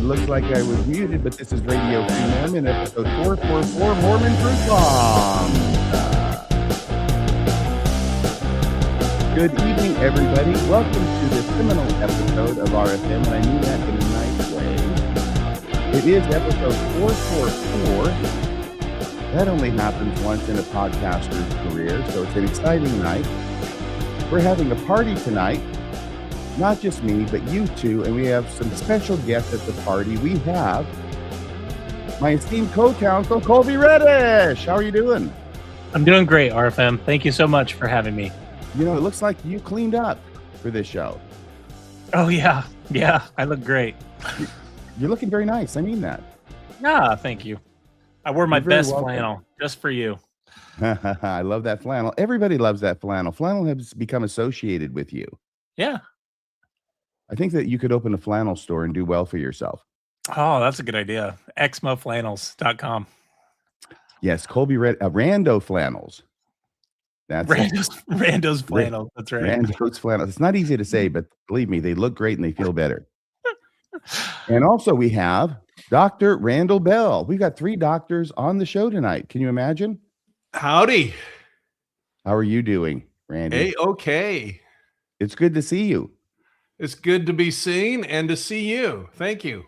looks like I was muted, but this is Radio Free Mormon, episode 444, Mormon Truth Bomb. Good evening, everybody. Welcome to the seminal episode of RFM, and I mean that in a nice way. It is episode 444. That only happens once in a podcaster's career, so it's an exciting night. We're having a party tonight. Not just me, but you two, and we have some special guests at the party. We have my esteemed co-counsel, Kolby Reddish. How are you doing? I'm doing great, RFM. Thank you so much for having me. You know, it looks like you cleaned up for this show. Oh, yeah. Yeah, I look great. You're looking very nice. I mean that. Ah, thank you. I wore my best flannel just for you. I love that flannel. Everybody loves that flannel. Flannel has become associated with you. Yeah. I think that you could open a flannel store and do well for yourself. Oh, that's a good idea. exmoflannels.com. Yes, Kolby Rando Flannels. That's Rando's flannels. That's right. Rando's flannels. It's not easy to say, but believe me, they look great and they feel better. And also we have Dr. Randall Bell. We've got 3 doctors on the show tonight. Can you imagine? Howdy. How are you doing, Randy? Hey, okay. It's good to see you. It's good to be seen and to see you. Thank you.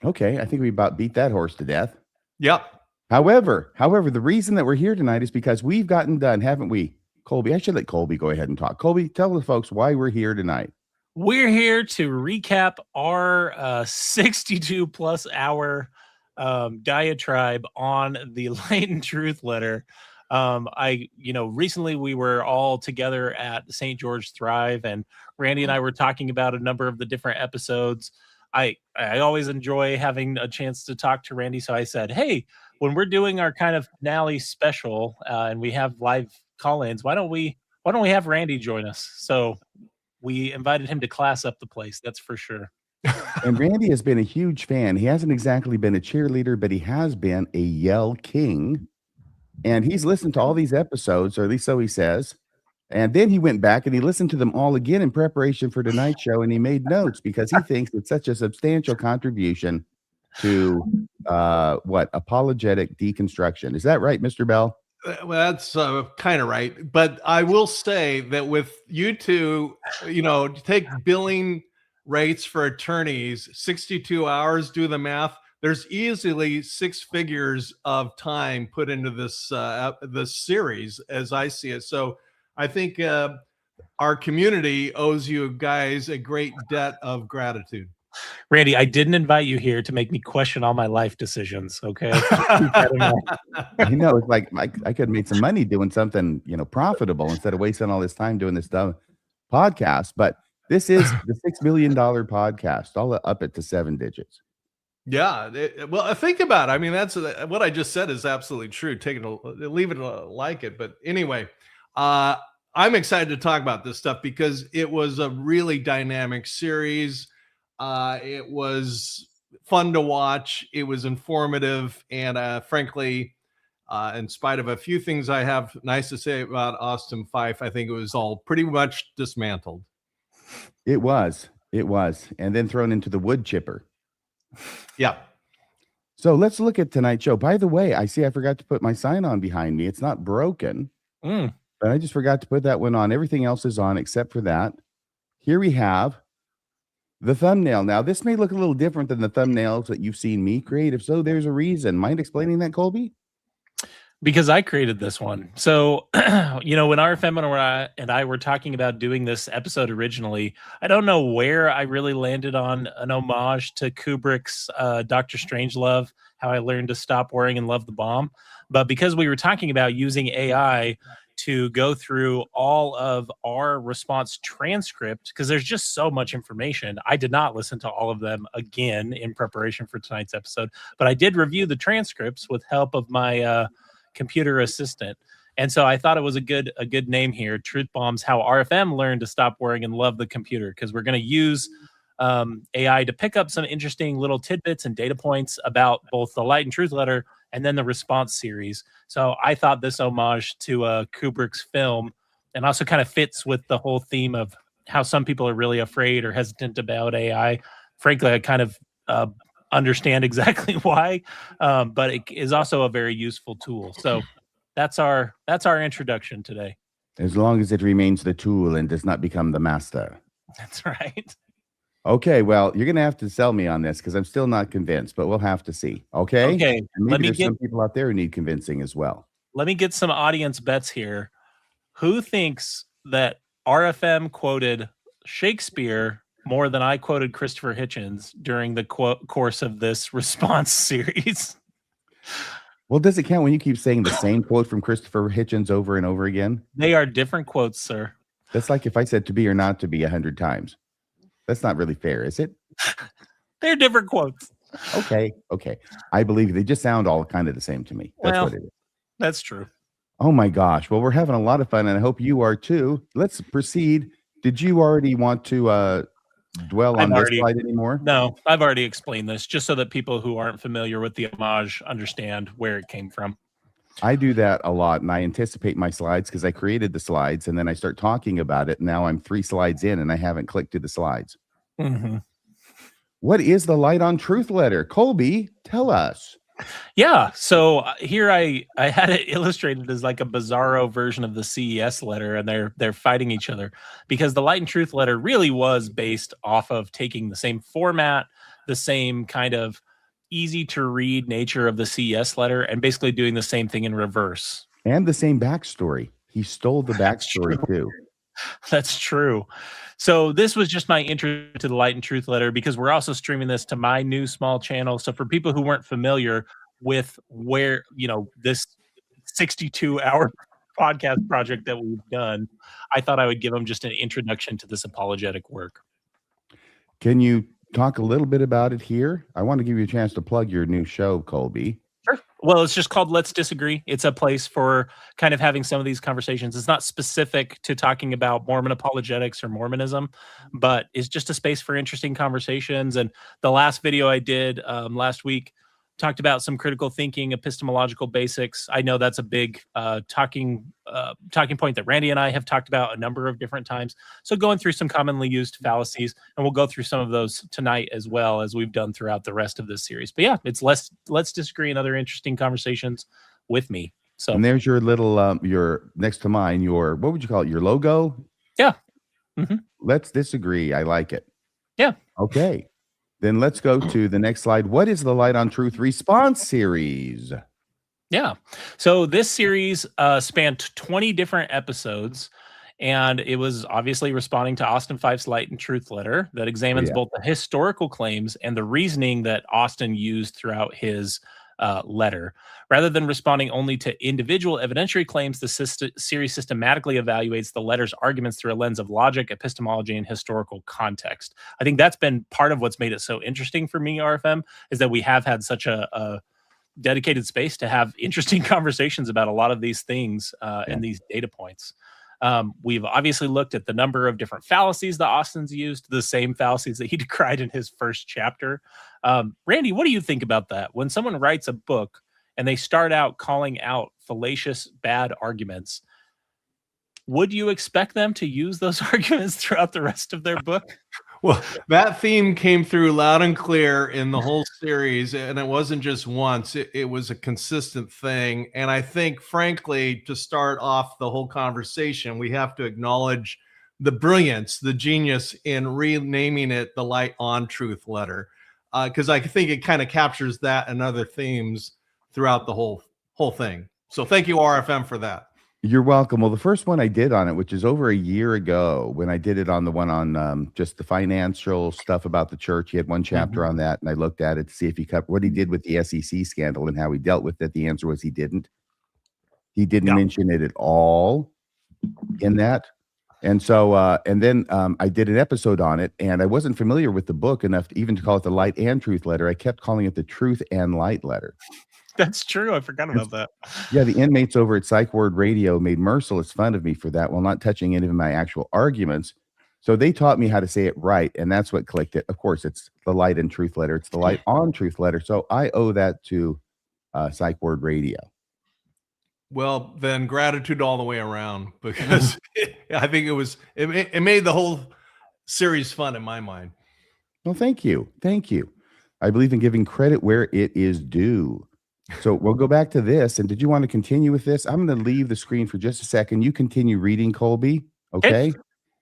Okay, I think we about beat that horse to death. Yep. However, the reason that we're here tonight is because we've gotten done, haven't we? Kolby, I should let Kolby go ahead and talk. Kolby, tell the folks why we're here tonight. We're here to recap our 62 plus hour diatribe on the Lite and Truth letter. Recently we were all together at St. George Thrive, and Randy and I were talking about a number of the different episodes. I always enjoy having a chance to talk to Randy. So I said, hey, when we're doing our kind of finale special and we have live call-ins, why don't we have Randy join us? So we invited him to class up the place. That's for sure. And Randy has been a huge fan. He hasn't exactly been a cheerleader, but he has been a yell king. And he's listened to all these episodes, or at least so he says. And then he went back and he listened to them all again in preparation for tonight's show. And he made notes because he thinks it's such a substantial contribution to apologetic deconstruction. Is that right, Mr. Bell? Well, that's kind of right. But I will say that with you two, take billing rates for attorneys, 62 hours, do the math. There's easily 6 figures of time put into this series as I see it. So I think our community owes you guys a great debt of gratitude. Randy, I didn't invite you here to make me question all my life decisions, okay? I know, it's like I could have made some money doing something, profitable instead of wasting all this time doing this dumb podcast. But this is the $6 million podcast. I'll up it to 7 digits. Yeah. Well, think about it. I mean, that's what I just said is absolutely true. Leave it like it. But anyway, I'm excited to talk about this stuff because it was a really dynamic series. It was fun to watch. It was informative. And frankly, in spite of a few things I have nice to say about Austin Fife, I think it was all pretty much dismantled. It was. And then thrown into the wood chipper. Yeah. So let's look at tonight's show. By the way, I forgot to put my sign on behind me. It's not broken, but I just forgot to put that one on. Everything else is on except for that. Here we have the thumbnail. Now, this may look a little different than the thumbnails that you've seen me create. If so, there's a reason. Mind explaining that, Kolby? Because I created this one. So, when RFM and I were talking about doing this episode originally, I don't know where I really landed on an homage to Kubrick's Dr. Strangelove, How I Learned to Stop Worrying and Love the Bomb. But because we were talking about using AI to go through all of our response transcript, because there's just so much information. I did not listen to all of them again in preparation for tonight's episode, but I did review the transcripts with help of my computer assistant. And so I thought it was a good name here, Truth Bombs, How RFM Learned to Stop Worrying and Love the Computer, because we're going to use AI to pick up some interesting little tidbits and data points about both the Lite and Truth letter and then the response series. So I thought this homage to Kubrick's film and also kind of fits with the whole theme of how some people are really afraid or hesitant about AI. Frankly, I kind of understand exactly why, but it is also a very useful tool. So that's our introduction today. As long as it remains the tool and does not become the master. That's right. Okay, well, you're going to have to sell me on this because I'm still not convinced, but we'll have to see. Okay? Okay, And maybe there's some people out there who need convincing as well. Let me get some audience bets here. Who thinks that RFM quoted Shakespeare more than I quoted Christopher Hitchens during the course of this response series? Well, does it count when you keep saying the same quote from Christopher Hitchens over and over again? They are different quotes, sir. That's like if I said to be or not to be 100 times. That's not really fair, is it? They're different quotes. Okay. I believe they just sound all kind of the same to me. That's what it is. That's true. Oh my gosh. Well, we're having a lot of fun, and I hope you are too. Let's proceed. Did you already want to dwell on this slide anymore? No, I've already explained this, just so that people who aren't familiar with the homage understand where it came from. I do that a lot, and I anticipate my slides because I created the slides, and then I start talking about it. Now I'm 3 slides in, and I haven't clicked to the slides. Mm-hmm. What is the Lite on Truth letter? Kolby, tell us. Yeah, so here I had it illustrated as like a bizarro version of the CES letter, and they're fighting each other because the Lite and Truth letter really was based off of taking the same format, the same kind of easy to read nature of the CES letter, and basically doing the same thing in reverse. And the same backstory. He stole the backstory too. That's true. So this was just my intro to the Lite and Truth letter because we're also streaming this to my new small channel. So for people who weren't familiar with where, this 62-hour podcast project that we've done, I thought I would give them just an introduction to this apologetic work. Can you talk a little bit about it here? I want to give you a chance to plug your new show, Kolby. Sure. Well, it's just called Let's Disagree. It's a place for kind of having some of these conversations. It's not specific to talking about Mormon apologetics or Mormonism, but it's just a space for interesting conversations. And the last video I did last week talked about some critical thinking, epistemological basics. I know that's a big talking point that Randy and I have talked about a number of different times. So going through some commonly used fallacies, and we'll go through some of those tonight as well as we've done throughout the rest of this series. But yeah, it's Let's Disagree and other interesting conversations with me. So and there's your little your next to mine, your what would you call it? Your logo? Yeah. Mm-hmm. Let's Disagree. I like it. Yeah. Okay. Then let's go to the next slide. What is the Lite on Truth response series? Yeah. So this series spanned 20 different episodes, and it was obviously responding to Austin Fife's Lite and Truth letter that examines both the historical claims and the reasoning that Austin used throughout his letter. Rather than responding only to individual evidentiary claims, the series systematically evaluates the letter's arguments through a lens of logic, epistemology, and historical context. I think that's been part of what's made it so interesting for me, RFM, is that we have had such a dedicated space to have interesting conversations about a lot of these things and these data points. We've obviously looked at the number of different fallacies that Austin's used, the same fallacies that he decried in his first chapter. Randy, what do you think about that? When someone writes a book and they start out calling out fallacious, bad arguments, would you expect them to use those arguments throughout the rest of their book? Well, that theme came through loud and clear in the whole series, and it wasn't just once. It was a consistent thing. And I think, frankly, to start off the whole conversation, we have to acknowledge the brilliance, the genius in renaming it the Lite on Truth letter, because I think it kind of captures that and other themes throughout the whole thing. So thank you, RFM, for that. You're welcome. Well, the first one I did on it, which is over a year ago, when I did it on the one on just the financial stuff about the church, he had one chapter on that, and I looked at it to see if he covered what he did with the SEC scandal and how he dealt with it. The answer was he didn't. He didn't mention it at all in that. And so, and then I did an episode on it, and I wasn't familiar with the book enough to even call it the Lite and Truth letter. I kept calling it the Truth and Lite letter. That's true. I forgot about that. Yeah, the inmates over at Psych Ward Radio made merciless fun of me for that while not touching any of my actual arguments. So they taught me how to say it right, and that's what clicked it. Of course, it's the Lite and Truth letter. It's the Lite on Truth letter. So I owe that to Psych Ward Radio. Well, then gratitude all the way around, because I think it made the whole series fun in my mind. Well, thank you. Thank you. I believe in giving credit where it is due. So we'll go back to this. And did you want to continue with this? I'm going to leave the screen for just a second. You continue reading, Kolby. Okay.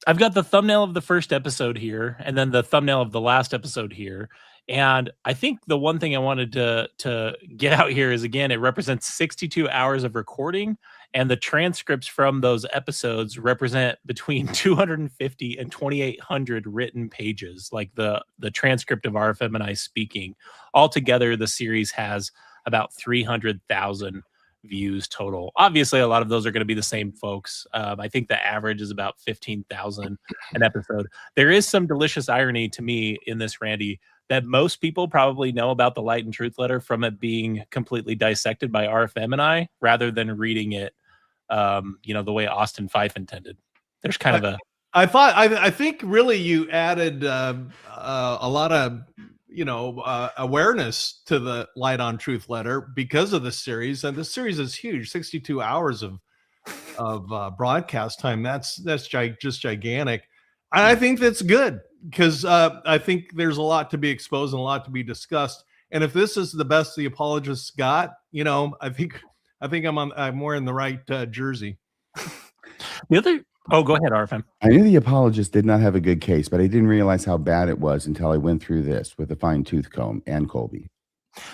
I've got the thumbnail of the first episode here, and then the thumbnail of the last episode here. And I think the one thing I wanted to get out here is, again, it represents 62 hours of recording, and the transcripts from those episodes represent between 250 and 2,800 written pages, like the transcript of RFM and I speaking. Altogether, the series has about 300,000 views total. Obviously, a lot of those are going to be the same folks. I think the average is about 15,000 an episode. There is some delicious irony to me in this, Randy, that most people probably know about the Light and Truth letter from it being completely dissected by RFM and I, rather than reading it, the way Austin Fife intended. There's kind of a... I think really you added a lot of awareness to the Light on Truth letter because of the series, and the series is huge. 62 hours of broadcast time. That's just gigantic. And I think that's good because I think there's a lot to be exposed and a lot to be discussed. And if this is the best the apologists got, I think I'm wearing the right jersey. The other... Oh, go ahead, RFM. I knew the apologist did not have a good case, but I didn't realize how bad it was until I went through this with a fine-tooth comb and Kolby.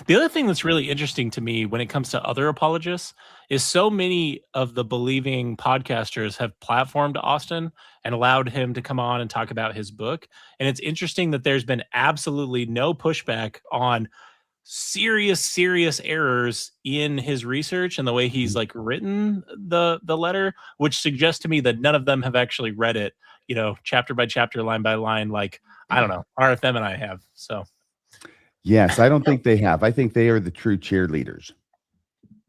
The other thing that's really interesting to me when it comes to other apologists is so many of the believing podcasters have platformed Austin and allowed him to come on and talk about his book. And it's interesting that there's been absolutely no pushback on serious errors in his research and the way he's written the letter, which suggests to me that none of them have actually read it, chapter by chapter, line by line, like, I don't know, RFM and I have. So yes, I don't think they have. I think they are the true cheerleaders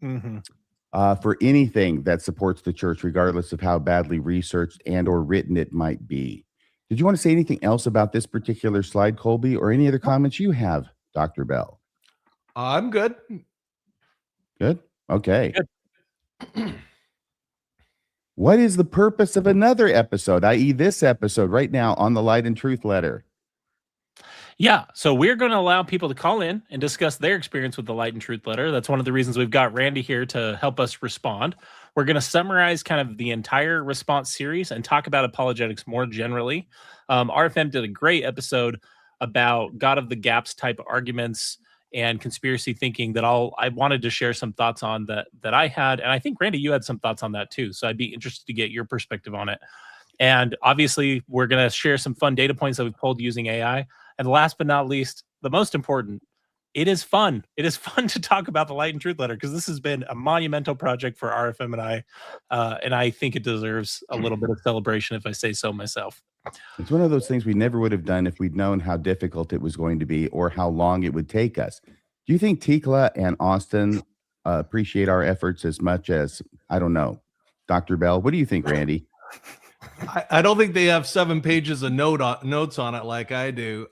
for anything that supports the church, regardless of how badly researched and or written it might be. Did you want to say anything else about this particular slide, Kolby, or any other comments you have, Dr. Bell? I'm good. Good. Okay. Good. What is the purpose of another episode, i.e. this episode right now on the Light and Truth letter? Yeah, so we're going to allow people to call in and discuss their experience with the Light and Truth letter. That's one of the reasons we've got Randy here to help us respond. We're going to summarize kind of the entire response series and talk about apologetics more generally. RFM did a great episode about God of the Gaps type arguments and conspiracy thinking that I wanted to share some thoughts on that I had. And I think, Randy, you had some thoughts on that too. So I'd be interested to get your perspective on it. And obviously, we're going to share some fun data points that we've pulled using AI. And last but not least, the most important, it is fun. It is fun to talk about the Light and Truth letter because this has been a monumental project for RFM and I think it deserves a little bit of celebration if I say so myself. It's one of those things we never would have done if we'd known how difficult it was going to be or how long it would take us. Do you think Tikla and Austin appreciate our efforts as much as, I don't know, Dr. Bell? What do you think, Randy? I don't think they have 7 pages of notes on it like I do.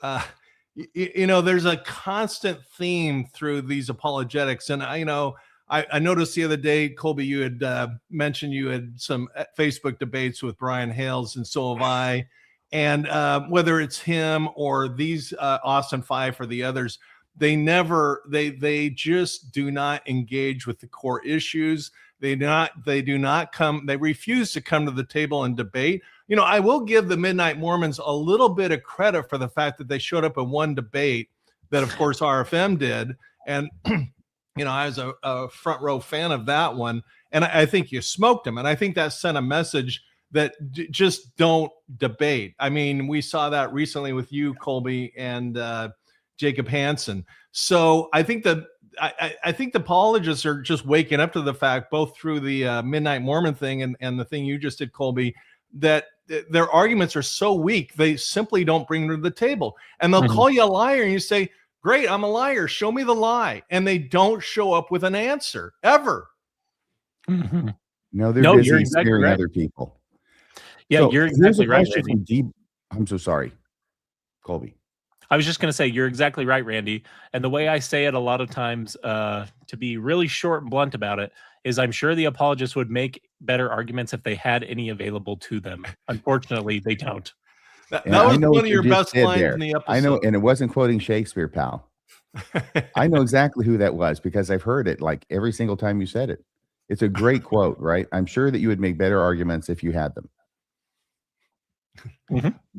There's a constant theme through these apologetics. And, I noticed the other day, Kolby, you had mentioned you had some Facebook debates with Brian Hales, and so have I. And whether it's him or these Austin Fife or the others, they just do not engage with the core issues. They refuse to come to the table and debate. I will give the Midnight Mormons a little bit of credit for the fact that they showed up in one debate that, of course, RFM did. And, I was a front row fan of that one. And I think you smoked them. And I think that sent a message that just don't debate. I mean, we saw that recently with you, Kolby, and Jacob Hansen. So I think I think the apologists are just waking up to the fact, both through the Midnight Mormon thing and the thing you just did, Kolby, that their arguments are so weak, they simply don't bring them to the table. And they'll call you a liar and you say, great, I'm a liar. Show me the lie. And they don't show up with an answer ever. Mm-hmm. No, they're busy exactly scaring other people. Yeah, so you're exactly right. I'm so sorry, Kolby. I was just going to say, you're exactly right, Randy. And the way I say it a lot of times, to be really short and blunt about it, is I'm sure the apologists would make better arguments if they had any available to them. Unfortunately, they don't. That was one of your best lines in the episode. I know, and it wasn't quoting Shakespeare, pal. I know exactly who that was because I've heard it like every single time you said it. It's a great quote, right? I'm sure that you would make better arguments if you had them.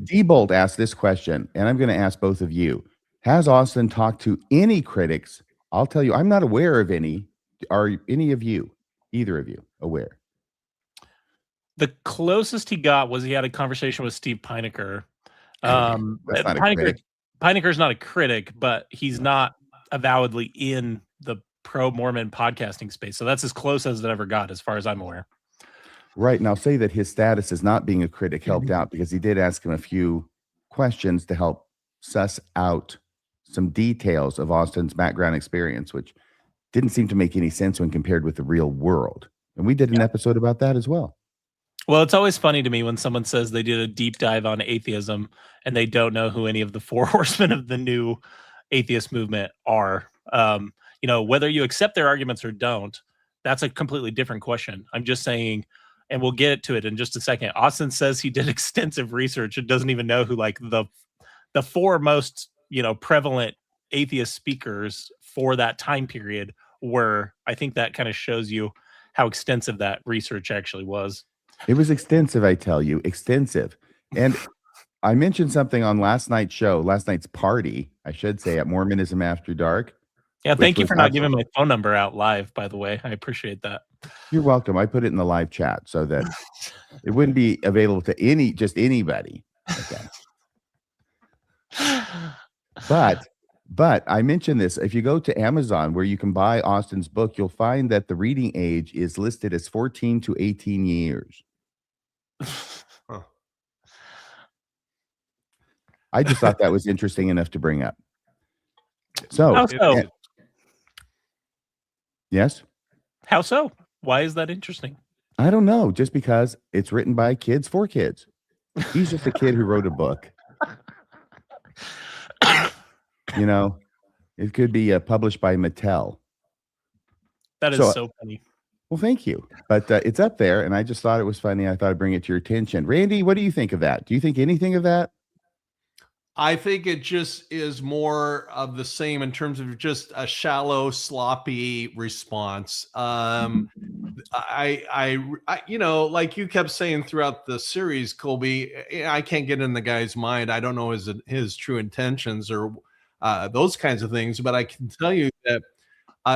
Diebold asked this question, and I'm going to ask both of you. Has Austin talked to any critics? I'll tell you, I'm not aware of any. Are any of you, either of you, aware? The closest he got was he had a conversation with Steve Pinecker. That's not a critic. Pinecker's not a critic, but he's not avowedly in the pro-Mormon podcasting space. So that's as close as it ever got, as far as I'm aware. Right. And I'll say that his status as not being a critic helped out because he did ask him a few questions to help suss out some details of Austin's background experience, which didn't seem to make any sense when compared with the real world. And we did an episode about that as well. Well, it's always funny to me when someone says they did a deep dive on atheism and they don't know who any of the four horsemen of the new atheist movement are. Whether you accept their arguments or don't, that's a completely different question. I'm just saying, and we'll get to it in just a second. Austin says he did extensive research and doesn't even know who like the four most, prevalent atheist speakers for that time period were. I think that kind of shows you how extensive that research actually was. It was extensive, I tell you, extensive. And I mentioned something on last night's party, I should say, at Mormonism After Dark. Yeah, thank you for not giving my phone number out live, by the way. I appreciate that. You're welcome. I put it in the live chat so that it wouldn't be available to anybody. Okay. But I mentioned this. If you go to Amazon where you can buy Austin's book, you'll find that the reading age is listed as 14 to 18 years. Huh. I just thought that was interesting enough to bring up. So, yes? How so? Why is that interesting? I don't know. Just because it's written by kids for kids. He's just a kid who wrote a book. It could be published by Mattel. That is so funny. Well, thank you. But it's up there, and I just thought it was funny. I thought I'd bring it to your attention. Randy, what do you think of that? Do you think anything of that? I think it just is more of the same in terms of just a shallow, sloppy response. I like you kept saying throughout the series, Kolby, I can't get in the guy's mind. I don't know his true intentions or those kinds of things, but I can tell you that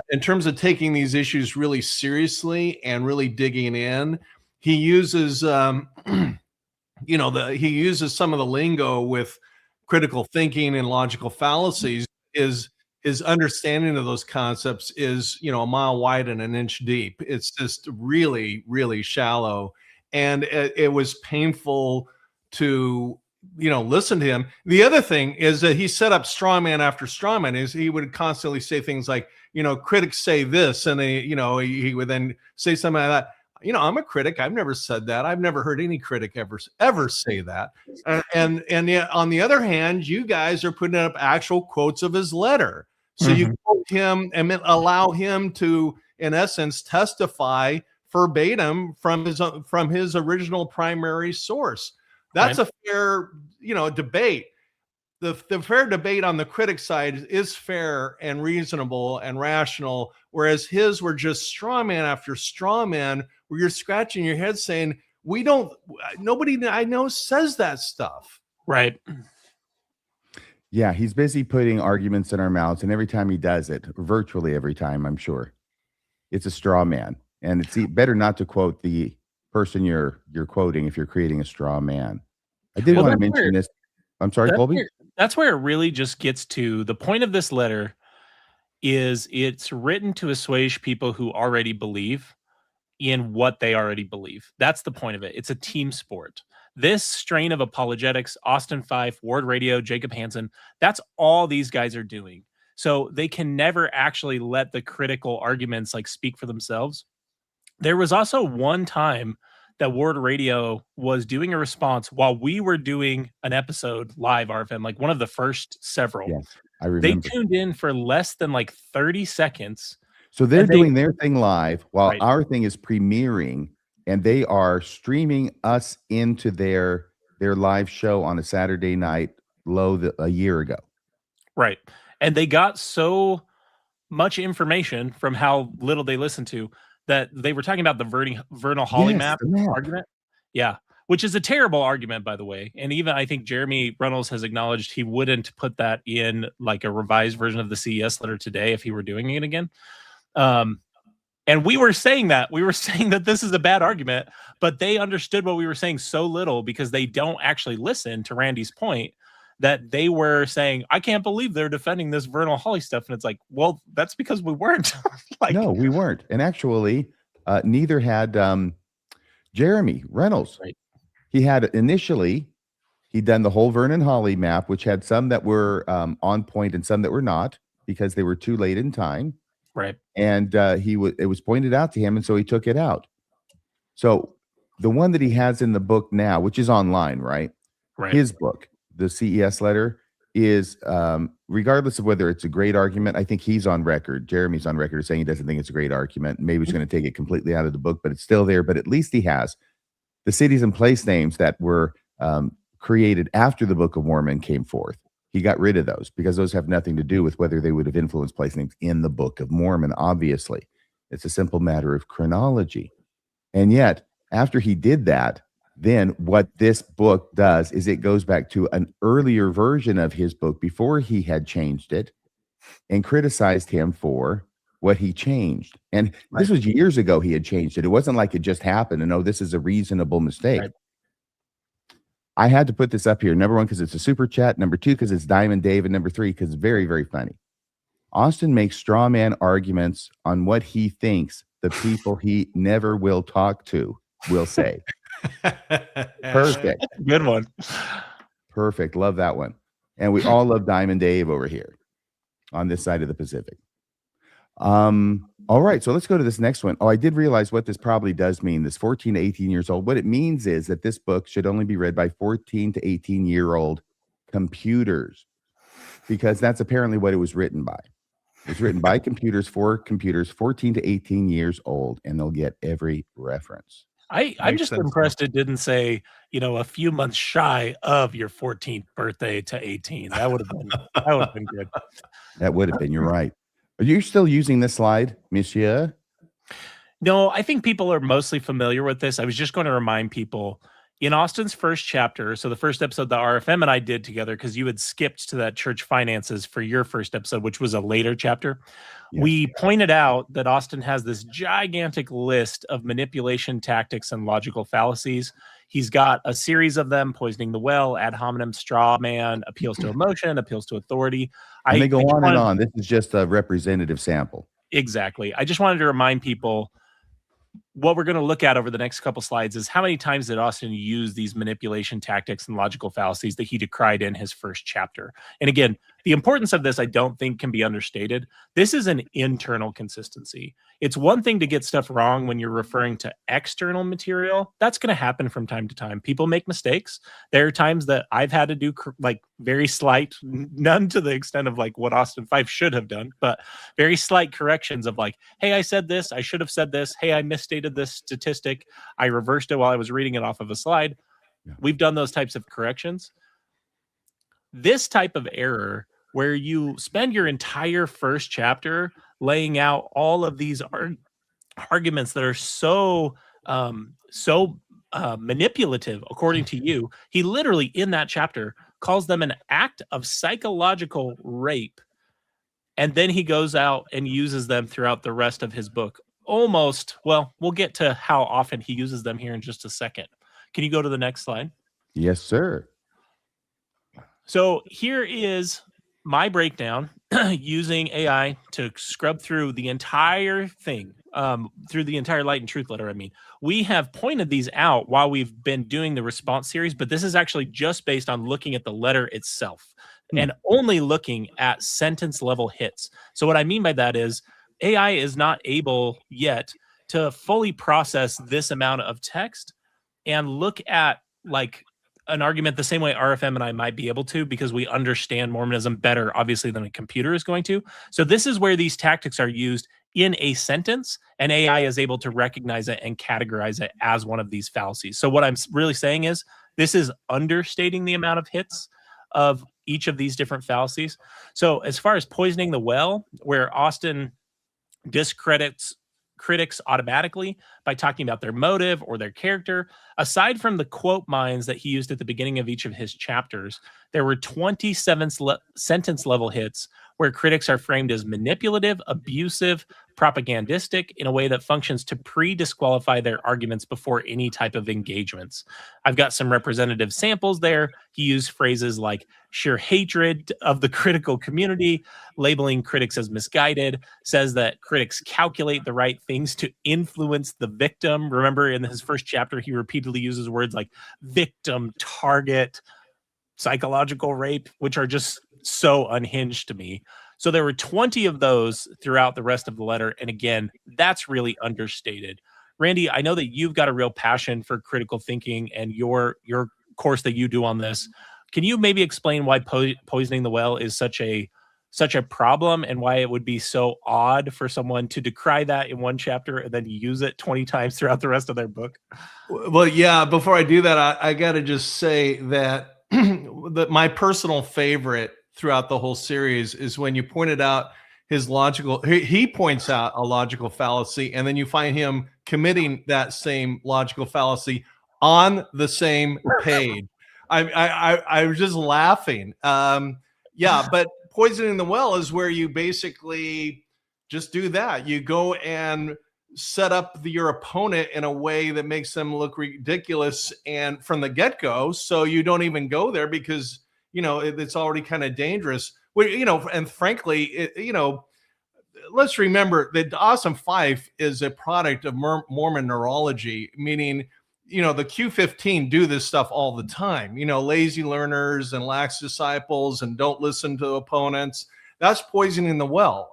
in terms of taking these issues really seriously and really digging in, he uses, he uses some of the lingo with critical thinking and logical fallacies. His understanding of those concepts is, a mile wide and an inch deep. It's just really, really shallow. And it was painful to, listen to him. The other thing is that he set up straw man after straw man. He would constantly say things like, critics say this, and he would then say something like that. I'm a critic. I've never said that. I've never heard any critic ever say that. And yet, on the other hand, you guys are putting up actual quotes of his letter. So you quote him and allow him to, in essence, testify verbatim from his original primary source. That's a fair, debate. The fair debate on the critic side is fair and reasonable and rational, whereas his were just straw man after straw man, where you're scratching your head saying, nobody I know says that stuff. Right. Yeah, he's busy putting arguments in our mouths, and every time he does it, virtually every time, I'm sure, it's a straw man. And it's better not to quote the person you're quoting if you're creating a straw man. I did want to mention this. I'm sorry, Kolby? That's where it really just gets to the point of this letter is it's written to assuage people who already believe in what they already believe. That's the point of it. It's a team sport. This strain of apologetics, Austin Fife, Ward Radio, Jacob Hansen, that's all these guys are doing. So they can never actually let the critical arguments speak for themselves. There was also one time that Ward Radio was doing a response while we were doing an episode live, RFM, one of the first several. Yes, I remember. They tuned in for less than 30 seconds. So they're doing their thing live while our thing is premiering, and they are streaming us into their live show on a Saturday night a year ago. Right. And they got so much information from how little they listened to that they were talking about the vernal Holly map argument. Yeah, which is a terrible argument, by the way. And even I think Jeremy Reynolds has acknowledged he wouldn't put that in like a revised version of the CES letter today if he were doing it again. And we were saying that. We were saying that this is a bad argument, but they understood what we were saying so little because they don't actually listen to Randy's point that they were saying, I can't believe they're defending this vernal Holly stuff. And it's like, well, that's because we weren't. No, we weren't. And actually, neither had Jeremy Reynolds. Right. He had initially, he'd done the whole Vernon Holly map, which had some that were on point and some that were not because they were too late in time. Right. And it was pointed out to him, and so he took it out. So the one that he has in the book now, which is online, right? Right. His book, the CES letter, is regardless of whether it's a great argument, I think he's on record. Jeremy's on record saying he doesn't think it's a great argument. Maybe he's going to take it completely out of the book, but it's still there. But at least he has the cities and place names that were created after the Book of Mormon came forth. He got rid of those because those have nothing to do with whether they would have influenced place names in the Book of Mormon. Obviously, it's a simple matter of chronology. And yet, after he did that, then what this book does is it goes back to an earlier version of his book before he had changed it and criticized him for what he changed. And this was years ago he had changed it. It wasn't like it just happened and, oh, this is a reasonable mistake. Right. I had to put this up here. Number one, because it's a super chat. Number two, because it's Diamond Dave. And number three, because it's very, very funny. Austin makes straw man arguments on what he thinks the people he never will talk to will say. Perfect. Good one. Perfect. Love that one. And we all love Diamond Dave over here on this side of the Pacific. All right, so let's go to this next one. Oh, I did realize what this probably does mean, this 14 to 18 years old. What it means is that this book should only be read by 14 to 18-year-old computers, because that's apparently what it was written by. It's written by computers for computers 14 to 18 years old, and they'll get every reference. I'm just impressed it didn't say, a few months shy of your 14th birthday to 18. That would have been good. That would have been, you're right. Are you still using this slide, monsieur? No, I think people are mostly familiar with this. I was just going to remind people in Austin's first chapter, so the first episode that RFM and I did together, because you had skipped to that church finances for your first episode, which was a later chapter. Yes. We pointed out that Austin has this gigantic list of manipulation tactics and logical fallacies. He's got a series of them: poisoning the well, ad hominem, straw man, appeals to emotion, appeals to authority. And they go on and on. This is just a representative sample. Exactly. I just wanted to remind people what we're going to look at over the next couple slides is how many times did Austin use these manipulation tactics and logical fallacies that he decried in his first chapter. And again, the importance of this, I don't think, can be understated. This is an internal consistency. It's one thing to get stuff wrong when you're referring to external material. That's going to happen from time to time. People make mistakes. There are times that I've had to do like very slight, none to the extent of like what Austin Fife should have done, but very slight corrections of like, hey, I said this, I should have said this. Hey, I misstated this statistic. I reversed it while I was reading it off of a slide. Yeah. We've done those types of corrections. This type of error, where you spend your entire first chapter laying out all of these arguments that are so manipulative, according to you, he literally in that chapter calls them an act of psychological rape. And then he goes out and uses them throughout the rest of his book. Almost, well, we'll get to how often he uses them here in just a second. Can you go to the next slide? Yes, sir. So here is my breakdown using AI to scrub through the entire thing, through the entire Light and Truth letter. I mean, we have pointed these out while we've been doing the response series, but this is actually just based on looking at the letter itself and only looking at sentence level hits. So what I mean by that is AI is not able yet to fully process this amount of text and look at like an argument the same way RFM and I might be able to, because we understand Mormonism better, obviously, than a computer is going to. So this is where these tactics are used in a sentence, and AI is able to recognize it and categorize it as one of these fallacies. So what I'm really saying is this is understating the amount of hits of each of these different fallacies. So as far as poisoning the well, where Austin discredits critics automatically by talking about their motive or their character, aside from the quote mines that he used at the beginning of each of his chapters, there were 27 sentence level hits where critics are framed as manipulative, abusive, propagandistic in a way that functions to pre-disqualify their arguments before any type of engagements. I've got some representative samples there. He used phrases like sheer hatred of the critical community, labeling critics as misguided, says that critics calculate the right things to influence the victim. Remember, in his first chapter, he repeatedly uses words like victim, target, psychological rape, which are just so unhinged to me. So there were 20 of those throughout the rest of the letter. And again, that's really understated. Randy, I know that you've got a real passion for critical thinking and your course that you do on this. Can you maybe explain why poisoning the well is such a problem and why it would be so odd for someone to decry that in one chapter and then use it 20 times throughout the rest of their book? Well, yeah, before I do that, I got to just say that that my personal favorite throughout the whole series is when you pointed out his logical, he points out a logical fallacy, and then you find him committing that same logical fallacy on the same page. I was just laughing. Yeah, but poisoning the well is where you basically just do that. You go and set up your opponent in a way that makes them look ridiculous and from the get-go, so you don't even go there because it's already kind of dangerous. And frankly, let's remember that Austin Fife is a product of Mormon neurology, meaning the Q15 do this stuff all the time. Lazy learners and lax disciples and don't listen to opponents. That's poisoning the well,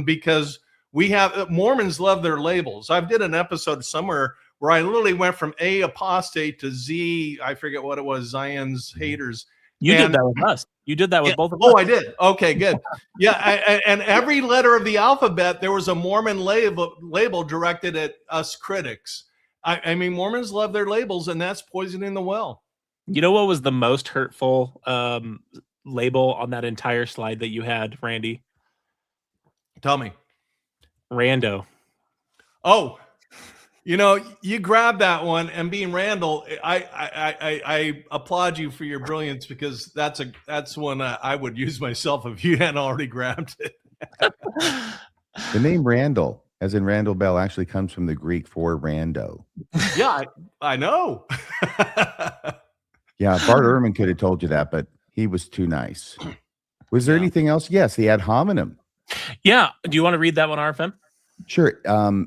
because we have Mormons love their labels. I did an episode somewhere where I literally went from A apostate to Z. I forget what it was. Zion's haters. You did that with us. You did that with both of us. Oh, I did. Okay, good. Yeah, and every letter of the alphabet, there was a Mormon label directed at us critics. I mean, Mormons love their labels, and that's poisoning the well. You know what was the most hurtful label on that entire slide that you had, Randy? Tell me. Rando. Oh, you grabbed that one, and being Randall, I applaud you for your brilliance, because that's one I would use myself if you hadn't already grabbed it. The name Randall, as in Randall Bell, actually comes from the Greek for rando. Yeah, I know. Yeah, Bart Ehrman could have told you that, but he was too nice. Was there anything else? Yes, the ad hominem. Yeah. Do you want to read that one, RFM? Sure.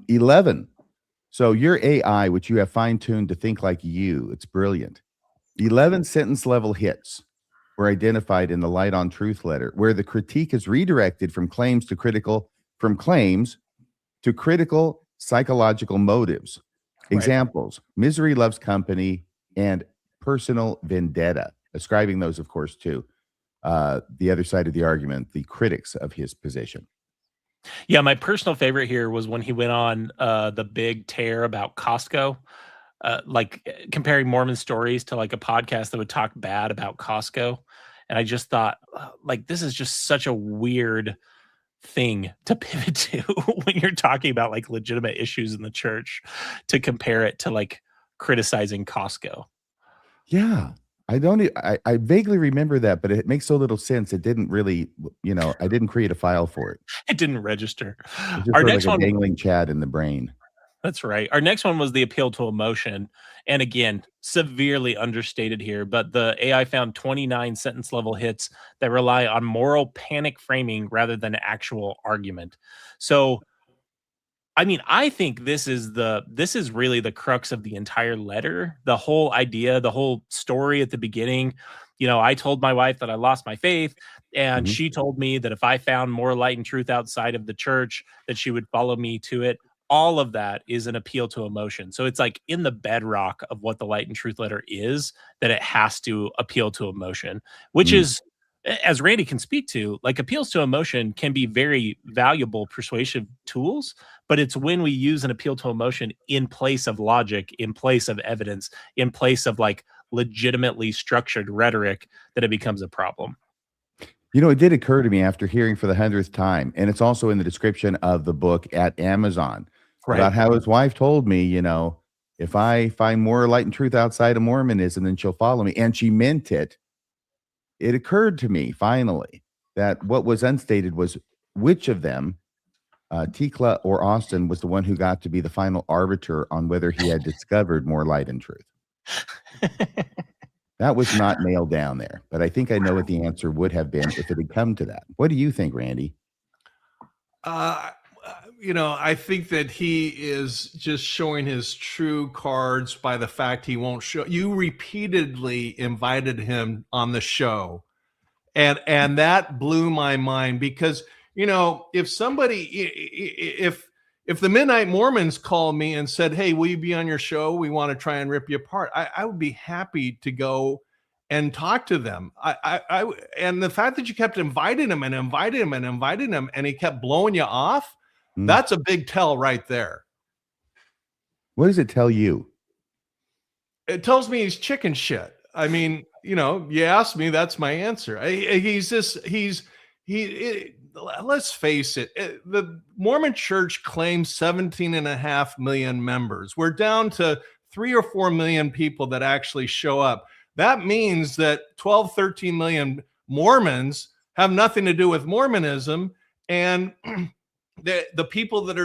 11. So your AI, which you have fine-tuned to think like you, it's brilliant. 11 sentence level hits were identified in the Lite on Truth letter, where the critique is redirected from claims to critical psychological motives. Right. Examples: misery loves company and personal vendetta, ascribing those, of course, to the other side of the argument, the critics of his position. Yeah, my personal favorite here was when he went on the big tear about Costco, like comparing Mormon stories to like a podcast that would talk bad about Costco. And I just thought, like, this is just such a weird thing to pivot to when you're talking about like legitimate issues in the church, to compare it to like criticizing Costco. Yeah. I vaguely remember that, but it makes so little sense. It didn't really, I didn't create a file for it. It didn't register. It's just our next one, dangling Chad in the brain. That's right. Our next one was the appeal to emotion. And again, severely understated here, but the AI found 29 sentence level hits that rely on moral panic framing rather than actual argument. So, I mean, I think this is really the crux of the entire letter. The whole idea, the whole story at the beginning. I told my wife that I lost my faith, and she told me that if I found more light and truth outside of the church, that she would follow me to it. All of that is an appeal to emotion. So it's like in the bedrock of what the Light and Truth letter is, that it has to appeal to emotion, which is, as Randy can speak to, like, appeals to emotion can be very valuable persuasive tools, but it's when we use an appeal to emotion in place of logic, in place of evidence, in place of like legitimately structured rhetoric, that it becomes a problem. You know, it did occur to me after hearing for the 100th time, and it's also in the description of the book at Amazon, about how his wife told me, if I find more light and truth outside of Mormonism, then she'll follow me. And she meant it. It occurred to me finally that what was unstated was which of them, Tikla or Austin, was the one who got to be the final arbiter on whether he had discovered more light and truth. That was not nailed down there, but I think I know what the answer would have been if it had come to that. What do you think, Randy? I think that he is just showing his true cards by the fact he won't show. You repeatedly invited him on the show, and that blew my mind because, if the Midnight Mormons called me and said, "Hey, will you be on your show? We want to try and rip you apart," I would be happy to go and talk to them. And the fact that you kept inviting him and inviting him and inviting him, and he kept blowing you off, that's a big tell right there. What does it tell you? It tells me he's chicken shit. I mean, you asked me, that's my answer. Let's face it, the Mormon Church claims 17.5 million members. We're down to 3 or 4 million people that actually show up. That means that 12, 13 million Mormons have nothing to do with Mormonism. And the people that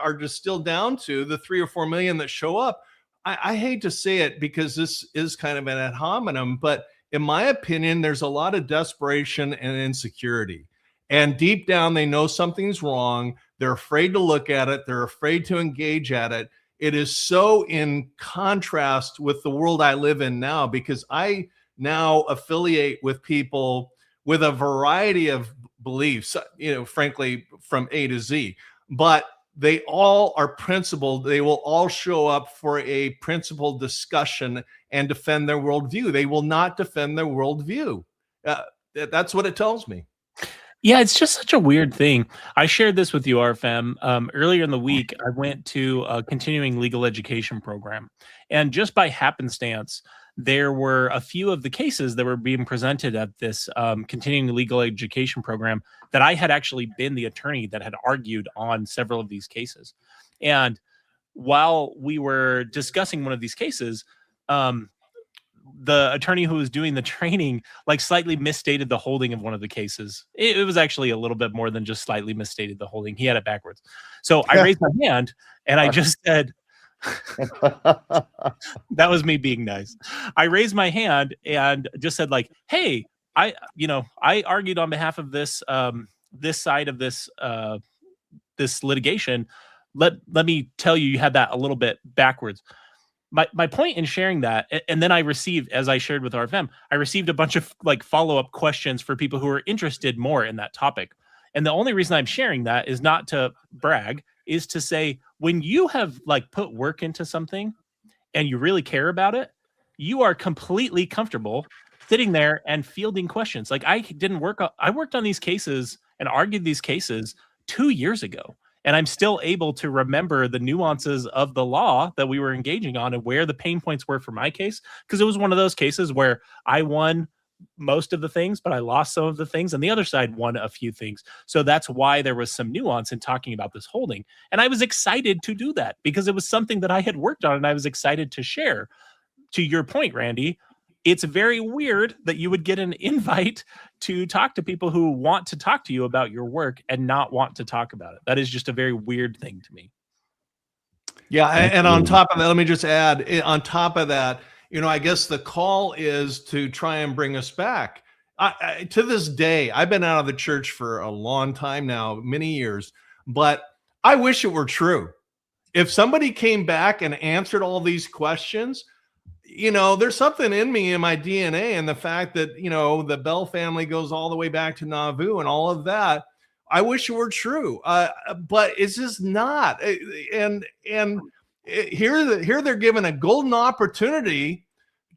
are distilled down to the 3 or 4 million that show up, I hate to say it because this is kind of an ad hominem, but in my opinion, there's a lot of desperation and insecurity. And deep down, they know something's wrong. They're afraid to look at it. They're afraid to engage at it. It is so in contrast with the world I live in now, because I now affiliate with people with a variety of beliefs, frankly, from A to Z. But they all are principled. They will all show up for a principled discussion and defend their worldview. They will not defend their worldview. That's what it tells me. Yeah, it's just such a weird thing. I shared this with you, RFM. Earlier in the week, I went to a continuing legal education program. And just by happenstance, there were a few of the cases that were being presented at this continuing legal education program that I had actually been the attorney that had argued on several of these cases. And while we were discussing one of these cases, the attorney who was doing the training slightly misstated the holding of one of the cases. It was actually a little bit more than just slightly misstated the holding. He had it backwards. So I raised my hand and I just said, that was me being nice. I raised my hand and just said hey, I argued on behalf of this, this side of this litigation. Let me tell you, you had that a little bit backwards. My point in sharing that, and then I received, as I shared with RFM, I received a bunch of follow-up questions for people who are interested more in that topic. And the only reason I'm sharing that is not to brag, is to say, when you have put work into something and you really care about it, you are completely comfortable sitting there and fielding questions. I worked on these cases and argued these cases 2 years ago. And I'm still able to remember the nuances of the law that we were engaging on and where the pain points were for my case. Because it was one of those cases where I won most of the things, but I lost some of the things, and the other side won a few things. So that's why there was some nuance in talking about this holding. And I was excited to do that because it was something that I had worked on and I was excited to share. To your point, Randy, it's very weird that you would get an invite to talk to people who want to talk to you about your work and not want to talk about it. That is just a very weird thing to me. Yeah. And on top of that, let me just add, on top of that, I guess the call is to try and bring us back. To this day, I've been out of the church for a long time now, many years, but I wish it were true. If somebody came back and answered all these questions, there's something in me, in my DNA, and the fact that, the Bell family goes all the way back to Nauvoo and all of that. I wish it were true, but it's just not. And here they're given a golden opportunity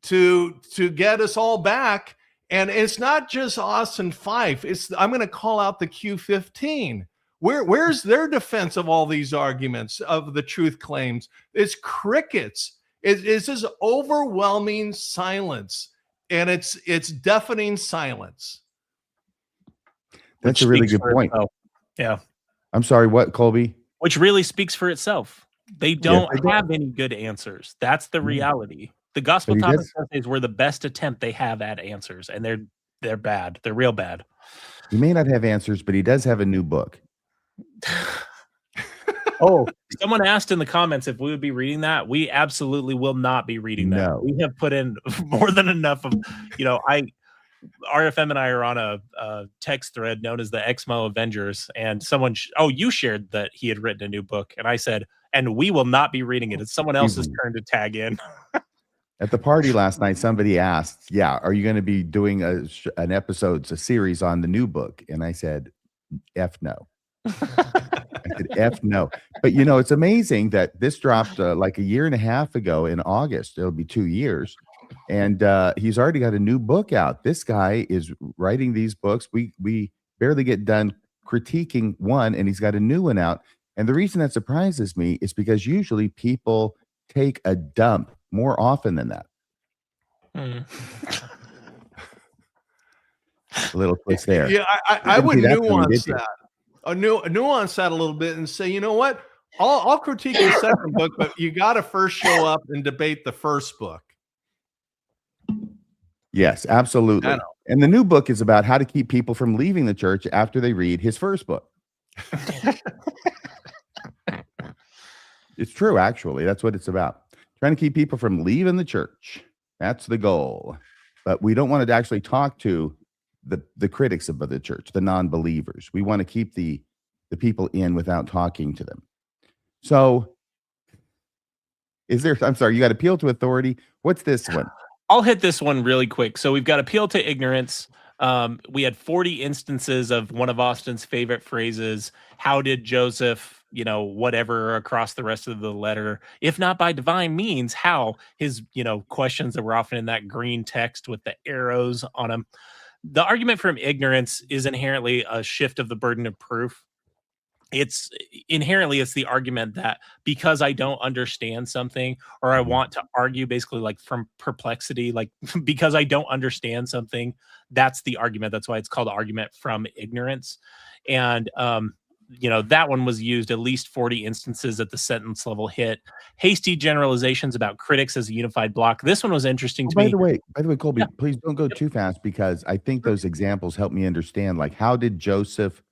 to get us all back. And it's not just Austin Fife. I'm going to call out the Q15. Where's their defense of all these arguments of the truth claims? It's crickets. It's this overwhelming silence, and it's deafening silence. That's a really good point. Yeah. I'm sorry, what, Kolby? Which really speaks for itself. They don't have any good answers. That's the reality. The gospel topic essays were the best attempt they have at answers, and they're bad. They're real bad. He may not have answers, but he does have a new book. Oh, someone asked in the comments if we would be reading that. We absolutely will not be reading that. No. We have put in more than enough of, RFM and I are on a text thread known as the Exmo Avengers, and someone, you shared that he had written a new book, and I said, and we will not be reading it. It's someone else's turn to tag in. At the party last night, somebody asked, are you going to be doing a series on the new book? And I said, F no. I said, F no. But, it's amazing that this dropped like a year and a half ago in August. It'll be 2 years. And he's already got a new book out. This guy is writing these books. We barely get done critiquing one, and he's got a new one out. And the reason that surprises me is because usually people take a dump more often than that. A little twist there. Yeah, I would nuance that. Nuance that a little bit and say, you know what? I'll critique the second book, but you got to first show up and debate the first book. Yes, absolutely. And the new book is about how to keep people from leaving the church after they read his first book. It's true, actually. That's what it's about. Trying to keep people from leaving the church. That's the goal. But we don't want to actually talk to the critics of the church, the non-believers. We want to keep the people in without talking to them. So I'm sorry, you got appeal to authority. What's this one? I'll hit this one really quick. So we've got appeal to ignorance. We had 40 instances of one of Austin's favorite phrases. How did Joseph, whatever, across the rest of the letter, if not by divine means, how? His, questions that were often in that green text with the arrows on them. The argument from ignorance is inherently a shift of the burden of proof. It's the argument that because I don't understand something, or I want to argue basically like from perplexity, like because I don't understand something, that's the argument. That's why it's called argument from ignorance. And, that one was used at least 40 instances at the sentence level hit. Hasty generalizations about critics as a unified block. This one was interesting to me. By the way, Kolby, please don't go too fast, because I think those examples help me understand, like, how did Joseph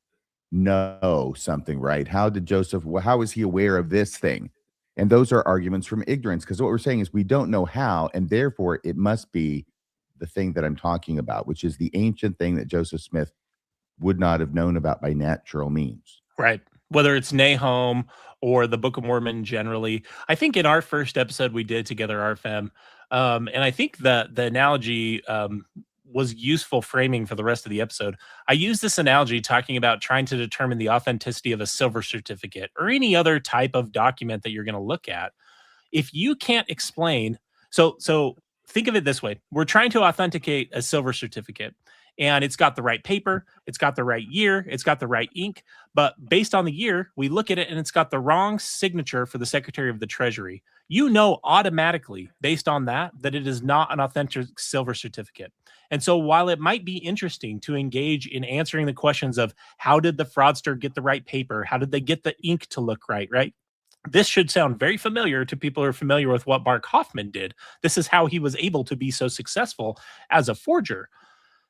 know something, right? How is he aware of this thing? And those are arguments from ignorance, because what we're saying is we don't know how, and therefore it must be the thing that I'm talking about, which is the ancient thing that Joseph Smith would not have known about by natural means. Right. Whether it's Nahum or the Book of Mormon generally. I think in our first episode we did together, RFM, and I think the analogy was useful framing for the rest of the episode. I use this analogy talking about trying to determine the authenticity of a silver certificate or any other type of document that you're going to look at. If you can't explain, so think of it this way. We're trying to authenticate a silver certificate, and it's got the right paper, it's got the right year, it's got the right ink, but based on the year, we look at it and it's got the wrong signature for the Secretary of the Treasury. You know automatically, based on that it is not an authentic silver certificate. And so while it might be interesting to engage in answering the questions of how did the fraudster get the right paper, how did they get the ink to look right? This should sound very familiar to people who are familiar with what Mark Hoffman did. This is how he was able to be so successful as a forger.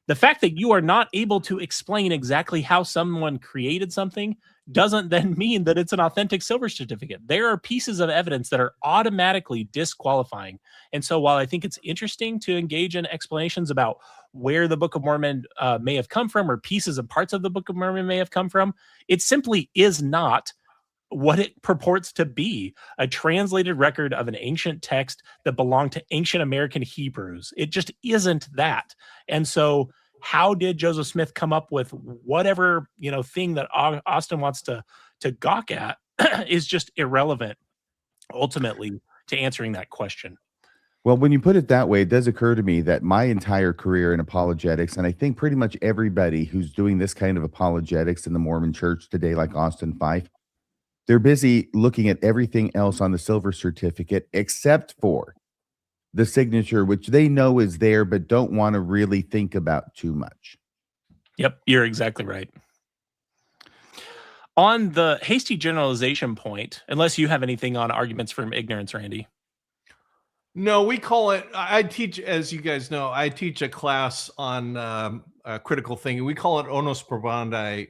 The fact that you are not able to explain exactly how someone created something doesn't then mean that it's an authentic silver certificate. There are pieces of evidence that are automatically disqualifying. And so while I think it's interesting to engage in explanations about where the Book of Mormon may have come from, or pieces of parts of the Book of Mormon may have come from, it simply is not what it purports to be, a translated record of an ancient text that belonged to ancient American Hebrews. It just isn't that. And so how did Joseph Smith come up with whatever, thing that Austin wants to gawk at is just irrelevant ultimately to answering that question. Well, when you put it that way, it does occur to me that my entire career in apologetics, and I think pretty much everybody who's doing this kind of apologetics in the Mormon church today, like Austin Fife, they're busy looking at everything else on the silver certificate except for the signature, which they know is there, but don't want to really think about too much. Yep, you're exactly right. On the hasty generalization point, unless you have anything on arguments from ignorance, Randy. No, we call it, I teach, as you guys know, I teach a class on critical thinking. We call it onus probandi.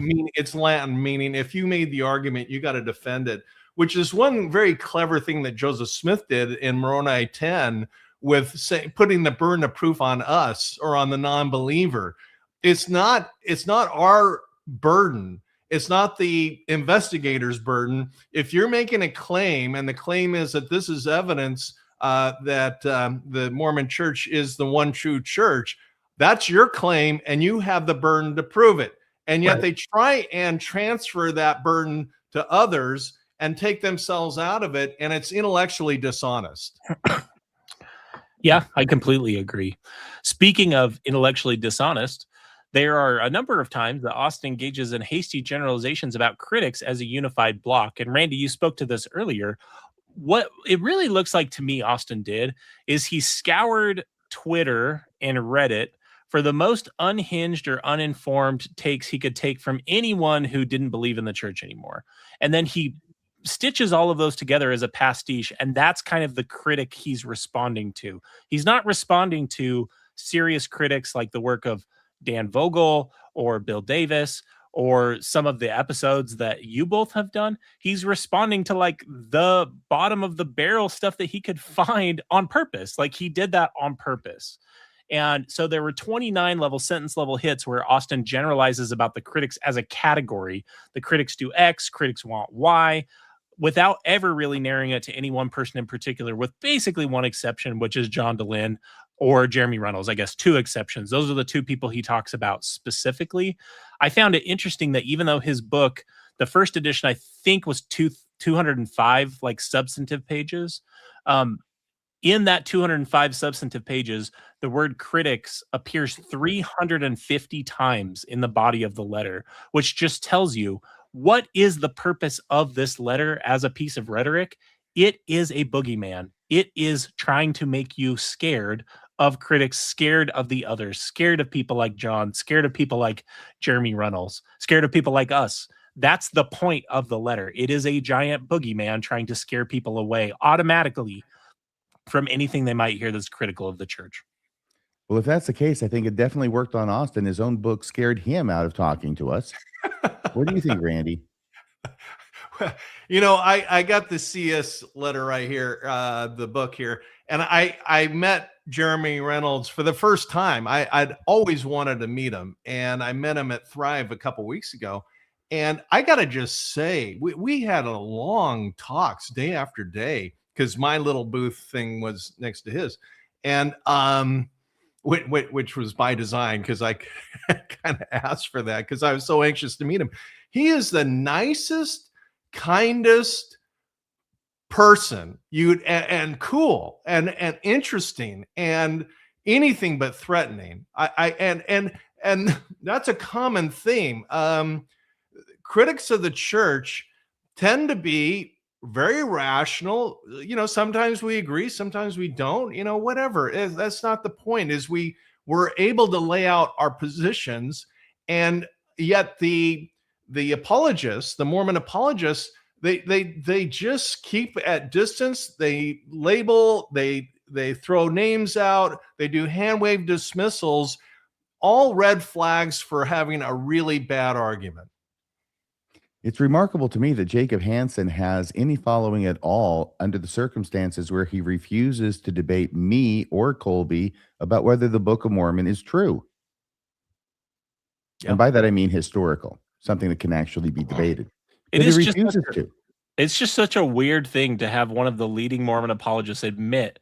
Mean, it's Latin, meaning if you made the argument, you got to defend it, which is one very clever thing that Joseph Smith did in Moroni 10 with putting the burden of proof on us or on the non-believer. It's not our burden. It's not the investigator's burden. If you're making a claim and the claim is that this is evidence that the Mormon church is the one true church, that's your claim and you have the burden to prove it. And yet they try and transfer that burden to others and take themselves out of it. And it's intellectually dishonest. Yeah, I completely agree. Speaking of intellectually dishonest, there are a number of times that Austin engages in hasty generalizations about critics as a unified block. And Randy, you spoke to this earlier. What it really looks like to me Austin did is he scoured Twitter and Reddit for the most unhinged or uninformed takes he could take from anyone who didn't believe in the church anymore. And then he stitches all of those together as a pastiche, and that's kind of the critic he's responding to. He's not responding to serious critics like the work of Dan Vogel or Bill Davis or some of the episodes that you both have done. He's responding to like the bottom of the barrel stuff that he could find on purpose. Like he did that on purpose. And so there were 29 sentence level hits where Austin generalizes about the critics as a category. The critics do X, critics want Y, without ever really narrowing it to any one person in particular, with basically one exception, which is John DeLynn or Jeremy Reynolds. I guess two exceptions. Those are the two people he talks about specifically. I found it interesting that even though his book, the first edition, I think was 205 like substantive pages, in that 205 substantive pages, the word critics appears 350 times in the body of the letter, which just tells you what is the purpose of this letter as a piece of rhetoric. It is a boogeyman. It is trying to make you scared of critics, scared of the others, scared of people like John, scared of people like Jeremy Reynolds, scared of people like us. That's the point of the letter. It is a giant boogeyman trying to scare people away automatically from anything they might hear that's critical of the church. Well, if that's the case, I think it definitely worked on Austin. His own book scared him out of talking to us. What do you think, Randy? You know, I got the CS letter right here, the book here, and I met Jeremy Reynolds for the first time. I'd always wanted to meet him, and I met him at Thrive a couple weeks ago. And I got to just say, we had a long talks day after day because my little booth thing was next to his, and which was by design because I kind of asked for that because I was so anxious to meet him. He is the nicest, kindest person and cool and interesting and anything but threatening. And that's a common theme. Critics of the church tend to be very rational. You know, sometimes we agree, sometimes we don't, you know, whatever. That's not the point. Is we're able to lay out our positions, and yet the apologists, the Mormon apologists, they just keep at distance. They label, they throw names out, they do hand wave dismissals, all red flags for having a really bad argument. It's remarkable to me that Jacob Hansen has any following at all under the circumstances where he refuses to debate me or Kolby about whether the Book of Mormon is true. And by that, I mean historical, something that can actually be debated. He refuses to. It's just such a weird thing to have one of the leading Mormon apologists admit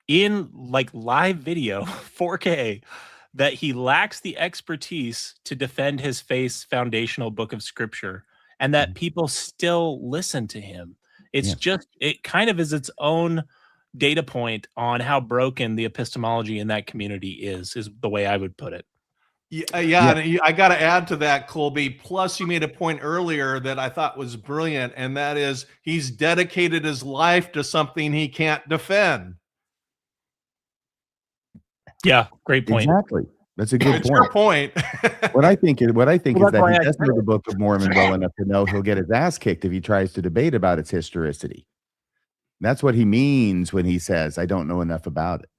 in like live video, 4K, that he lacks the expertise to defend his faith's foundational book of scripture, and that people still listen to him. It's just, it kind of is its own data point on how broken the epistemology in that community is the way I would put it. Yeah. And I got to add to that, Kolby. Plus, you made a point earlier that I thought was brilliant, and that is he's dedicated his life to something he can't defend. Yeah, great point. Exactly. That's a good It's your point. point. What I think is Well, that he that's why I does said know the it. Book of Mormon well enough to know he'll get his ass kicked if he tries to debate about its historicity. That's what he means when he says, I don't know enough about it.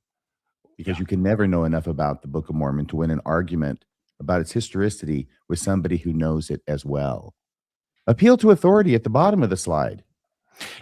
Because you can never know enough about the Book of Mormon to win an argument about its historicity with somebody who knows it as well. Appeal to authority at the bottom of the slide.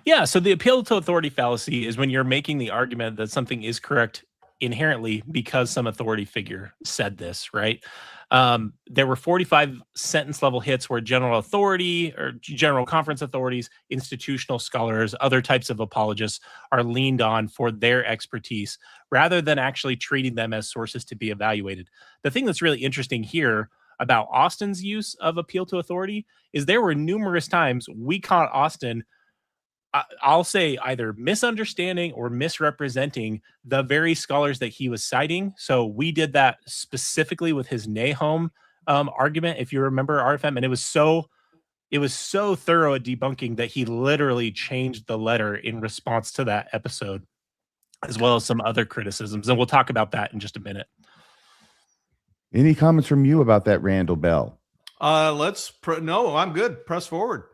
Yeah, so the appeal to authority fallacy is when you're making the argument that something is correct inherently because some authority figure said this, right? There were 45 sentence level hits where general authority or general conference authorities, institutional scholars, other types of apologists are leaned on for their expertise rather than actually treating them as sources to be evaluated. The thing that's really interesting here about Austin's use of appeal to authority is there were numerous times we caught Austin, I'll say, either misunderstanding or misrepresenting the very scholars that he was citing. So we did that specifically with his Nahum argument, if you remember RFM, and it was so thorough at debunking that he literally changed the letter in response to that episode, as well as some other criticisms, and we'll talk about that in just a minute. Any comments from you about that, Randall Bell? No, I'm good. Press forward.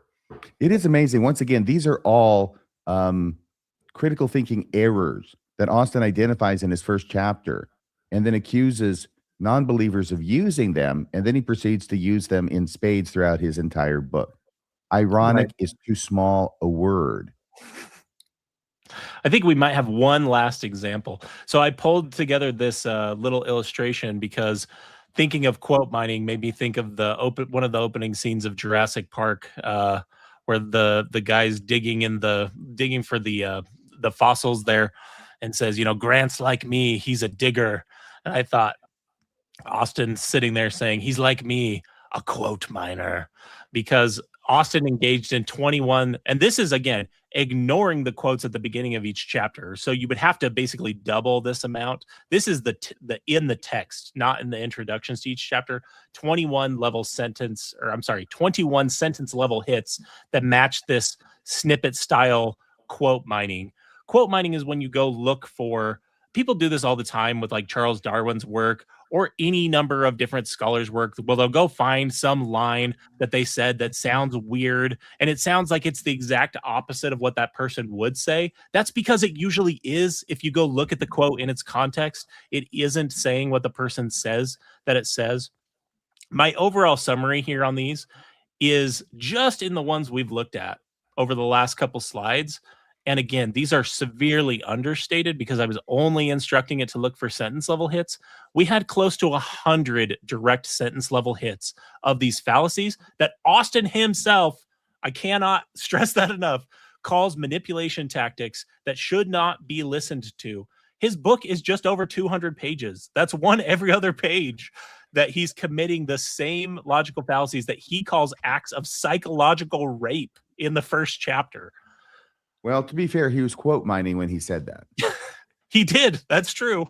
It is amazing. Once again, these are all critical thinking errors that Austin identifies in his first chapter and then accuses non-believers of using them, and then he proceeds to use them in spades throughout his entire book. Ironic is too small a word. I think we might have one last example. So I pulled together this little illustration because thinking of quote mining made me think of one of the opening scenes of Jurassic Park, where the guy's digging for the fossils there, and says, Grant's like me, he's a digger. And I thought Austin's sitting there saying he's like me, a quote miner, because Austin engaged in 21, and this is again ignoring the quotes at the beginning of each chapter. So you would have to basically double this amount. This is the in the text, not in the introductions to each chapter. 21 sentence level hits that match this snippet style quote mining. Quote mining is when you go look for, people do this all the time with like Charles Darwin's work or any number of different scholars' work. Well, they'll go find some line that they said that sounds weird, and it sounds like it's the exact opposite of what that person would say. That's because it usually is. If you go look at the quote in its context, it isn't saying what the person says that it says. My overall summary here on these is just in the ones we've looked at over the last couple slides. And again, these are severely understated because I was only instructing it to look for sentence level hits. We had close to 100 direct sentence level hits of these fallacies that Austin himself, I cannot stress that enough, calls manipulation tactics that should not be listened to. His book is just over 200 pages. That's one every other page that he's committing the same logical fallacies that he calls acts of psychological rape in the first chapter. Well, to be fair, he was quote mining when he said that. He did. That's true.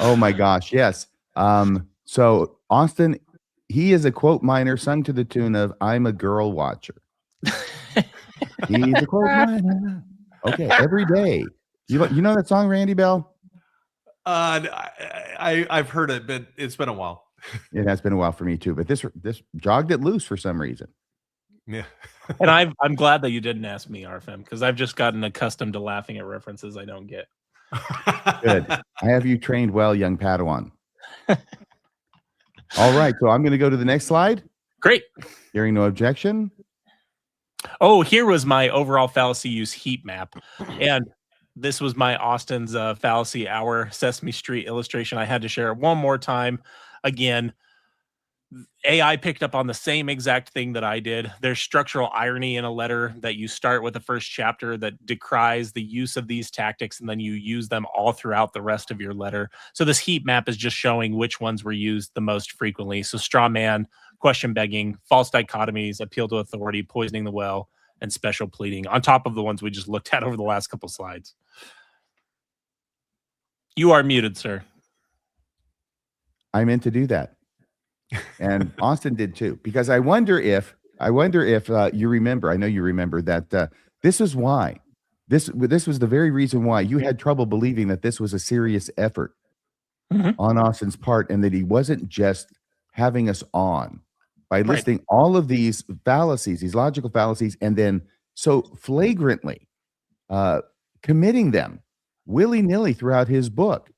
Oh my gosh. Yes. So Austin, he is a quote miner sung to the tune of I'm a Girl Watcher. He's a quote miner. Okay. Every day. You know that song, Randy Bell? I've heard it, but it's been a while. It has been a while for me too, but this jogged it loose for some reason. Yeah. And I'm glad that you didn't ask me, RFM, because I've just gotten accustomed to laughing at references I don't get. Good. I have you trained well, young Padawan. All right. So I'm going to go to the next slide. Great. Hearing no objection. Oh, here was my overall fallacy use heat map. And this was my Austin's fallacy hour Sesame Street illustration. I had to share it one more time. Again, AI picked up on the same exact thing that I did. There's structural irony in a letter that you start with the first chapter that decries the use of these tactics, and then you use them all throughout the rest of your letter. So this heat map is just showing which ones were used the most frequently. So straw man, question begging, false dichotomies, appeal to authority, poisoning the well, and special pleading, on top of the ones we just looked at over the last couple slides. You are muted, sir. I meant to do that. And Austin did too, because I wonder if you remember, I know you remember that this is why this was the very reason why you had trouble believing that this was a serious effort on Austin's part, and that he wasn't just having us on by Right. listing all of these fallacies, these logical fallacies, and then so flagrantly committing them willy-nilly throughout his book.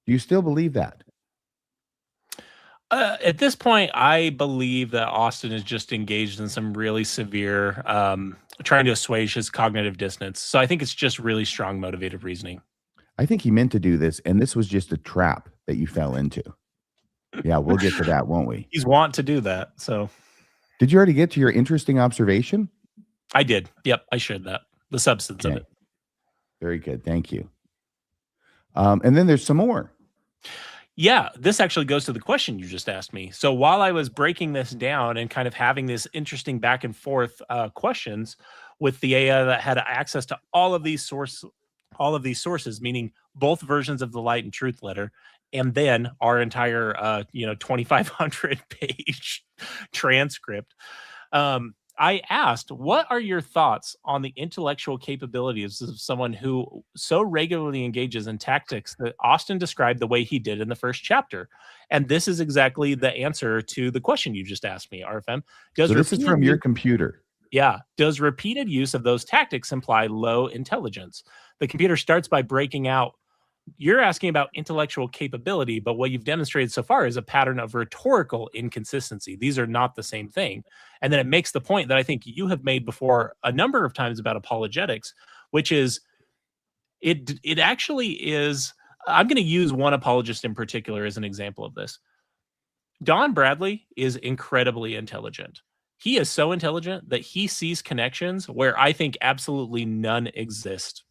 Do you still believe that? At this point, I believe that Austin is just engaged in some really severe trying to assuage his cognitive dissonance. So I think it's just really strong motivated reasoning. I think he meant to do this, and this was just a trap that you fell into. Yeah, we'll get to that, won't we? He's want to do that. So Did you already get to your interesting observation? I did. Yep, I shared that. The substance of Okay. it. Very good. Thank you. And then there's some more. Yeah, this actually goes to the question you just asked me. So while I was breaking this down and kind of having this interesting back and forth questions with the AI that had access to all of these sources, meaning both versions of the Light and Truth letter, and then our entire 2,500 page transcript. I asked, what are your thoughts on the intellectual capabilities of someone who so regularly engages in tactics that Austin described the way he did in the first chapter? And this is exactly the answer to the question you just asked me, RFM. So this is from your computer. Yeah. Does repeated use of those tactics imply low intelligence? The computer starts by breaking out. You're asking about intellectual capability, but what you've demonstrated so far is a pattern of rhetorical inconsistency. These are not the same thing. And then it makes the point that I think you have made before a number of times about apologetics, which is it actually is. I'm going to use one apologist in particular as an example of this. Don Bradley is incredibly intelligent. He is so intelligent that he sees connections where I think absolutely none exist.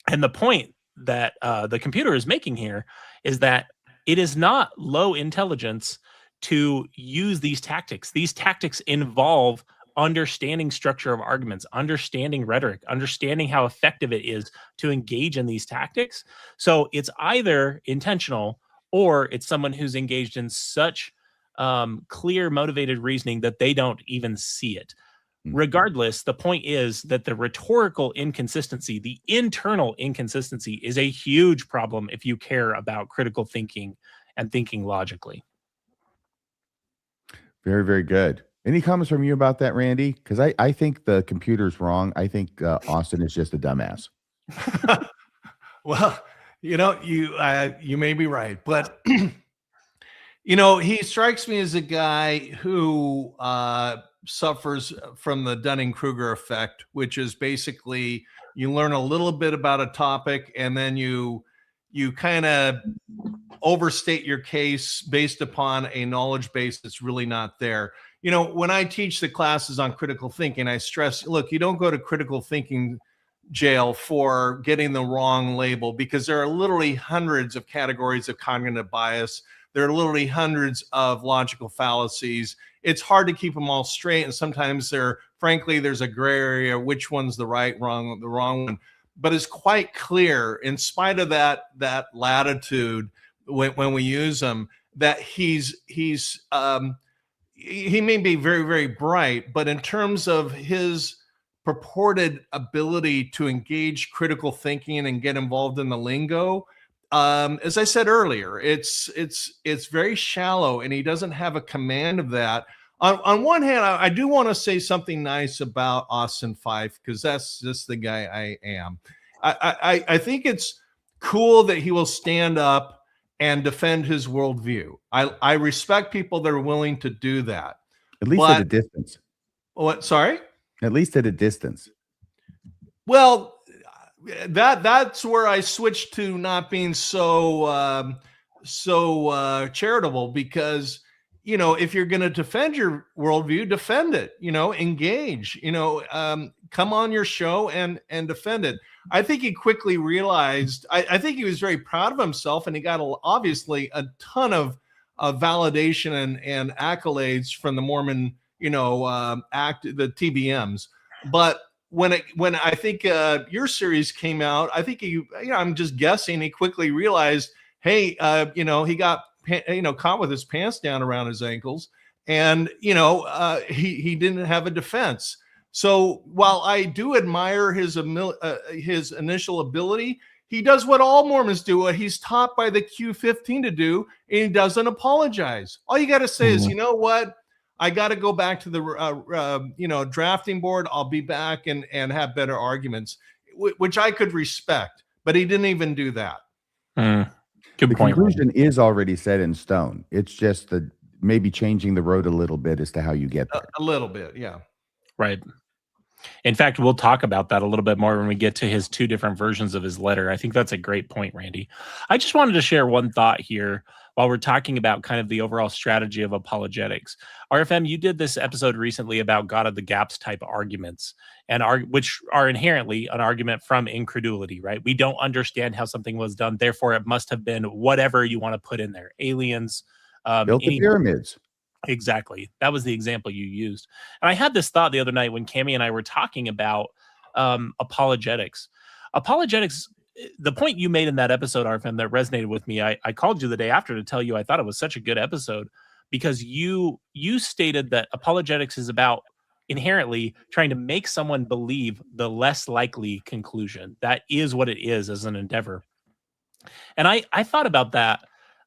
And the point that the computer is making here is that it is not low intelligence to use these tactics. These tactics involve understanding structure of arguments, understanding rhetoric, understanding how effective it is to engage in these tactics. So it's either intentional or it's someone who's engaged in such clear, motivated reasoning that they don't even see it. Regardless, the point is that the rhetorical inconsistency, the internal inconsistency, is a huge problem if you care about critical thinking and thinking logically. Very, very good. Any comments from you about that, Randy? Because I think the computer's wrong. I think Austin is just a dumbass. Well, you may be right, but he strikes me as a guy who suffers from the Dunning-Kruger effect, which is basically you learn a little bit about a topic and then you kind of overstate your case based upon a knowledge base that's really not there. When I teach the classes on critical thinking, I stress, look, you don't go to critical thinking jail for getting the wrong label, because there are literally hundreds of categories of cognitive bias. There are literally hundreds of logical fallacies. It's hard to keep them all straight. And sometimes there's a gray area, which one's the wrong one. But it's quite clear, in spite of that latitude when we use them, that he may be very, very bright, but in terms of his purported ability to engage critical thinking and get involved in the lingo, as I said earlier, it's very shallow, and he doesn't have a command of that. On one hand, I do want to say something nice about Austin Fife, because that's just the guy I am. I think it's cool that he will stand up and defend his worldview. I respect people that are willing to do that. At least at a distance. What? Sorry? At least at a distance. Well, that's where I switched to not being so charitable, because if you're going to defend your worldview, defend it. Engage. Come on your show and defend it. I think he quickly realized. I think he was very proud of himself, and he got obviously a ton of validation and accolades from the Mormon, the TBMs. But when I think your series came out, I think I'm just guessing, he quickly realized, hey, he got caught with his pants down around his ankles, and he didn't have a defense. So while I do admire his initial ability, He does what all Mormons do, what he's taught by the Q15 to do, and he doesn't apologize. All you got to say is, you know what? I got to go back to the drafting board. I'll be back and have better arguments, which I could respect. But he didn't even do that. Good point. The conclusion is already set in stone. It's just maybe changing the road a little bit as to how you get there. A little bit, yeah. Right. In fact, we'll talk about that a little bit more when we get to his two different versions of his letter. I think that's a great point, Randy. I just wanted to share one thought here while we're talking about kind of the overall strategy of apologetics. RFM, you did this episode recently about God of the gaps type arguments, and which are inherently an argument from incredulity, right? We don't understand how something was done, therefore it must have been whatever you want to put in there. Aliens, built the pyramids. Exactly. That was the example you used. And I had this thought the other night when Cammie and I were talking about apologetics. Apologetics, the point you made in that episode, RFM, that resonated with me, I called you the day after to tell you I thought it was such a good episode because you stated that apologetics is about inherently trying to make someone believe the less likely conclusion. That is what it is as an endeavor. And I thought about that.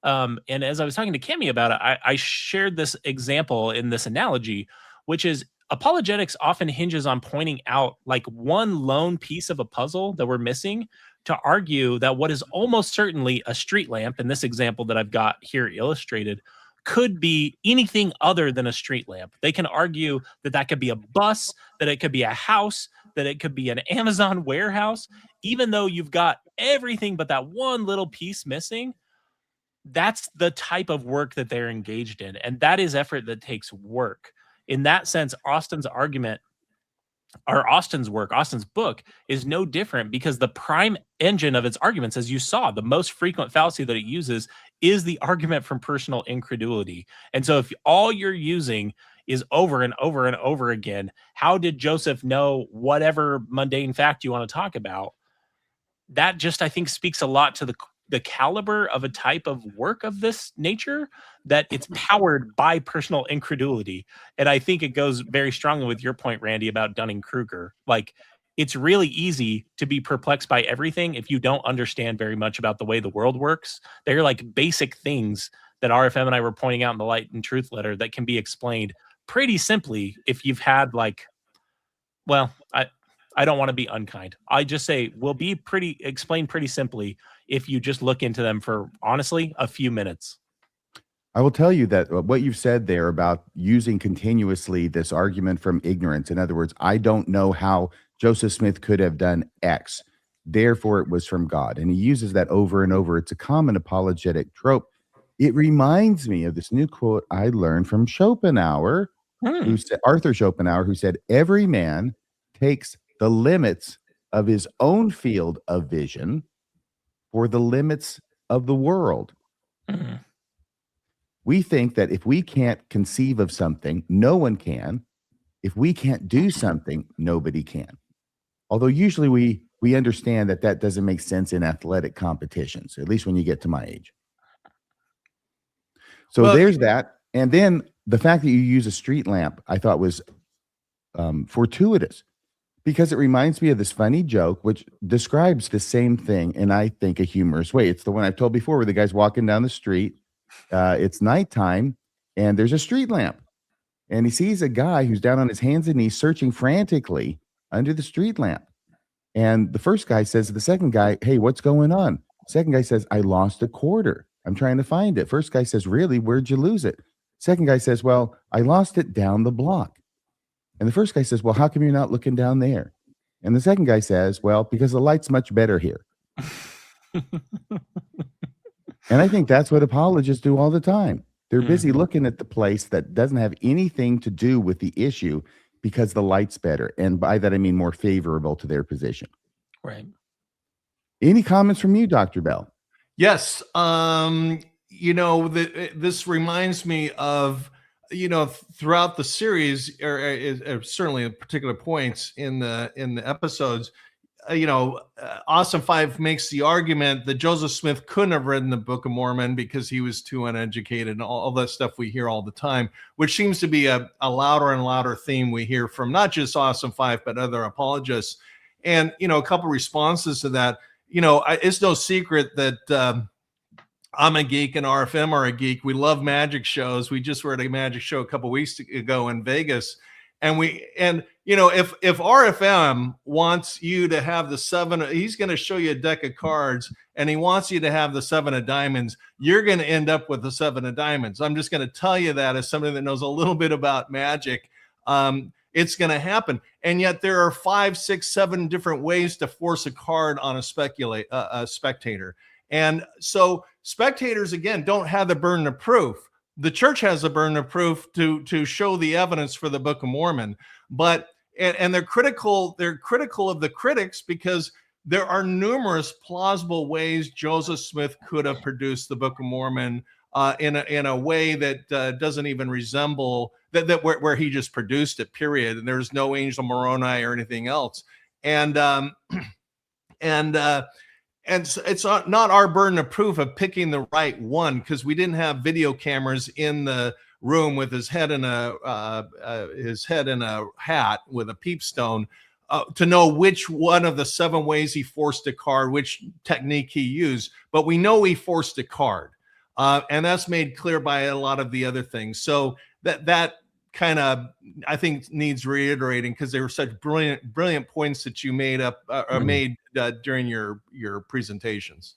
And as I was talking to Cammie about it, I shared this example in this analogy, which is apologetics often hinges on pointing out like one lone piece of a puzzle that we're missing to argue that what is almost certainly a street lamp, in this example that I've got here illustrated, could be anything other than a street lamp. They can argue that that could be a bus, that it could be a house, that it could be an Amazon warehouse, even though you've got everything but that one little piece missing. That's the type of work that they're engaged in. And that is effort that takes work. In that sense, Austin's argument, or Austin's work, Austin's book is no different because the prime engine of its arguments, as you saw, the most frequent fallacy that it uses is the argument from personal incredulity. And so if all you're using is over and over and over again, how did Joseph know whatever mundane fact you want to talk about? That just, I think, speaks a lot to the caliber of a type of work of this nature, that it's powered by personal incredulity. And I think it goes very strongly with your point, Randy, about Dunning-Kruger. Like, it's really easy to be perplexed by everything if you don't understand very much about the way the world works. They're like basic things that RFM and I were pointing out in the Light and Truth letter that can be explained pretty simply if you've had I don't want to be unkind. I just say will be explained pretty simply if you just look into them for, honestly, a few minutes. I will tell you that what you've said there about using continuously this argument from ignorance, in other words, I don't know how Joseph Smith could have done X, therefore it was from God. And he uses that over and over. It's a common apologetic trope. It reminds me of this new quote I learned from Schopenhauer, Arthur Schopenhauer, who said, every man takes the limits of his own field of vision for the limits of the world. We think that if we can't conceive of something, no one can. If we can't do something, nobody can. Although usually we understand that that doesn't make sense in athletic competitions, at least when you get to my age. So there's that. And then the fact that you use a street lamp, I thought was fortuitous, because it reminds me of this funny joke, which describes the same thing in, I think, a humorous way. It's the one I've told before where the guy's walking down the street. It's nighttime, and there's a street lamp. And he sees a guy who's down on his hands and knees searching frantically under the street lamp. And the first guy says to the second guy, hey, what's going on? Second guy says, I lost a quarter. I'm trying to find it. First guy says, really? Where'd you lose it? Second guy says, well, I lost it down the block. And the first guy says, well, how come you're not looking down there? And the second guy says, well, because the light's much better here. And I think that's what apologists do all the time. They're busy looking at the place that doesn't have anything to do with the issue because the light's better. And by that, I mean more favorable to their position. Right. Any comments from you, Dr. Bell? Yes. This reminds me of, throughout the series, or certainly at particular points in the episodes, Austin Fife makes the argument that Joseph Smith couldn't have written the Book of Mormon because he was too uneducated, and all that stuff we hear all the time, which seems to be a louder and louder theme we hear from not just Austin Fife, but other apologists. And, a couple responses to that. it's no secret that I'm a geek and RFM are a geek. We love magic shows. We just were at a magic show a couple weeks ago in Vegas. And if RFM wants you to have the 7, he's going to show you a deck of cards and he wants you to have the 7 of diamonds, you're going to end up with the 7 of diamonds. I'm just going to tell you that as somebody that knows a little bit about magic. It's going to happen. And yet there are 5, 6, 7 different ways to force a card on a spectator. And so spectators, again, don't have the burden of proof. The church has the burden of proof to show the evidence for the Book of Mormon, but they're critical of the critics because there are numerous plausible ways Joseph Smith could have produced the Book of Mormon in a way that doesn't even resemble that where he just produced it, period. And there's no angel Moroni or anything else. And it's not our burden of proof of picking the right one because we didn't have video cameras in the room with his head in a hat with a peepstone to know which one of the 7 ways he forced a card, which technique he used. But we know he forced a card, and that's made clear by a lot of the other things. So that kind of, I think, needs reiterating because they were such brilliant points that you made during your presentations.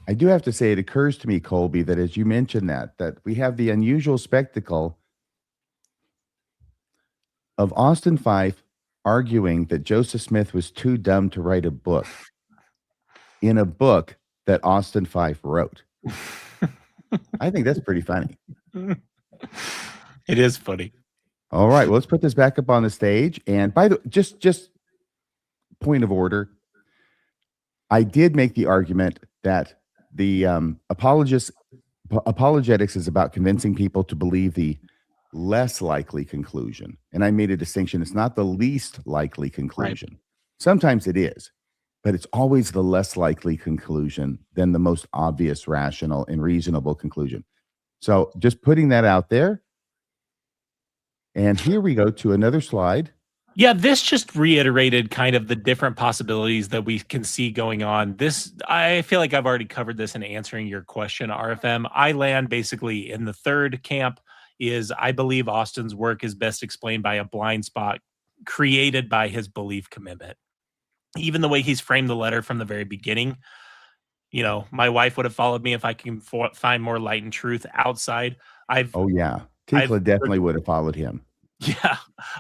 I do have to say, it occurs to me, Kolby, that as you mentioned that we have the unusual spectacle of Austin Fife arguing that Joseph Smith was too dumb to write a book in a book that Austin Fife wrote. I think that's pretty funny. It is funny. All right, well, let's put this back up on the stage. And by the just point of order, I did make the argument that the apologetics is about convincing people to believe the less likely conclusion. And I made a distinction. It's not the least likely conclusion. Right. Sometimes it is, but it's always the less likely conclusion than the most obvious, rational, and reasonable conclusion. So just putting that out there. And here we go to another slide. Yeah, this just reiterated kind of the different possibilities that we can see going on. This, I feel like I've already covered this in answering your question, RFM. I land basically in the third camp is I believe Austin's work is best explained by a blind spot created by his belief commitment. Even the way he's framed the letter from the very beginning, my wife would have followed me if I can find more light and truth outside. Tikla definitely would have followed him. Yeah,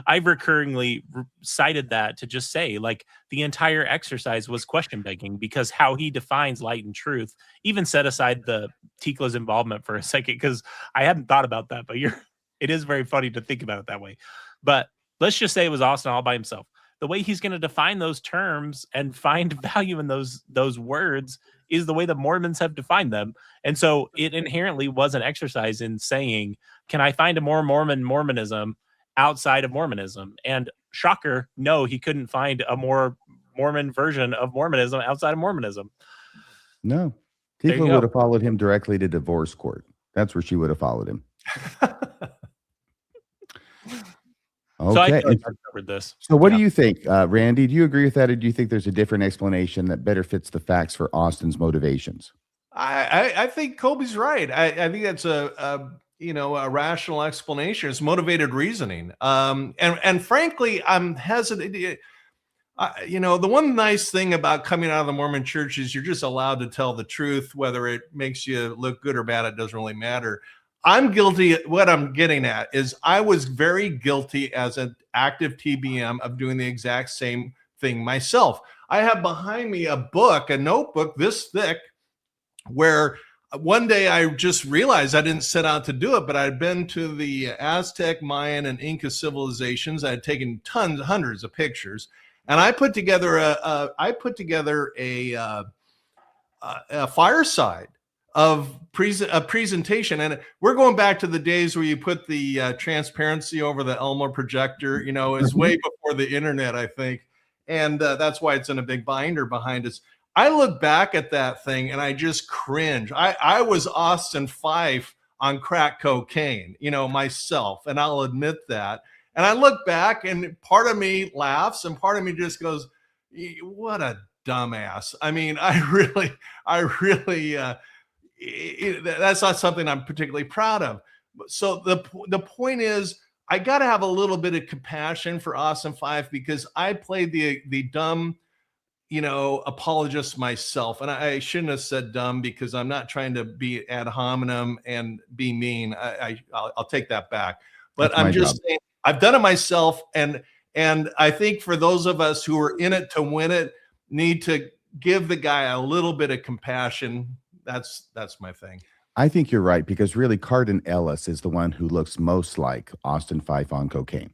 I've recurringly cited that to just say, like, the entire exercise was question begging because how he defines light and truth, even set aside the Tikla's involvement for a second, because I hadn't thought about that, but it is very funny to think about it that way. But let's just say it was Austin all by himself. The way he's going to define those terms and find value in those words is the way the Mormons have defined them. And so it inherently was an exercise in saying, can I find a more Mormonism outside of Mormonism? And shocker, no, he couldn't find a more Mormon version of Mormonism outside of Mormonism. No. Tikla would have followed him directly to divorce court. That's where she would have followed him. Okay. So I covered this. So what do you think, Randy? Do you agree with that, or do you think there's a different explanation that better fits the facts for Austin's motivations? I think Kolby's right. I think that's a rational explanation. It's motivated reasoning. And frankly, I'm hesitant. The one nice thing about coming out of the Mormon church is you're just allowed to tell the truth, whether it makes you look good or bad. It doesn't really matter. I'm guilty. What I'm getting at is I was very guilty as an active TBM of doing the exact same thing myself. I have behind me a notebook this thick, where one day I just realized I didn't set out to do it, but I'd been to the Aztec, Mayan, and Inca civilizations. I had taken hundreds of pictures, and I put together a fireside of a presentation. And we're going back to the days where you put the transparency over the Elmo projector. It's way before the internet, I think. And that's why it's in a big binder behind us. I look back at that thing and I just cringe. I was Austin Fife on crack cocaine, myself. And I'll admit that. And I look back and part of me laughs and part of me just goes, what a dumbass. I mean, I really, that's not something I'm particularly proud of. So the point is, I got to have a little bit of compassion for Austin Fife, because I played the dumb, apologist myself. And I shouldn't have said dumb, because I'm not trying to be ad hominem and be mean. I'll take that back. But I'm just saying, I've done it myself. And I think for those of us who are in it to win it, need to give the guy a little bit of compassion. That's my thing. I think you're right, because really Carden Ellis is the one who looks most like Austin Fife on cocaine.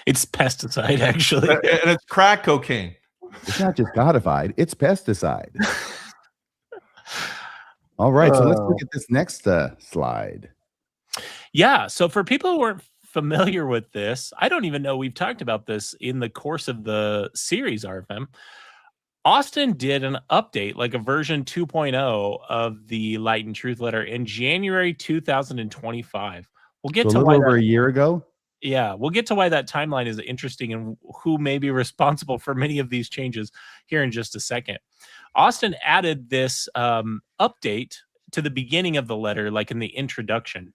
It's pesticide, actually. And it's crack cocaine. It's not just codified, it's pesticide. All right, so let's look at this next slide. Yeah, so for people who aren't familiar with this, I don't even know we've talked about this in the course of the series RFM. Austin did an update, like a version 2.0 of the Light and Truth letter in January 2025. We'll get to a little over a year ago. Yeah, we'll get to why that timeline is interesting and who may be responsible for many of these changes here in just a second. Austin added this update to the beginning of the letter, like in the introduction,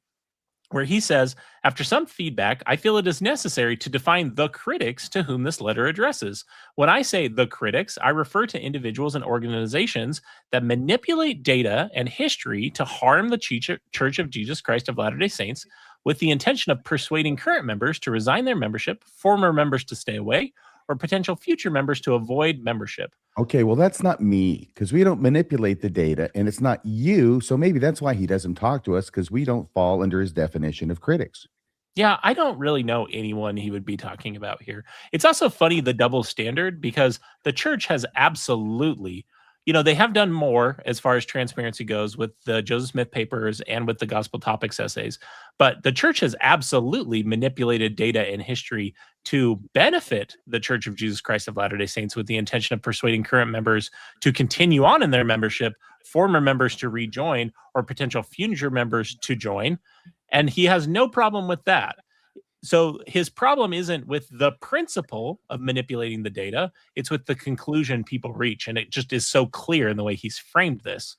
where he says, after some feedback, I feel it is necessary to define the critics to whom this letter addresses. When I say the critics, I refer to individuals and organizations that manipulate data and history to harm the Church of Jesus Christ of Latter-day Saints, with the intention of persuading current members to resign their membership, former members to stay away, or potential future members to avoid membership. Okay, well, that's not me, because we don't manipulate the data, and it's not you. So maybe that's why he doesn't talk to us, because we don't fall under his definition of critics. Yeah, I don't really know anyone he would be talking about here. It's also funny, the double standard, because the church has absolutely, they have done more as far as transparency goes with the Joseph Smith papers and with the Gospel Topics essays. But the church has absolutely manipulated data and history to benefit the Church of Jesus Christ of Latter-day Saints, with the intention of persuading current members to continue on in their membership, former members to rejoin, or potential future members to join. And he has no problem with that. So his problem isn't with the principle of manipulating the data. It's with the conclusion people reach. And it just is so clear in the way he's framed this.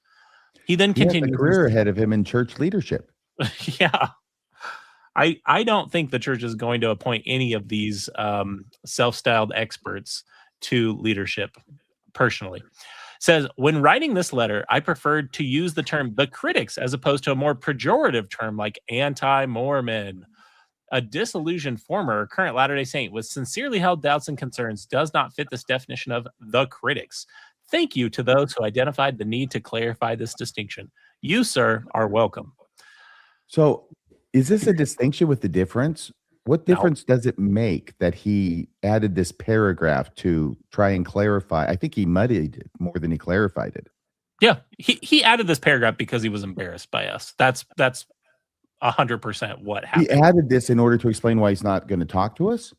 He then continues. He has a career ahead of him in church leadership. Yeah. I don't think the church is going to appoint any of these self-styled experts to leadership, personally. Says, when writing this letter, I preferred to use the term the critics as opposed to a more pejorative term like anti-Mormon. A disillusioned former or current Latter-day Saint with sincerely held doubts and concerns does not fit this definition of the critics. Thank you to those who identified the need to clarify this distinction. You, sir, are welcome. So is this a distinction with the difference? What difference does it make that he added this paragraph to try and clarify? I think he muddied it more than he clarified it. Yeah, he added this paragraph because he was embarrassed by us. That's 100% what happened. He added this in order to explain why he's not going to talk to us?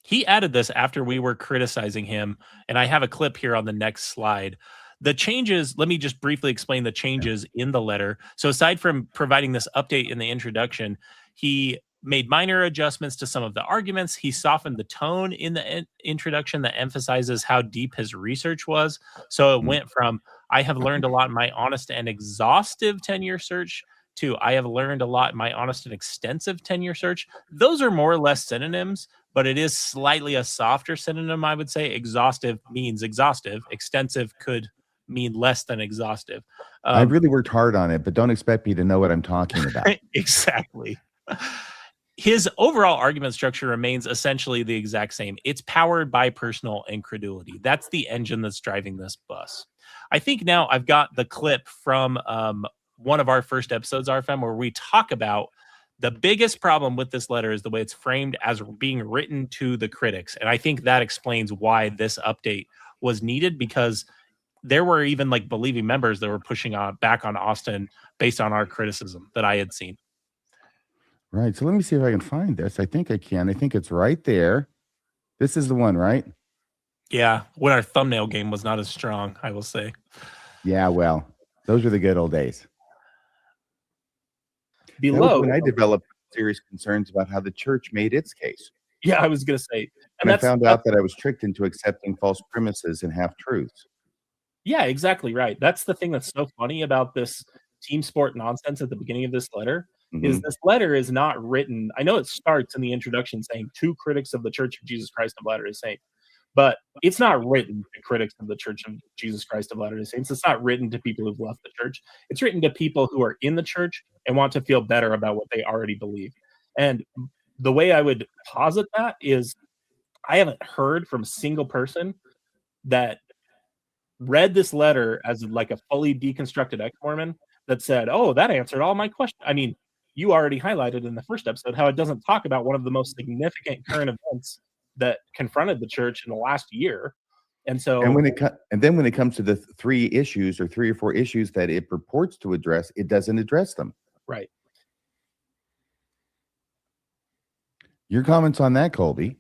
He added this after we were criticizing him, and I have a clip here on the next slide. The changes, let me just briefly explain the changes in the letter. So aside from providing this update in the introduction, he made minor adjustments to some of the arguments. He softened the tone in the introduction that emphasizes how deep his research was. So it went from, I have learned a lot in my honest and exhaustive 10-year search, to I have learned a lot in my honest and extensive 10-year search. Those are more or less synonyms, but it is slightly a softer synonym, I would say. Exhaustive means exhaustive. Extensive could mean less than exhaustive. I really worked hard on it, but don't expect me to know what I'm talking about. Exactly. His overall argument structure remains essentially the exact same. It's powered by personal incredulity. That's the engine that's driving this bus. I think now I've got the clip from one of our first episodes, RFM, where we talk about the biggest problem with this letter is the way it's framed as being written to the critics. And I think that explains why this update was needed, because there were even like believing members that were pushing back on Austin based on our criticism that I had seen. Right. So let me see if I can find this. I think I can. I think it's right there. This is the one, right? Yeah. When our thumbnail game was not as strong, I will say. Yeah, well, those were the good old days. Below, when I developed serious concerns about how the church made its case. Yeah, I was going to say. And I found out that I was tricked into accepting false premises and half-truths. Yeah, exactly right. That's the thing that's so funny about this team sport nonsense at the beginning of this letter, is this letter is not written. I know it starts in the introduction saying, "To critics of the Church of Jesus Christ of Latter-day Saints," but it's not written to critics of the Church of Jesus Christ of Latter-day Saints. It's not written to people who've left the church. It's written to people who are in the church and want to feel better about what they already believe. And the way I would posit that is, I haven't heard from a single person that read this letter as like a fully deconstructed ex-Mormon that said, "Oh, that answered all my questions." I mean, you already highlighted in the first episode how it doesn't talk about one of the most significant current events that confronted the church in the last year. And so, and then when it comes to the three or four issues that it purports to address, it doesn't address them. Right. Your comments on that, Kolby?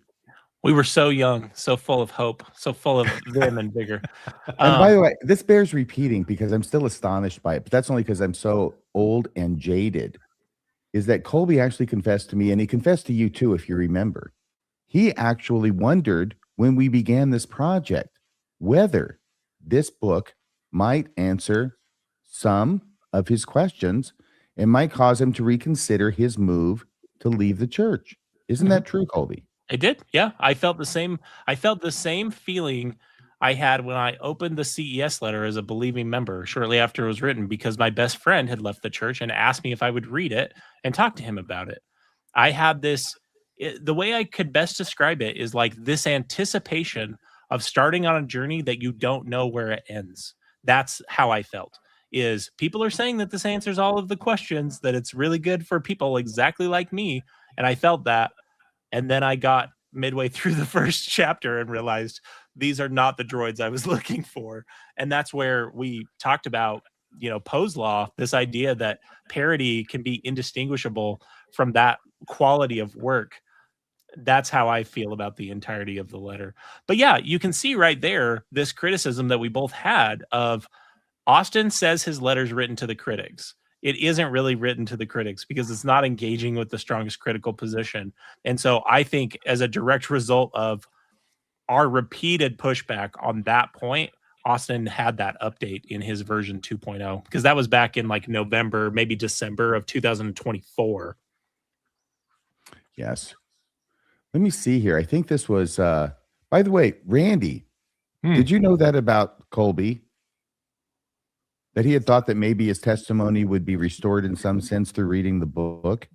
We were so young, so full of hope, so full of vim and vigor. And by the way, this bears repeating because I'm still astonished by it, but that's only because I'm so old and jaded, is that Kolby actually confessed to me, and he confessed to you too, if you remember. He actually wondered when we began this project whether this book might answer some of his questions and might cause him to reconsider his move to leave the church. Isn't that true, Kolby? I did. Yeah. I felt the same feeling I had when I opened the CES letter as a believing member shortly after it was written, because my best friend had left the church and asked me if I would read it and talk to him about it. I had the way I could best describe it is like this anticipation of starting on a journey that you don't know where it ends. That's how I felt. Is people are saying that this answers all of the questions, that it's really good for people exactly like me. And I felt that. And then I got midway through the first chapter and realized these are not the droids I was looking for. And that's where we talked about, Poe's law, this idea that parody can be indistinguishable from that quality of work. That's how I feel about the entirety of the letter. But yeah, you can see right there this criticism that we both had of Austin says his letter's written to the critics. It isn't really written to the critics because it's not engaging with the strongest critical position. And so I think as a direct result of our repeated pushback on that point, Austin had that update in his version 2.0, because that was back in like November, maybe December of 2024. Yes. Let me see here. I think this was, by the way, Randy, did you know that about Kolby? That he had thought that maybe his testimony would be restored in some sense through reading the book?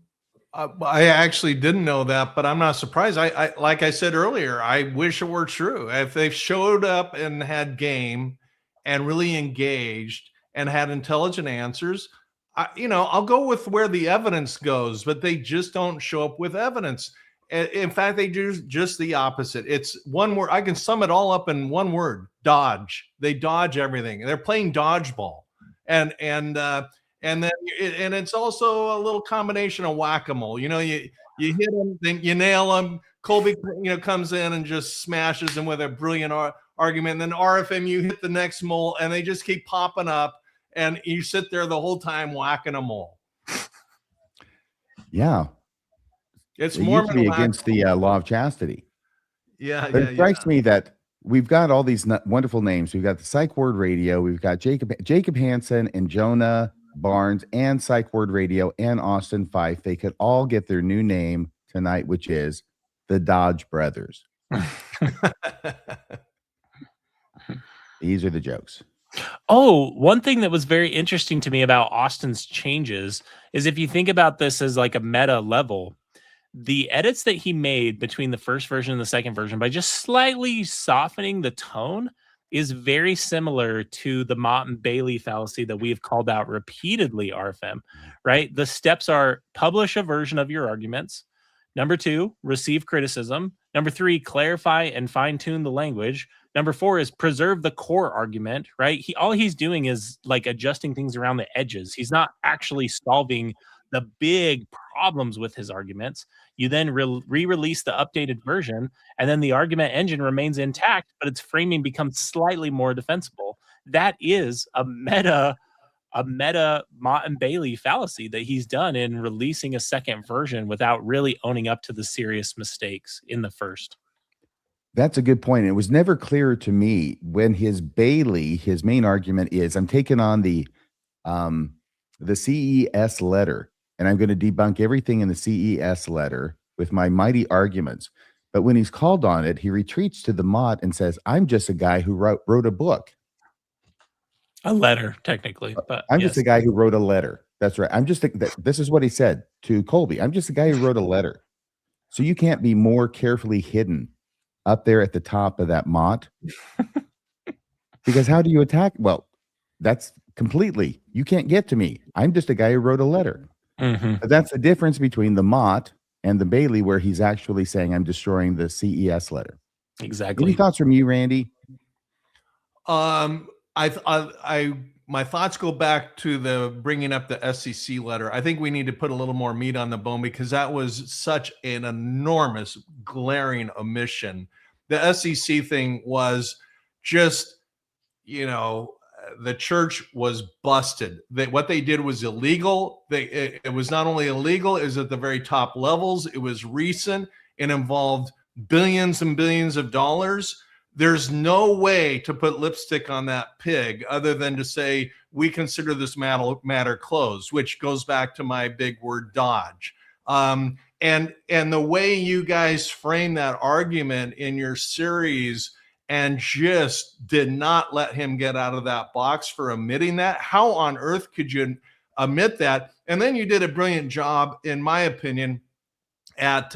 I actually didn't know that, but I'm not surprised. I like I said earlier, I wish it were true. If they showed up and had game and really engaged and had intelligent answers, I'll go with where the evidence goes, but they just don't show up with evidence. In fact, they do just the opposite. It's one word. I can sum it all up in one word: dodge. They dodge everything. They're playing dodgeball. And then it's also a little combination of whack-a-mole. You hit them, then you nail them. Kolby, comes in and just smashes them with a brilliant argument. And then RFM, you hit the next mole, and they just keep popping up, and you sit there the whole time whacking a mole. Yeah, it's more against the law of chastity. Yeah, but it strikes me that we've got all these wonderful names. We've got the Psych Word Radio. We've got Jacob Hansen and Jonah Barnes and Psych Word Radio and Austin Fife. They could all get their new name tonight, which is the Dodge Brothers. These are the jokes. Oh, one thing that was very interesting to me about Austin's changes is if you think about this as like a meta level, the edits that he made between the first version and the second version by just slightly softening the tone is very similar to the Mott and Bailey fallacy that we have called out repeatedly, RFM, right? The steps are: publish a version of your arguments. Number 2, receive criticism. Number 3, clarify and fine-tune the language. Number 4 is preserve the core argument, right? All he's doing is like adjusting things around the edges. He's not actually solving the big problems with his arguments. You then re-release the updated version, and then the argument engine remains intact, but its framing becomes slightly more defensible. That is a meta a meta Mott and Bailey fallacy that he's done in releasing a second version without really owning up to the serious mistakes in the first. That's a good point. It was never clear to me when his main argument is, I'm taking on the CES letter, and I'm going to debunk everything in the CES letter with my mighty arguments. But when he's called on it, he retreats to the Mott and says, I'm just a guy who wrote a book. A letter, technically. But I'm just a guy who wrote a letter. That's right. This is what he said to Kolby. I'm just a guy who wrote a letter. So you can't be more carefully hidden up there at the top of that Mott. Because how do you attack? Well, that's completely, you can't get to me. I'm just a guy who wrote a letter. Mm-hmm. But that's the difference between the Mott and the Bailey, where he's actually saying, I'm destroying the CES letter. Exactly. Any thoughts from you, Randy? My thoughts go back to the bringing up the SEC letter. I think we need to put a little more meat on the bone because that was such an enormous, glaring omission. The SEC thing was just, the church was busted. What they did was illegal. It was not only illegal, it was at the very top levels. It was recent. It involved billions and billions of dollars. There's no way to put lipstick on that pig other than to say, we consider this matter closed, which goes back to my big word dodge. And the way you guys frame that argument in your series and just did not let him get out of that box for omitting that. How on earth could you omit that? And then you did a brilliant job, in my opinion, at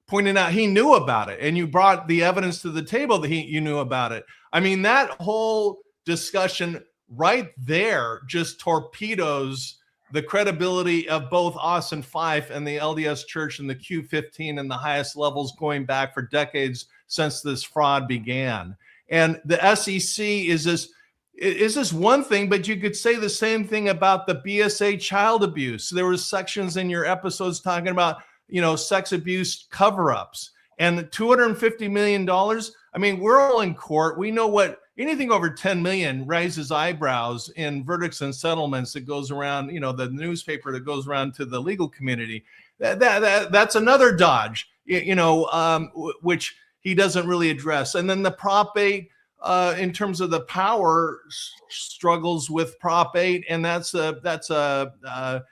pointing out he knew about it, and you brought the evidence to the table that you knew about it. I mean, that whole discussion right there just torpedoes the credibility of both Austin Fife and the LDS Church and the Q15 and the highest levels going back for decades since this fraud began. And the SEC is this one thing, but you could say the same thing about the BSA child abuse. There were sections in your episodes talking about, sex abuse cover-ups and the $250 million. I mean, we're all in court. We know what anything over 10 million raises eyebrows in verdicts and settlements that goes around, the newspaper that goes around to the legal community. That's another dodge, which he doesn't really address. And then the Prop 8, in terms of the power struggles with Prop 8, and that's a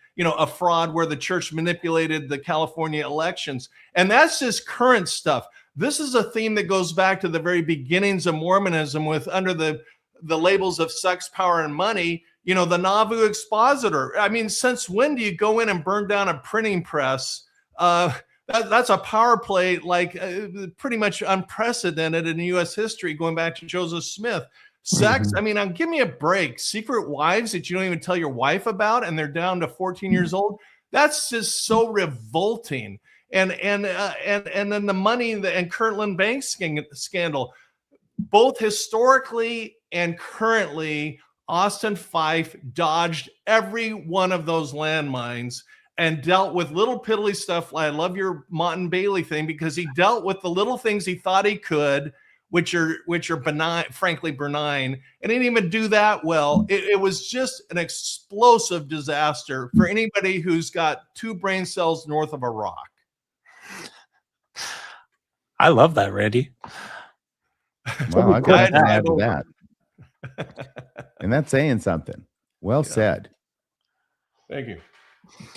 fraud where the church manipulated the California elections. And that's just current stuff. This is a theme that goes back to the very beginnings of Mormonism with under the labels of sex, power, and money, the Nauvoo expositor. I mean, since when do you go in and burn down a printing press? That's a power play like pretty much unprecedented in U.S. history, going back to Joseph Smith. Sex, I mean, give me a break. Secret wives that you don't even tell your wife about, and they're down to 14 years old. That's just so revolting. And then the money and Kirtland Bank scandal, both historically and currently, Austin Fife dodged every one of those landmines and dealt with little piddly stuff. I love your Mott and Bailey thing because he dealt with the little things he thought he could, which are benign, frankly benign, and didn't even do that well. It was just an explosive disaster for anybody who's got 2 brain cells north of a rock. I love that, Randy. Wow, I've got to add to that. And that's saying something. Well said. Thank you.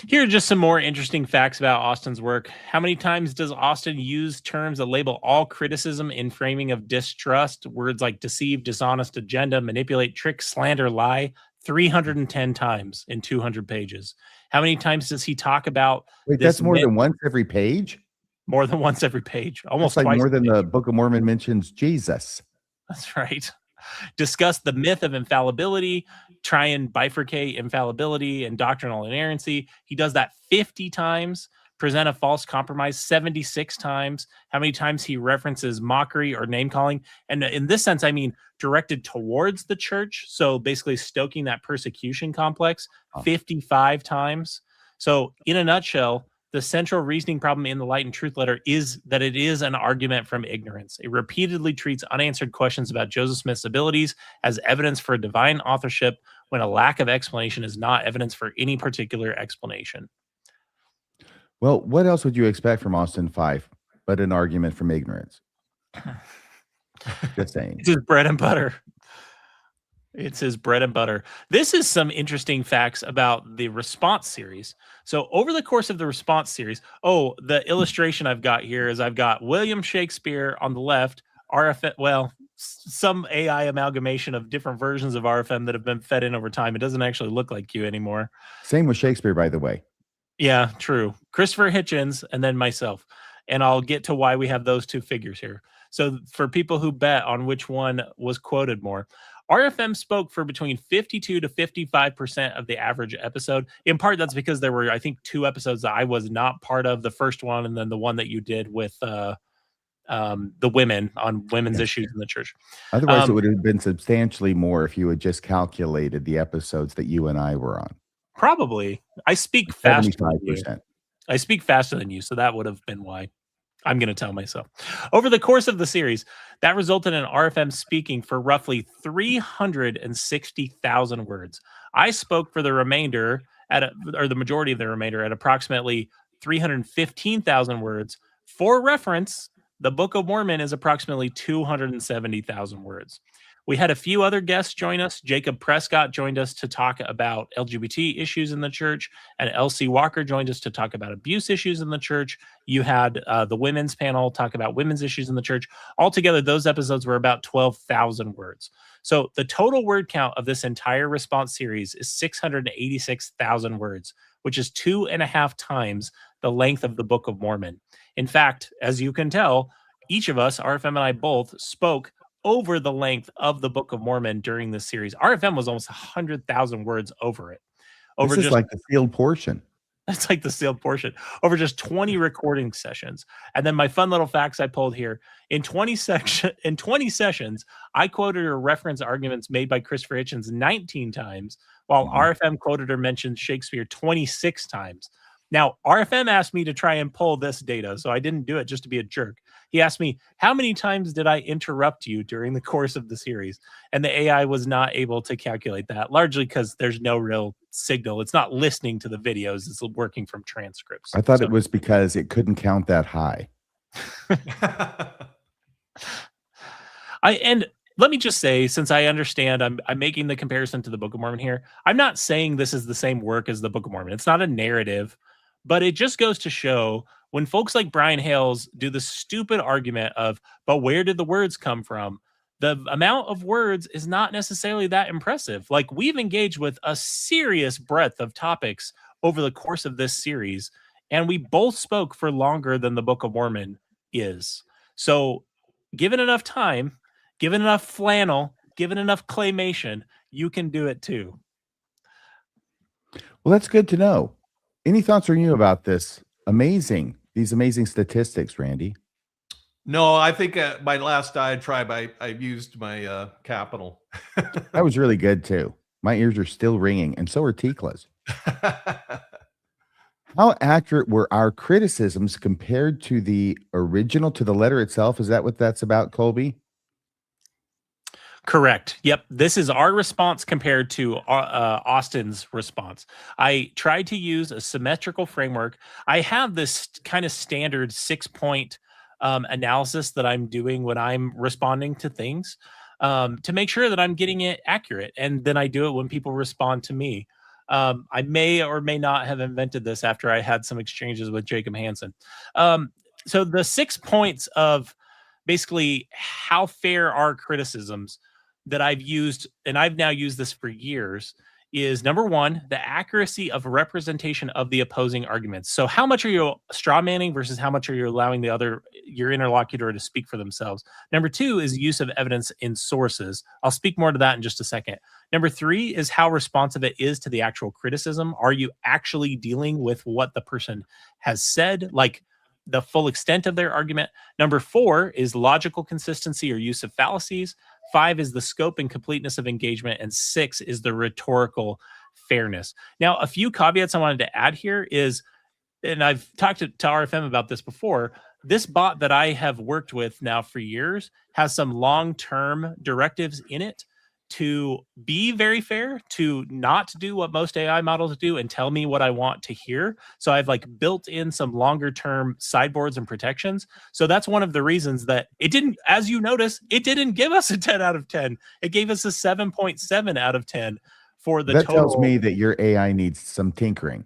Here are just some more interesting facts about Austin's work. How many times does Austin use terms that label all criticism in framing of distrust? Words like deceive, dishonest, agenda, manipulate, trick, slander, lie. 310 times in 200 pages. How many times does he talk about? Wait, that's more than once every page? More than once every page. Almost like twice more than the Book of Mormon mentions Jesus. That's right. Discuss the myth of infallibility, try and bifurcate infallibility and doctrinal inerrancy. He does that 50 times. Present a false compromise 76 times. How many times he references mockery or name calling? And in this sense, I mean directed towards the church. So basically stoking that persecution complex 55 times. So in a nutshell, the central reasoning problem in the Light and Truth letter is that it is an argument from ignorance. It repeatedly treats unanswered questions about Joseph Smith's abilities as evidence for divine authorship when a lack of explanation is not evidence for any particular explanation. Well, what else would you expect from Austin Fife but an argument from ignorance? Just saying. It's his bread and butter. It's his bread and butter. This is some interesting facts about the response series. So over the course of the response series, the illustration I've got here is I've got William Shakespeare on the left, RFM, well, some AI amalgamation of different versions of RFM that have been fed in over time. It doesn't actually look like you anymore. Same with Shakespeare, by the way. Yeah, true. Christopher Hitchens and then myself. And I'll get to why we have those two figures here. So for people who bet on which one was quoted more, RFM spoke for between 52 to 55% of the average episode. In part, that's because there were, I think, 2 episodes that I was not part of, the first one and then the one that you did with the women on women's issues in the church. Otherwise, it would have been substantially more if you had just calculated the episodes that you and I were on. Probably. I speak faster than you. 75%. I speak faster than you, so that would have been why. I'm going to tell myself. Over the course of the series, that resulted in RFM speaking for roughly 360,000 words. I spoke for the remainder the majority of the remainder at approximately 315,000 words. For reference, the Book of Mormon is approximately 270,000 words. We had a few other guests join us. Jacob Prescott joined us to talk about LGBT issues in the church, and Elsie Walker joined us to talk about abuse issues in the church. You had the women's panel talk about women's issues in the church. Altogether, those episodes were about 12,000 words. So the total word count of this entire response series is 686,000 words, which is 2.5 times the length of the Book of Mormon. In fact, as you can tell, each of us, RFM and I both, spoke over the length of the Book of Mormon during this series. RFM was almost 100,000 words over it. This is like the sealed portion. It's like the sealed portion over just 20 recording sessions. And then my fun little facts I pulled here: in 20 sessions, I quoted or referenced arguments made by Christopher Hitchens 19 times, while RFM quoted or mentioned Shakespeare 26 times. Now, RFM asked me to try and pull this data, so I didn't do it just to be a jerk. He asked me, how many times did I interrupt you during the course of the series? And the AI was not able to calculate that, largely because there's no real signal. It's not listening to the videos. It's working from transcripts. I thought it was because it couldn't count that high. And let me just say, since I understand I'm making the comparison to the Book of Mormon here, I'm not saying this is the same work as the Book of Mormon. It's not a narrative. But it just goes to show when folks like Brian Hales do the stupid argument of, but where did the words come from? The amount of words is not necessarily that impressive. Like, we've engaged with a serious breadth of topics over the course of this series, and we both spoke for longer than the Book of Mormon is. So given enough time, given enough flannel, given enough claymation, you can do it too. Well, that's good to know. Any thoughts from you about these amazing statistics, Randy? No, I think my last diatribe, I used my capital. That was really good too. My ears are still ringing, and so are Tikla's. How accurate were our criticisms compared to the original, to the letter itself? Is that what that's about, Kolby? Correct. Yep. This is our response compared to Austin's response. I tried to use a symmetrical framework. I have this kind of standard 6-point analysis that I'm doing when I'm responding to things to make sure that I'm getting it accurate. And then I do it when people respond to me. I may or may not have invented this after I had some exchanges with Jacob Hansen. So the 6 points of basically how fair are criticisms that I've used, and I've now used this for years, is number 1, the accuracy of representation of the opposing arguments. So how much are you straw manning versus how much are you allowing your interlocutor to speak for themselves? Number 2 is use of evidence in sources. I'll speak more to that in just a second. Number 3 is how responsive it is to the actual criticism. Are you actually dealing with what the person has said, like the full extent of their argument? Number 4 is logical consistency or use of fallacies. 5 is the scope and completeness of engagement, and 6 is the rhetorical fairness. Now, a few caveats I wanted to add here is, and I've talked to RFM about this before, this bot that I have worked with now for years has some long-term directives in it to be very fair, to not do what most AI models do and tell me what I want to hear. So I've like built in some longer term sideboards and protections. So that's one of the reasons that it didn't, as you notice, it didn't give us a 10 out of 10. It gave us a 7.7 out of 10 for the that total. tells me that your AI needs some tinkering.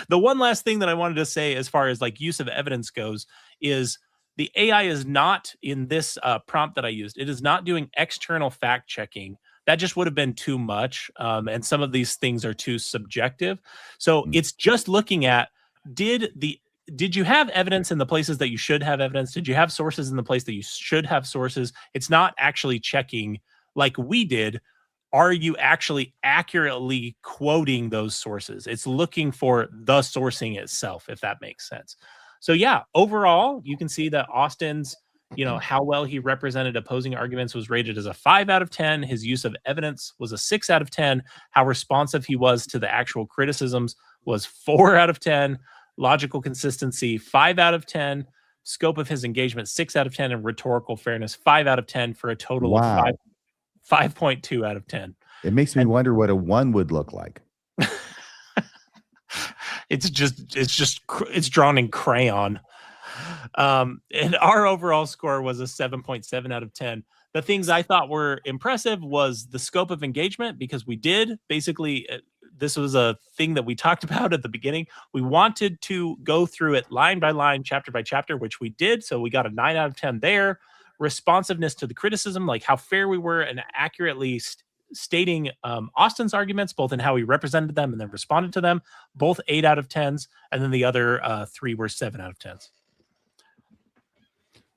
The one last thing that I wanted to say as far as like use of evidence goes is the AI is not in this prompt that I used. It is not doing external fact checking. That just would have been too much. And some of these things are too subjective. So it's just looking at, did you have evidence in the places that you should have evidence? Did you have sources in the place that you should have sources? It's not actually checking like we did. Are you actually accurately quoting those sources? It's looking for the sourcing itself, if that makes sense. So yeah, overall, you can see that Austin's, how well he represented opposing arguments was rated as a 5 out of 10. His use of evidence was a 6 out of 10. How responsive he was to the actual criticisms was 4 out of 10. Logical consistency, 5 out of 10. Scope of his engagement, 6 out of 10. And rhetorical fairness, 5 out of 10 for a total of 5.2 out of 10. It makes me wonder what a 1 would look like. It's drawn in crayon. And our overall score was a 7.7 out of 10. The things I thought were impressive was the scope of engagement, because we did basically, this was a thing that we talked about at the beginning. We wanted to go through it line by line, chapter by chapter, which we did. So we got a 9 out of 10 there. Responsiveness to the criticism, like how fair we were and accurately stating Austin's arguments, both in how he represented them and then responded to them, both 8 out of 10s. And then the other 3 were 7 out of 10s.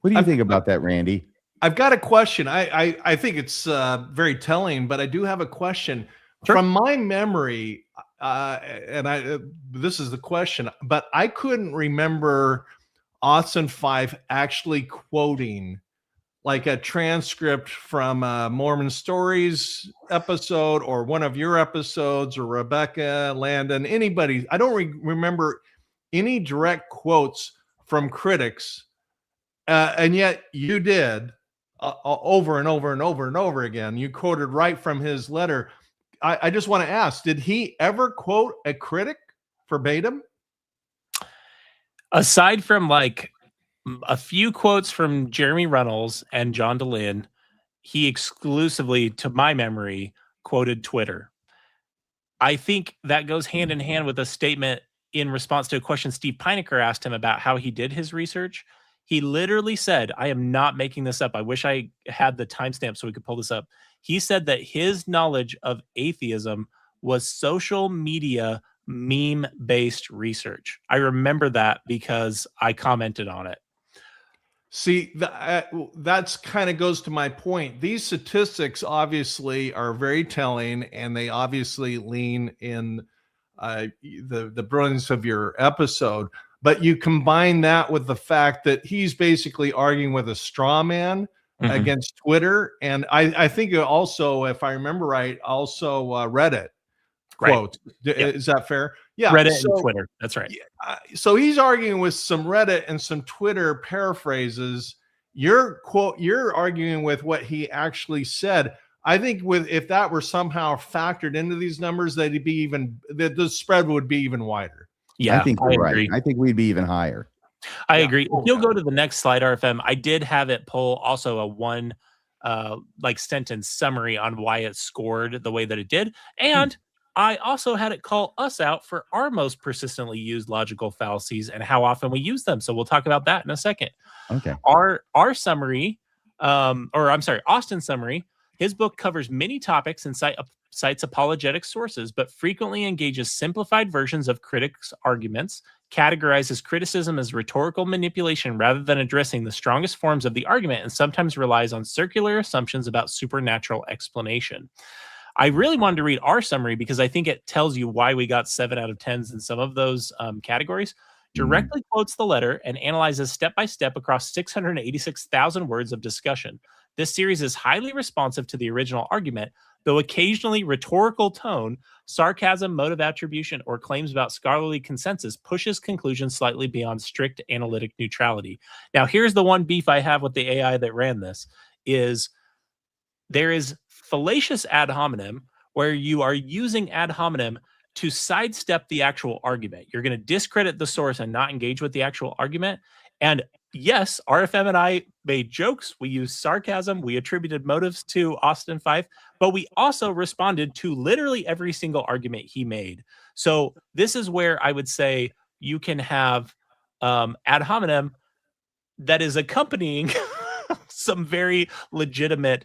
What do you think about that, Randy? I've got a question. I think it's very telling, but I do have a question. Sure. From my memory, this is the question, but I couldn't remember Austin Fife actually quoting like a transcript from a Mormon Stories episode or one of your episodes, or Rebecca, Landon, anybody. I don't remember any direct quotes from critics. And yet you did over and over and over and over again. You quoted right from his letter. I just want to ask, did he ever quote a critic verbatim? Aside from like a few quotes from Jeremy Reynolds and John DeLynn, he exclusively, to my memory, quoted Twitter. I think that goes hand in hand with a statement in response to a question Steve Pinecker asked him about how he did his research. He literally said, I am not making this up. I wish I had the timestamp so we could pull this up. He said that his knowledge of atheism was social media meme-based research. I remember that because I commented on it. See, that's kind of goes to my point. These statistics obviously are very telling, and they obviously lean in the brilliance of your episode. But you combine that with the fact that he's basically arguing with a straw man against Twitter. And I think also, if I remember right, also Reddit quotes. Right. Is that fair? Yeah. Reddit and Twitter. That's right. So he's arguing with some Reddit and some Twitter paraphrases. You're arguing with what he actually said. I think if that were somehow factored into these numbers, that'd be the spread would be even wider. Yeah, I think you're right. I think we'd be even higher. I agree. If you'll go to the next slide, RFM, I did have it pull also a one sentence summary on why it scored the way that it did. And I also had it call us out for our most persistently used logical fallacies and how often we use them. So we'll talk about that in a second. Okay. Our summary, Austin's summary, his book covers many topics and cites apologetic sources, but frequently engages simplified versions of critics' arguments, categorizes criticism as rhetorical manipulation rather than addressing the strongest forms of the argument, and sometimes relies on circular assumptions about supernatural explanation. I really wanted to read our summary because I think it tells you why we got 7 out of 10s in some of those categories. Directly quotes the letter and analyzes step by step across 686,000 words of discussion. This series is highly responsive to the original argument, though occasionally rhetorical tone, sarcasm, mode of attribution, or claims about scholarly consensus pushes conclusions slightly beyond strict analytic neutrality. Now, here's the one beef I have with the AI that ran this, is There is fallacious ad hominem, where you are using ad hominem to sidestep the actual argument. You're going to discredit the source and not engage with the actual argument. And yes, RFM and I made jokes. We used sarcasm. We attributed motives to Austin Fife, but we also responded to literally every single argument he made. So this is where I would say you can have ad hominem that is accompanying some very legitimate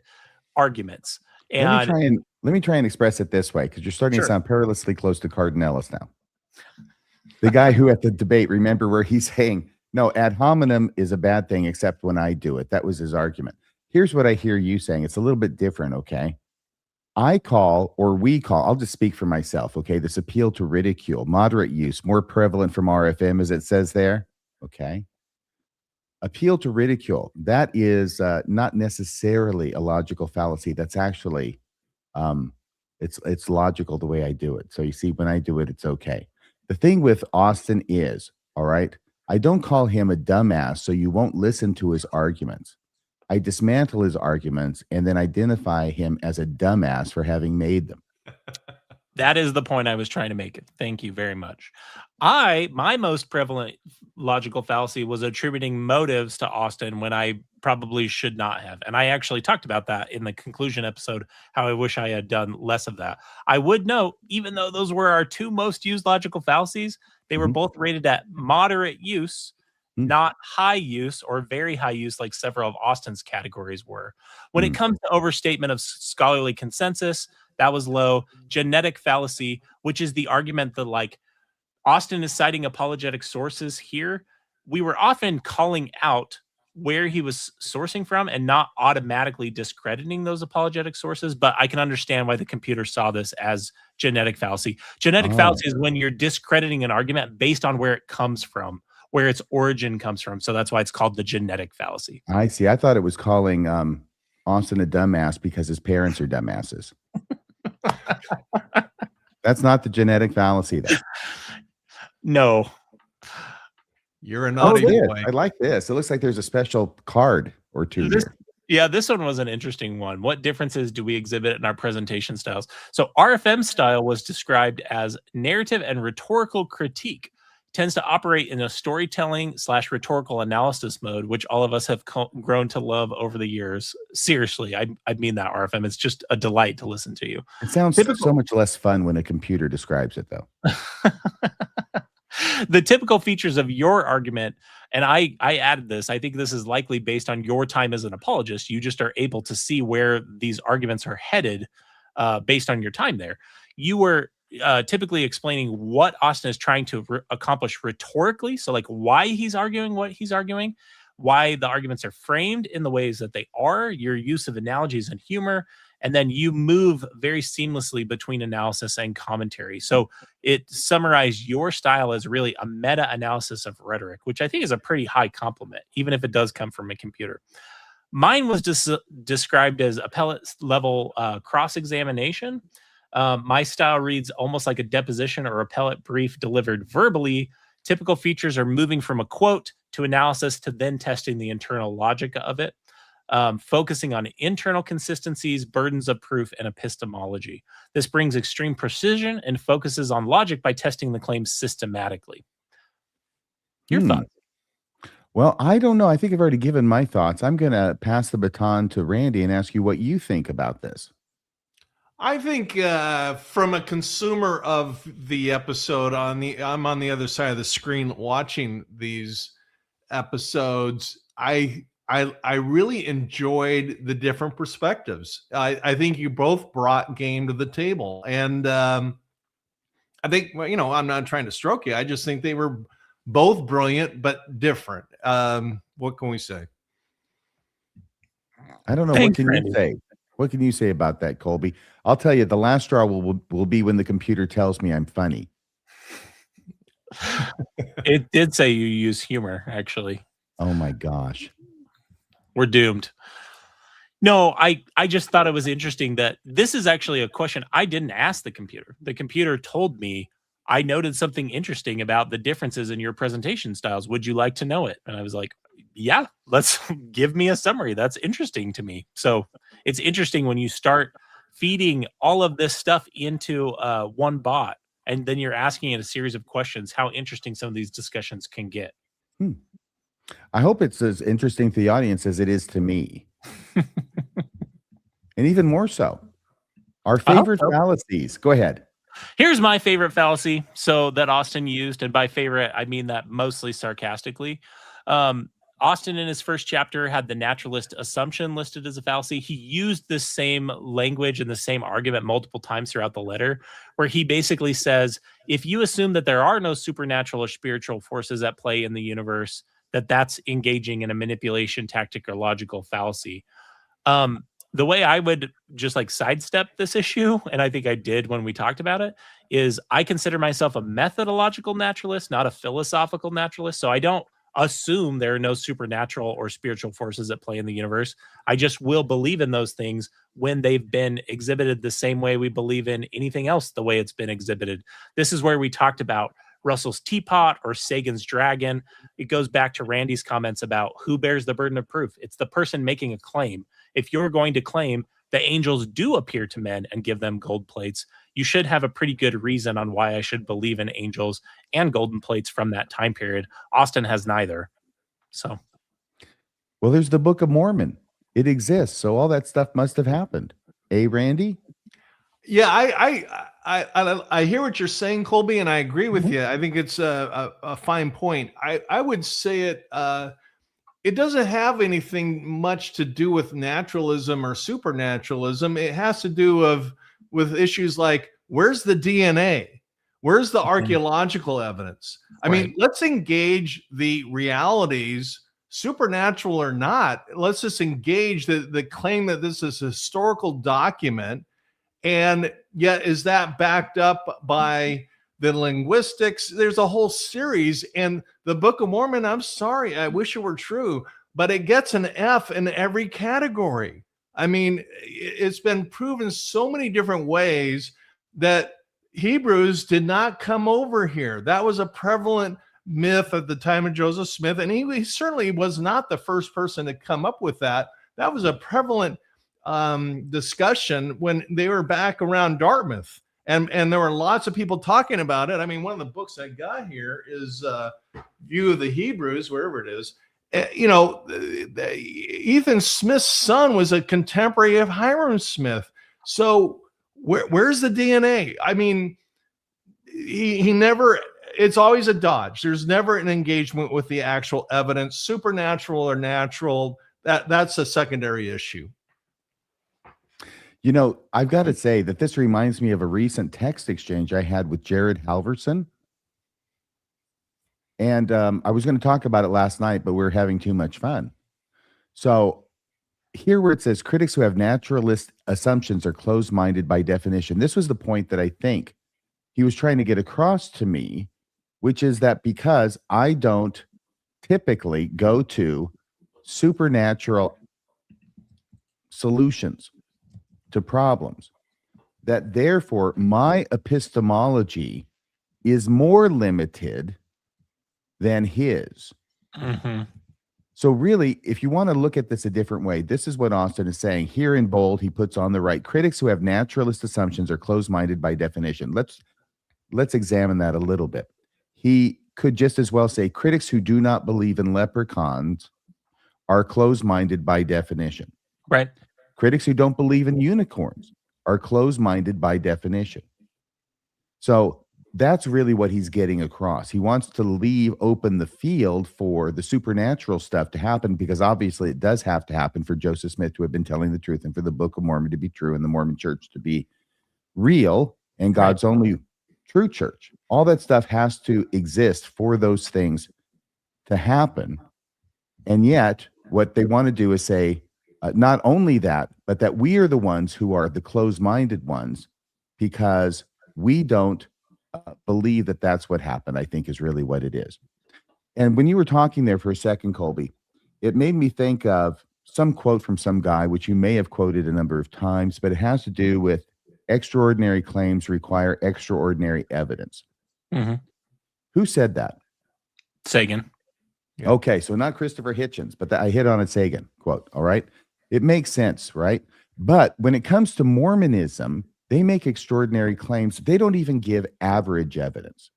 arguments. And let me try and express it this way, because you're starting to sound perilously close to Cardinellis now. The guy who at the debate, remember where he's saying, no, ad hominem is a bad thing except when I do it. That was his argument. Here's what I hear you saying. It's a little bit different, okay? We call, I'll just speak for myself, okay? This appeal to ridicule, moderate use, more prevalent from RFM as it says there, okay? Appeal to ridicule, that is not necessarily a logical fallacy. That's actually, it's logical the way I do it. So you see, when I do it, it's okay. The thing with Austin is, all right, I don't call him a dumbass so you won't listen to his arguments. I dismantle his arguments and then identify him as a dumbass for having made them. That is the point I was trying to make. Thank you very much. My most prevalent logical fallacy was attributing motives to Austin when I probably should not have. And I actually talked about that in the conclusion episode, how I wish I had done less of that. I would note, even though those were our two most used logical fallacies, they were both rated at moderate use, not high use or very high use like several of Austin's categories were. When it comes to overstatement of scholarly consensus, that was low. Genetic fallacy, which is the argument that like Austin is citing apologetic sources here. We were often calling out where he was sourcing from and not automatically discrediting those apologetic sources. But I can understand why the computer saw this as genetic fallacy. Genetic fallacy is when you're discrediting an argument based on where it comes from, where its origin comes from. So that's why it's called the genetic fallacy. I see. I thought it was calling Austin a dumbass because his parents are dumbasses. That's not the genetic fallacy, though. No. You're a naughty boy. I like this. It looks like there's a special card or two here. Yeah, this one was an interesting one. What differences do we exhibit in our presentation styles? So RFM style was described as narrative and rhetorical critique. Tends to operate in a storytelling / rhetorical analysis mode, which all of us have grown to love over the years. Seriously, I mean that, RFM. It's just a delight to listen to you. It sounds so much less fun when a computer describes it, though. The typical features of your argument, and I added this, I think this is likely based on your time as an apologist. You just are able to see where these arguments are headed based on your time there. You were typically explaining what Austin is trying to accomplish rhetorically. So like why he's arguing what he's arguing, why the arguments are framed in the ways that they are, your use of analogies and humor, and then you move very seamlessly between analysis and commentary. So it summarized your style as really a meta-analysis of rhetoric, which I think is a pretty high compliment, even if it does come from a computer. Mine was described as appellate level cross-examination. My style reads almost like a deposition or appellate brief delivered verbally. Typical features are moving from a quote to analysis to then testing the internal logic of it, focusing on internal consistencies, burdens of proof, and epistemology. This brings extreme precision and focuses on logic by testing the claims systematically. Your thoughts? Well, I don't know. I think I've already given my thoughts. I'm going to pass the baton to Randy and ask you what you think about this. I think from a consumer of the episode, I'm on the other side of the screen watching these episodes. I really enjoyed the different perspectives. I think you both brought game to the table, and I think, well, you know, I'm not trying to stroke you. I just think they were both brilliant but different. What can we say? I don't know. Thanks, what can Randy. You say? What can you say about that, Kolby? I'll tell you, the last straw will be when the computer tells me I'm funny. It did say you use humor, actually. Oh my gosh. We're doomed. No, I just thought it was interesting that this is actually a question I didn't ask the computer. The computer told me I noted something interesting about the differences in your presentation styles. Would you like to know it? And I was like, yeah, let's give me a summary. That's interesting to me. So it's interesting when you start feeding all of this stuff into one bot, and then you're asking it a series of questions, how interesting some of these discussions can get. I hope it's as interesting to the audience as it is to me. And even more so. Our favorite fallacies. Go ahead. Here's my favorite fallacy. So that Austin used, and by favorite, I mean that mostly sarcastically. Austin, in his first chapter, had the naturalist assumption listed as a fallacy. He used the same language and the same argument multiple times throughout the letter, where he basically says, if you assume that there are no supernatural or spiritual forces at play in the universe, that's engaging in a manipulation tactic or logical fallacy. The way I would just like sidestep this issue, and I think I did when we talked about it, is I consider myself a methodological naturalist, not a philosophical naturalist. So I don't assume there are no supernatural or spiritual forces at play in the universe. I just will believe in those things when they've been exhibited the same way we believe in anything else the way it's been exhibited. This is where we talked about Russell's teapot or Sagan's dragon. It goes back to Randy's comments about who bears the burden of proof. It's the person making a claim. If you're going to claim the angels do appear to men and give them gold plates, you should have a pretty good reason on why I should believe in angels and golden plates from that time period. Austin has neither. So, well, there's the Book of Mormon. It exists. So all that stuff must have happened. Randy? Yeah, I hear what you're saying, Kolby, and I agree with you. I think it's a fine point. I would say it doesn't have anything much to do with naturalism or supernaturalism. It has to do with issues like, where's the DNA? Where's the archaeological evidence? I mean, let's engage the realities, supernatural or not. Let's just engage the claim that this is a historical document. And yet, is that backed up by the linguistics? There's a whole series. And the Book of Mormon, I'm sorry, I wish it were true, but it gets an F in every category. I mean, it's been proven so many different ways that Hebrews did not come over here. That was a prevalent myth at the time of Joseph Smith. And he certainly was not the first person to come up with that. That was a prevalent discussion when they were back around Dartmouth, and there were lots of people talking about it. I mean, one of the books I got here is View of the Hebrews, wherever it is. Ethan Smith's son was a contemporary of Hiram Smith. So where's the DNA? I mean, he never. It's always a dodge. There's never an engagement with the actual evidence, supernatural or natural. That's a secondary issue. You know, I've got to say that this reminds me of a recent text exchange I had with Jared Halverson. And I was going to talk about it last night, but we were having too much fun. So here where it says critics who have naturalist assumptions are closed-minded by definition. This was the point that I think he was trying to get across to me, which is that because I don't typically go to supernatural solutions to problems, that therefore my epistemology is more limited than his. So really, if you want to look at this a different way, this is what Austin is saying here in bold. He puts on the right. Critics who have naturalist assumptions are closed-minded by definition. Let's examine that a little bit. He could just as well say critics who do not believe in leprechauns are closed-minded by definition. Right. Critics who don't believe in unicorns are closed-minded by definition. So that's really what he's getting across. He wants to leave open the field for the supernatural stuff to happen, because obviously it does have to happen for Joseph Smith to have been telling the truth and for the Book of Mormon to be true and the Mormon church to be real and God's only true church. All that stuff has to exist for those things to happen. And yet what they want to do is say, not only that, but that we are the ones who are the closed-minded ones because we don't believe that that's what happened, I think is really what it is. And when you were talking there for a second, Kolby, it made me think of some quote from some guy, which you may have quoted a number of times, but it has to do with extraordinary claims require extraordinary evidence. Mm-hmm. Who said that? Sagan. Yeah. Okay, so not Christopher Hitchens, but I hit on a Sagan quote. All right. It makes sense, right? But when it comes to Mormonism, they make extraordinary claims. They don't even give average evidence.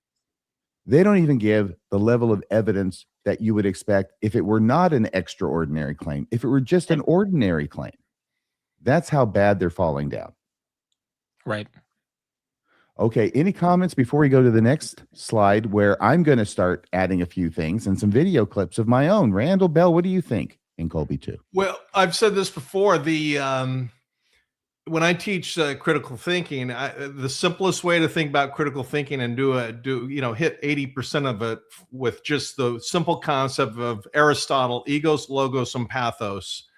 They don't even give the level of evidence that you would expect if it were not an extraordinary claim, if it were just an ordinary claim. That's how bad they're falling down. Right. Okay, any comments before we go to the next slide where I'm going to start adding a few things and some video clips of my own? Randall Bell, what do you think in Kolby 2? Well, I've said this before. When I teach critical thinking, the simplest way to think about critical thinking and hit 80% of it with just the simple concept of Aristotle, egos, logos, and pathos,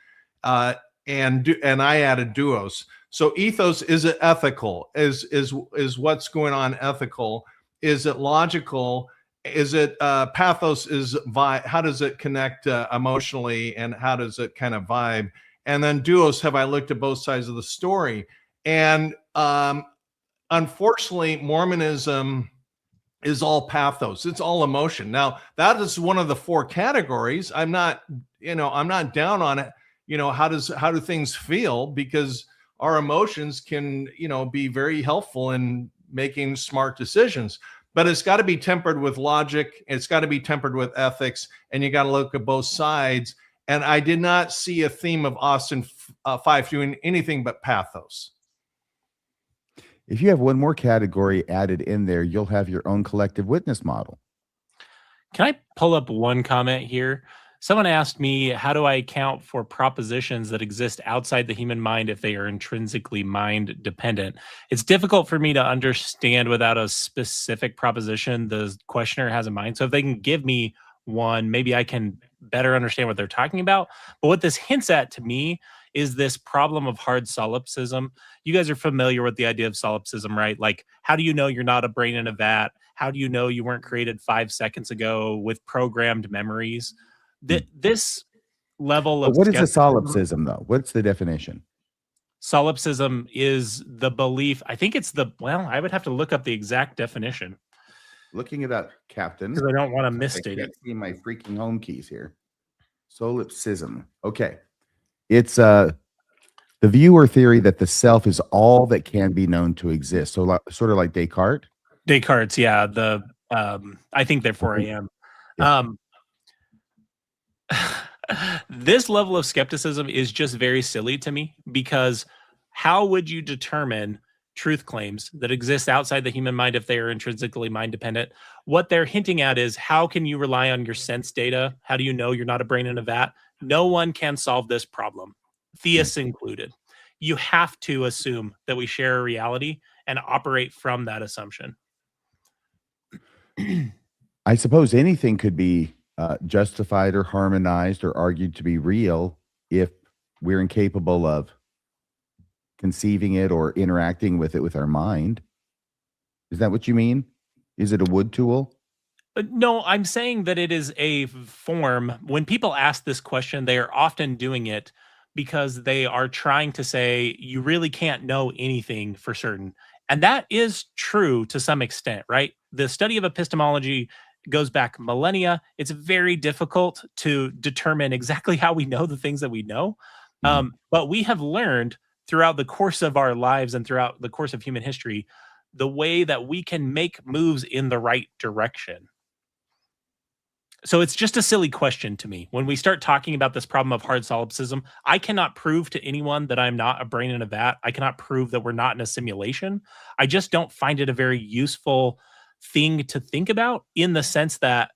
and I added duos. So ethos, is it ethical? Is what's going on ethical? Is it logical? Is it pathos? How does it connect emotionally, and how does it kind of vibe? And then duos, have I looked at both sides of the story? And unfortunately, Mormonism is all pathos. It's all emotion. Now, that is one of the 4 categories. I'm not down on it. How do things feel? Because our emotions can, be very helpful in making smart decisions. But it's got to be tempered with logic. It's got to be tempered with ethics. And you got to look at both sides. And I did not see a theme of Austin Fife doing anything but pathos. If you have one more category added in there, you'll have your own collective witness model. Can I pull up one comment here? Someone asked me, how do I account for propositions that exist outside the human mind if they are intrinsically mind dependent? It's difficult for me to understand without a specific proposition the questioner has in mind. So if they can give me one, maybe I can better understand what they're talking about. But what this hints at to me is this problem of hard solipsism. You guys are familiar with the idea of solipsism, right? Like, how do you know you're not a brain in a vat? How do you know you weren't created 5 seconds ago with programmed memories? This level of what is a solipsism, though? What's the definition? Solipsism is the belief. I think it's I would have to look up the exact definition. Looking it up, Captain. Because I don't want to misstate it. I can't see my freaking home keys here. Solipsism. Okay. It's the view or theory that the self is all that can be known to exist. So sort of like Descartes. Descartes, yeah. I think therefore I am. Yeah. This level of skepticism is just very silly to me, because how would you determine truth claims that exist outside the human mind if they are intrinsically mind dependent? What they're hinting at is, how can you rely on your sense data? How do you know you're not a brain in a vat? No one can solve this problem, theists included. You have to assume that we share a reality and operate from that assumption. I suppose anything could be justified or harmonized or argued to be real if we're incapable of conceiving it or interacting with it with our mind. Is that what you mean? Is it a wood tool? No, I'm saying that it is a form. When people ask this question, they are often doing it because they are trying to say you really can't know anything for certain. And that is true to some extent, right? The study of epistemology goes back millennia. It's very difficult to determine exactly how we know the things that we know. But we have learned throughout the course of our lives and throughout the course of human history, the way that we can make moves in the right direction. So it's just a silly question to me. When we start talking about this problem of hard solipsism, I cannot prove to anyone that I'm not a brain in a vat. I cannot prove that we're not in a simulation. I just don't find it a very useful thing to think about, in the sense that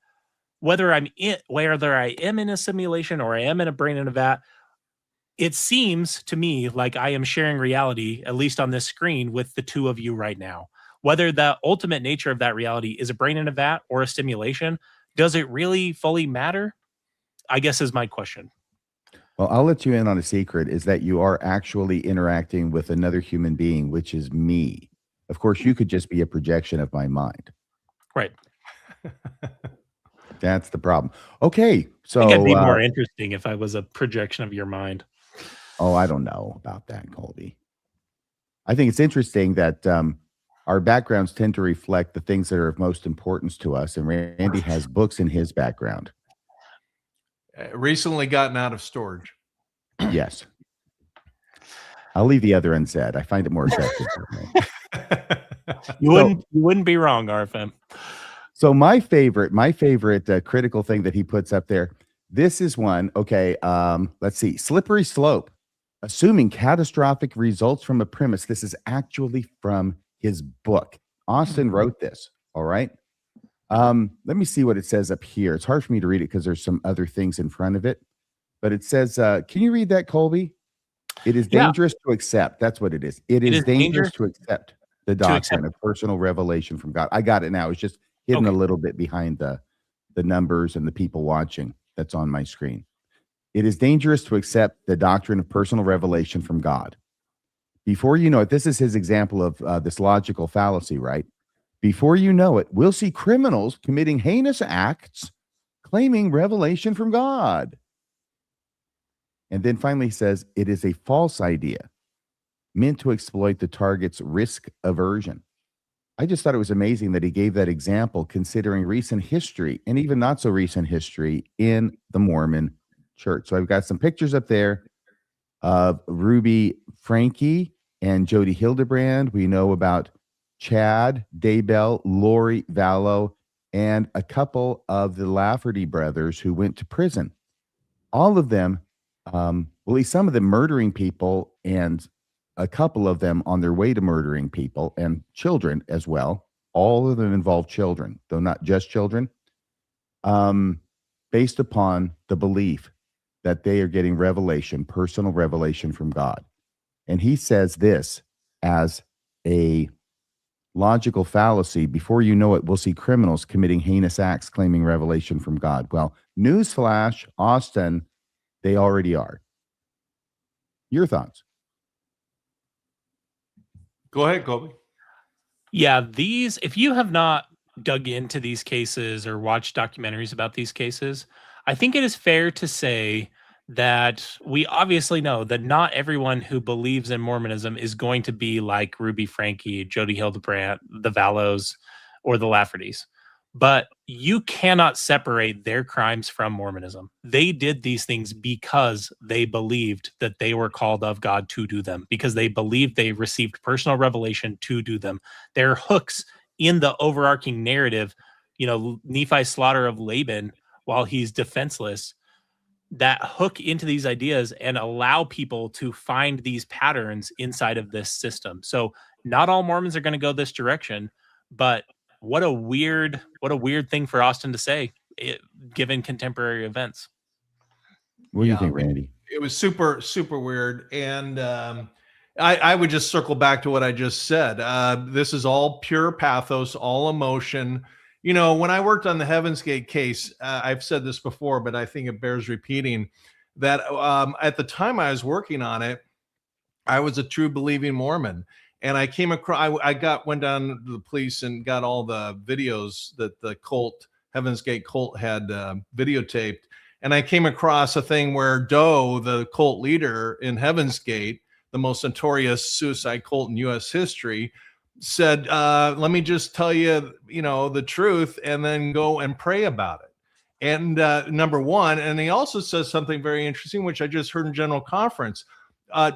whether I am in a simulation or I am in a brain in a vat, it seems to me like I am sharing reality, at least on this screen, with the two of you right now. Whether the ultimate nature of that reality is a brain in a vat or a simulation, does it really fully matter? I guess is my question. Well, I'll let you in on a secret, is that you are actually interacting with another human being, which is me. Of course, you could just be a projection of my mind. Right. That's the problem. Okay. So I think it'd be more interesting if I was a projection of your mind. Oh, I don't know about that, Kolby. I think it's interesting that our backgrounds tend to reflect the things that are of most importance to us. And Randy has books in his background. Recently gotten out of storage. Yes. I'll leave the other unsaid. I find it more effective. You wouldn't be wrong, RFM. So my favorite critical thing that he puts up there, this is one. Okay. Let's see. Slippery slope, assuming catastrophic results from a premise. This is actually from his book. Austin wrote this. All right. Let me see what it says up here. It's hard for me to read it because there's some other things in front of it, but it says, can you read that, Kolby? It is dangerous to accept. That's what it is. It is dangerous to accept the doctrine of personal revelation from God. I got it now. It's just hidden a little bit behind the numbers and the people watching that's on my screen. It is dangerous to accept the doctrine of personal revelation from God. Before you know it, this is his example of this logical fallacy, right? Before you know it, we'll see criminals committing heinous acts claiming revelation from God. And then finally he says, it is a false idea meant to exploit the target's risk aversion. I just thought it was amazing that he gave that example considering recent history and even not so recent history in the Mormon church. So I've got some pictures up there of Ruby Frankie and Jody Hildebrand. We know about Chad, Daybell, Lori Vallow, and a couple of the Lafferty brothers who went to prison. All of them, well, at least some of them murdering people, and a couple of them on their way to murdering people and children as well. All of them involve children, though not just children, based upon the belief that they are getting revelation, personal revelation from God. And he says this as a logical fallacy. Before you know it, we'll see criminals committing heinous acts claiming revelation from God. Well, newsflash, Austin, they already are. Your thoughts? Go ahead, Kolby. Yeah, if you have not dug into these cases or watched documentaries about these cases, I think it is fair to say that we obviously know that not everyone who believes in Mormonism is going to be like Ruby Frankie, Jody Hildebrand, the Vallows, or the Laffertys. But you cannot separate their crimes from Mormonism. They did these things because they believed that they were called of God to do them, because they believed they received personal revelation to do them. They're hooks in the overarching narrative, Nephi's slaughter of Laban while he's defenseless, that hook into these ideas and allow people to find these patterns inside of this system. So not all Mormons are going to go this direction, but what a weird thing for Austin to say, given contemporary events. What do you think, Randy? It was super, super weird. And I would just circle back to what I just said. This is all pure pathos, all emotion. When I worked on the Heaven's Gate case, I've said this before, but I think it bears repeating, that at the time I was working on it, I was a true believing Mormon. And I came across, went down to the police and got all the videos that the Heaven's Gate cult had videotaped. And I came across a thing where Doe, the cult leader in Heaven's Gate, the most notorious suicide cult in U.S. history, said, let me just tell you, the truth, and then go and pray about it. And number one, and he also says something very interesting, which I just heard in General Conference.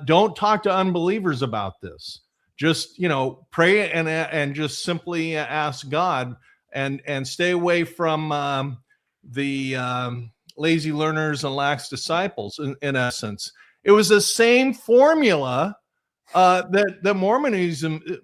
Don't talk to unbelievers about this. Just, pray and just simply ask God and stay away from the lazy learners and lax disciples, in essence. It was the same formula that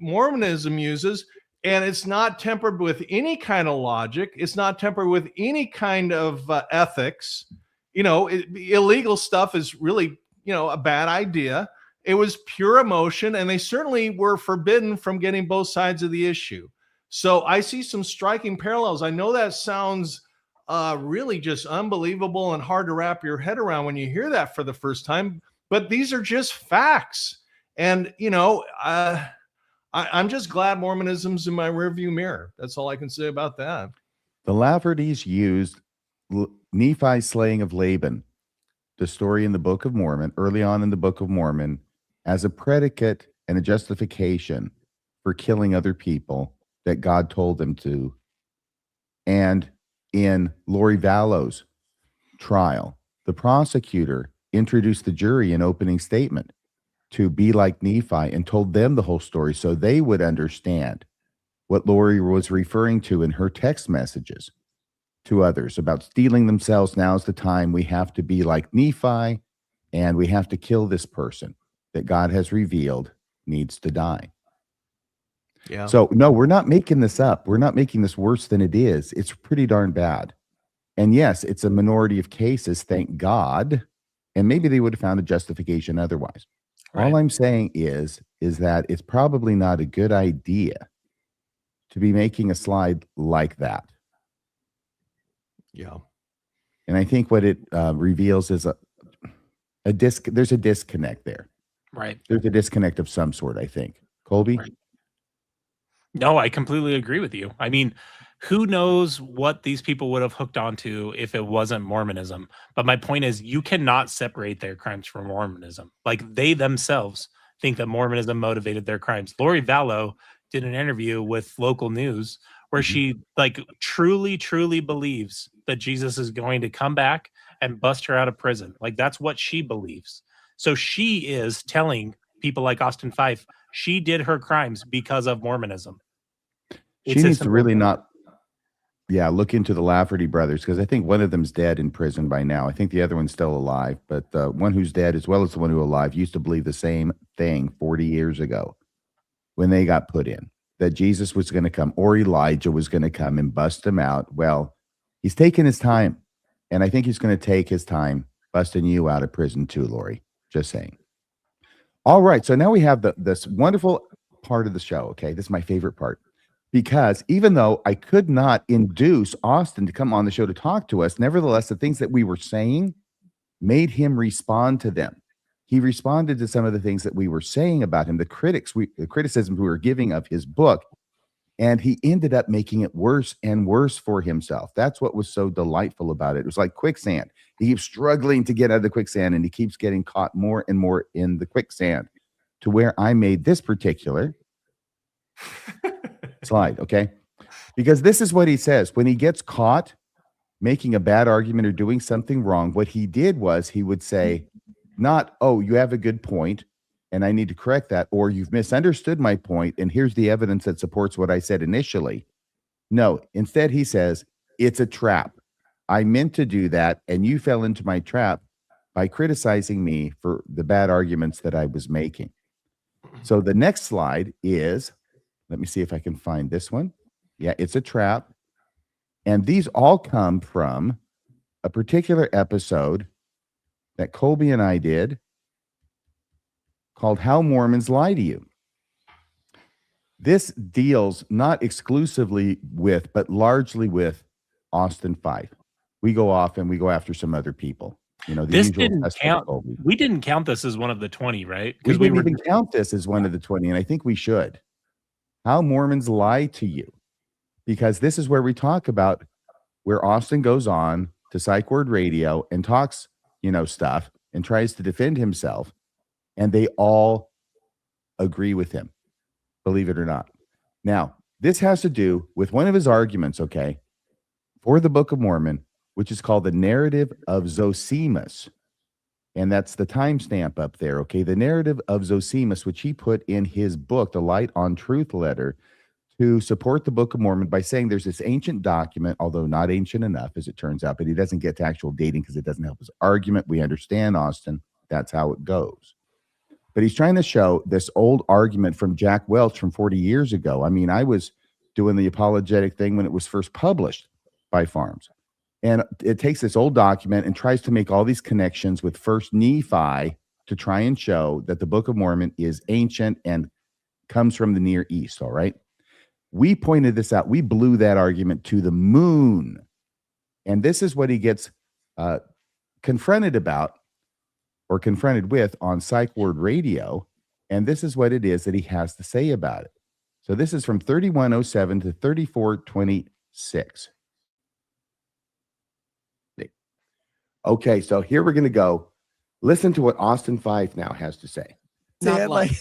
Mormonism uses, and it's not tempered with any kind of logic. It's not tempered with any kind of ethics. Illegal stuff is really, a bad idea. It was pure emotion, and they certainly were forbidden from getting both sides of the issue. So I see some striking parallels. I know that sounds really just unbelievable and hard to wrap your head around when you hear that for the first time, but these are just facts. And, I'm just glad Mormonism's in my rearview mirror. That's all I can say about that. The Laffertys used Nephi's slaying of Laban, the story in the Book of Mormon, early on in the Book of Mormon, as a predicate and a justification for killing other people that God told them to. And in Lori Vallow's trial, the prosecutor introduced the jury in opening statement to be like Nephi and told them the whole story so they would understand what Lori was referring to in her text messages to others about stealing themselves. Now's the time we have to be like Nephi and we have to kill this person that God has revealed needs to die. Yeah. So, no, we're not making this up. We're not making this worse than it is. It's pretty darn bad. And yes, it's a minority of cases, thank God. And maybe they would have found a justification otherwise. Right. All I'm saying is that it's probably not a good idea to be making a slide like that. Yeah. And I think what it reveals is there's a disconnect there. Right. There's a disconnect of some sort, I think. Kolby? Right. No, I completely agree with you. I mean, who knows what these people would have hooked onto if it wasn't Mormonism. But my point is, you cannot separate their crimes from Mormonism. Like, they themselves think that Mormonism motivated their crimes. Lori Vallow did an interview with local news where she like truly believes that Jesus is going to come back and bust her out of prison. Like, that's what she believes. So she is telling people like Austin Fife she did her crimes because of Mormonism. She needs to really not look into the Lafferty brothers, because I think one of them's dead in prison by now. I think the other one's still alive, but the one who's dead, as well as the one who's alive, used to believe the same thing 40 years ago when they got put in, that Jesus was going to come or Elijah was going to come and bust them out. Well, he's taking his time, and I think he's going to take his time busting you out of prison too, Lori. Just saying. All right, so now we have this wonderful part of the show, okay? This is my favorite part. Because even though I could not induce Austin to come on the show to talk to us, nevertheless, the things that we were saying made him respond to them. He responded to some of the things that we were saying about him, the criticism we were giving of his book, and he ended up making it worse and worse for himself. That's what was so delightful about it. It was like quicksand. He keeps struggling to get out of the quicksand, and he keeps getting caught more and more in the quicksand, to where I made this particular slide, okay? Because this is what he says. When he gets caught making a bad argument or doing something wrong, what he did was he would say, not, oh, you have a good point, and I need to correct that, or you've misunderstood my point, and here's the evidence that supports what I said initially. No, instead he says, it's a trap. I meant to do that, and you fell into my trap by criticizing me for the bad arguments that I was making. So the next slide is, let me see if I can find this one. Yeah, it's a trap. And these all come from a particular episode that Kolby and I did called How Mormons Lie to You. This deals not exclusively with, but largely with Austin Fife. We go off and we go after some other people. You know, the this usual didn't count. We didn't count this as one of the 20, right? Because we didn't even count this as one of the 20, and I think we should. How Mormons Lie to You. Because this is where we talk about where Austin goes on to Psych Word Radio and talks, stuff and tries to defend himself, and they all agree with him, believe it or not. Now, this has to do with one of his arguments, okay, for the Book of Mormon, which is called the Narrative of Zosimus. And that's the timestamp up there, okay? The Narrative of Zosimus, which he put in his book, the Light on Truth letter, to support the Book of Mormon by saying there's this ancient document, although not ancient enough, as it turns out, but he doesn't get to actual dating because it doesn't help his argument. We understand, Austin. That's how it goes. But he's trying to show this old argument from Jack Welch from 40 years ago. I mean, I was doing the apologetic thing when it was first published by Farms. And it takes this old document and tries to make all these connections with First Nephi to try and show that the Book of Mormon is ancient and comes from the Near East, all right? We pointed this out. We blew that argument to the moon. And this is what he gets confronted about or confronted with on Psych Word Radio. And this is what it is that he has to say about it. So this is from 3107 to 3426. Okay, so here we're going to go. Listen to what Austin Fife now has to say. Not like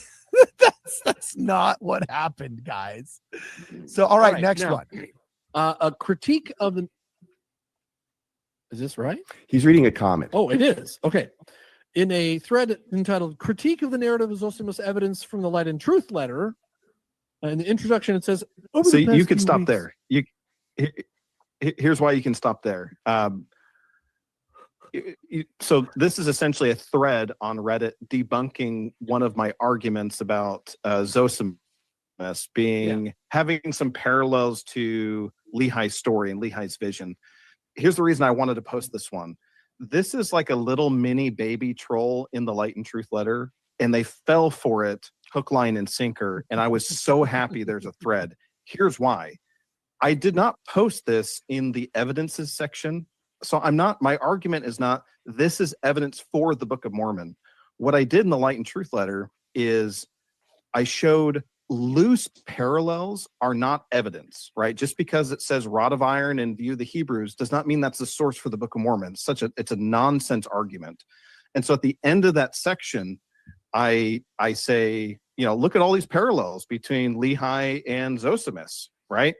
that's That's not what happened, guys. So, all right, next now, one. A critique of the. Is this right? He's reading a comment. Oh, it is. Okay. In a thread entitled Critique of the Narrative of Zosimus Evidence from the Light and Truth Letter, in the introduction, it says, So you can stop there. Here's why you can stop there. So this is essentially a thread on Reddit debunking one of my arguments about Zosimus having some parallels to Lehi's story and Lehi's vision. Here's the reason I wanted to post this one. This is like a little mini baby troll in the Light and Truth Letter, and they fell for it hook, line, and sinker. And I was so happy there's a thread. Here's why. I did not post this in the evidences section. So my argument is not, this is evidence for the Book of Mormon. What I did in the Light and Truth Letter is I showed loose parallels are not evidence, right? Just because it says rod of iron and view the Hebrews does not mean that's the source for the Book of Mormon. It's a nonsense argument. And so at the end of that section, I say, look at all these parallels between Lehi and Zosimus, right?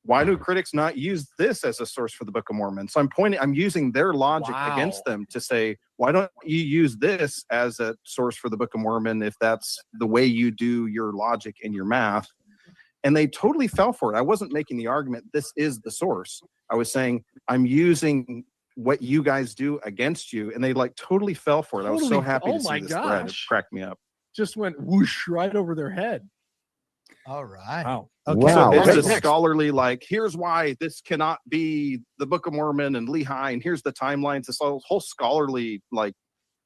Why do critics not use this as a source for the Book of Mormon? So I'm using their logic against them to say, why don't you use this as a source for the Book of Mormon if that's the way you do your logic and your math? And they totally fell for it. I wasn't making the argument, this is the source. I was saying, I'm using what you guys do against you. And they totally fell for it. I was so happy to see this thread. It cracked me up. Just went whoosh right over their head. All right. Wow. Okay. Wow. So It's a scholarly, here's why this cannot be the Book of Mormon and Lehi, and here's the timelines. This whole scholarly,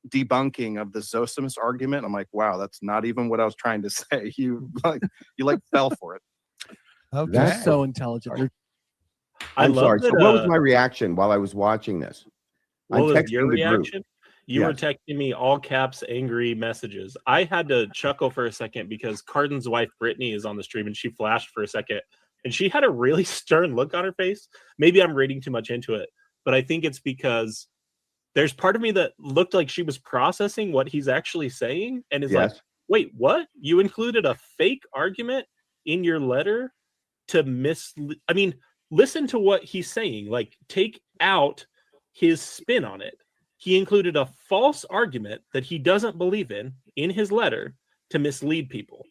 debunking of the Zosimus argument. I'm like, wow, that's not even what I was trying to say. You fell for it. Okay. That's So intelligent. I'm sorry. that, So what was my reaction while I was watching this? What I'm was texting your the group. reaction? You were texting me all caps angry messages. I had to chuckle for a second because Cardin's wife Brittany is on the stream and she flashed for a second and she had a really stern look on her face. Maybe I'm reading too much into it, but I think it's because there's part of me that looked like she was processing what he's actually saying and is like, wait, what? You included a fake argument in your letter to listen to what he's saying. Take out his spin on it. He included a false argument that he doesn't believe in his letter to mislead people,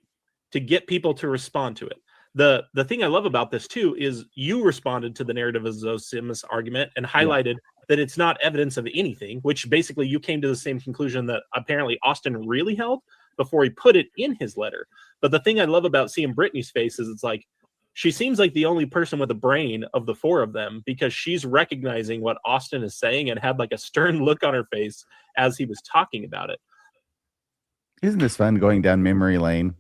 to get people to respond to it. The thing I love about this too is you responded to the narrative of Zosimus argument and highlighted that it's not evidence of anything, which basically you came to the same conclusion that apparently Austin really held before he put it in his letter. But the thing I love about seeing Brittany's face is it's like, she seems like the only person with a brain of the four of them because she's recognizing what Austin is saying and had a stern look on her face as he was talking about it. Isn't this fun going down memory lane?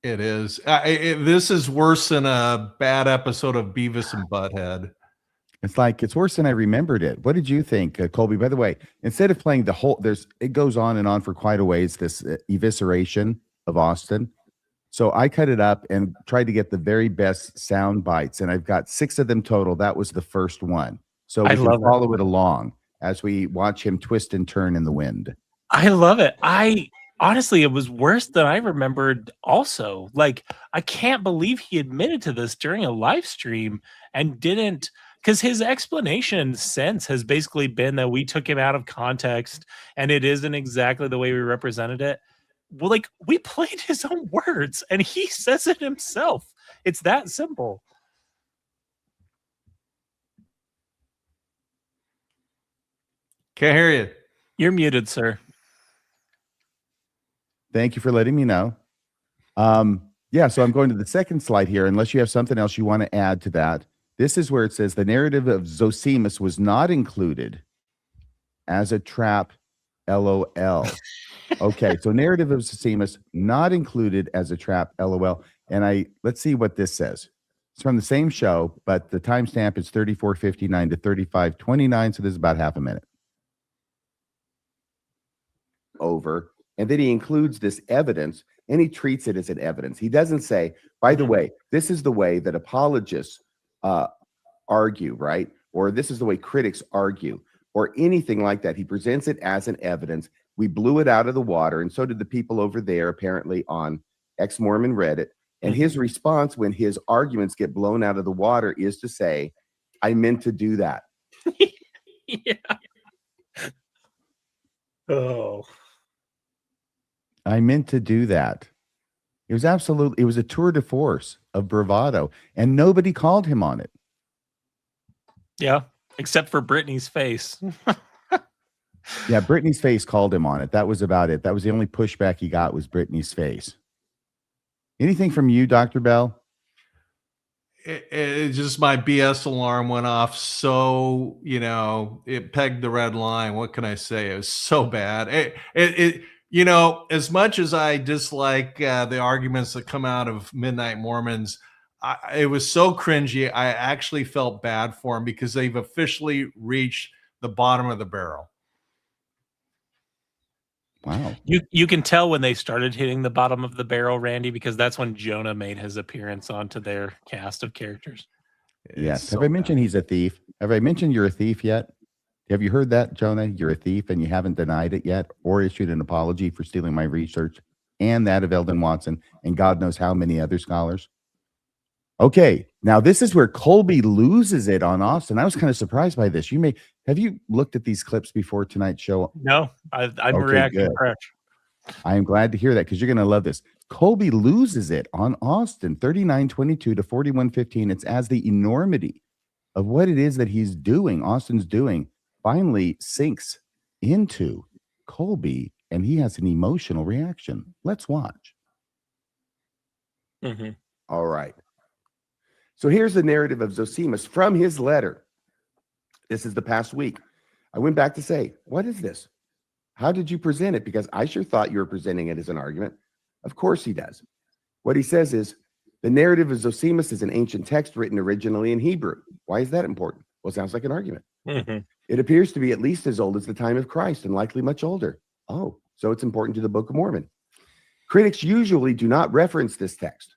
It is. This is worse than a bad episode of Beavis and Butthead. It's worse than I remembered it. What did you think, Kolby? By the way, instead of playing the whole, it goes on and on for quite a ways, this evisceration of Austin. So I cut it up and tried to get the very best sound bites, and I've got 6 of them total. That was the first one. So we can follow it along as we watch him twist and turn in the wind. I love it. Honestly, it was worse than I remembered also. I can't believe he admitted to this during a live stream and didn't, because his explanation since has basically been that we took him out of context and it isn't exactly the way we represented it. Well, we played his own words and he says it himself. It's that simple. Can't hear you. You're muted, sir. Thank you for letting me know. So I'm going to the second slide here, unless you have something else you want to add to that. This is where it says the narrative of Zosimus was not included as a trap, LOL. Okay, so narrative of Zosimus not included as a trap, LOL. And let's see what this says. It's from the same show, but the timestamp is 34:59 to 35:29, so this is about half a minute. Over. And then he includes this evidence, and he treats it as an evidence. He doesn't say, by the way, this is the way that apologists argue, right? Or this is the way critics argue, or anything like that. He presents it as an evidence. We blew it out of the water, and so did the people over there, apparently on ex-Mormon Reddit. And his response when his arguments get blown out of the water is to say, I meant to do that. Yeah. Oh. I meant to do that. It was a tour de force of bravado, and nobody called him on it. Yeah, except for Brittany's face. Yeah, Brittany's face called him on it. That was about it. That was the only pushback he got, was Brittany's face. Anything from you, Dr. Bell? It just, my BS alarm went off. So, it pegged the red line. What can I say? It was so bad. As much as I dislike the arguments that come out of Midnight Mormons, it was so cringy. I actually felt bad for them because they've officially reached the bottom of the barrel. Wow. You can tell when they started hitting the bottom of the barrel, Randy, because that's when Jonah made his appearance onto their cast of characters. Yes. Have I mentioned he's a thief? Have I mentioned you're a thief yet? Have you heard that, Jonah? You're a thief and you haven't denied it yet or issued an apology for stealing my research and that of Eldon Watson and God knows how many other scholars. Okay, now this is where Kolby loses it on Austin. I was kind of surprised by this. Have you looked at these clips before tonight's show? No, I'm Okay, reacting fresh. I am glad to hear that because you're going to love this. Kolby loses it on Austin, 39-22 to 41-15. It's as the enormity of what it is that he's doing, Austin's doing, finally sinks into Kolby, and he has an emotional reaction. Let's watch. Mm-hmm. All right. So here's the narrative of Zosimus from his letter. This is the past week. I went back to say, what is this? How did you present it? Because I sure thought you were presenting it as an argument. Of course he does. What he says is, the narrative of Zosimus is an ancient text written originally in Hebrew. Why is that important? Well, it sounds like an argument. Mm-hmm. It appears to be at least as old as the time of Christ and likely much older. Oh, so it's important to the Book of Mormon. Critics usually do not reference this text.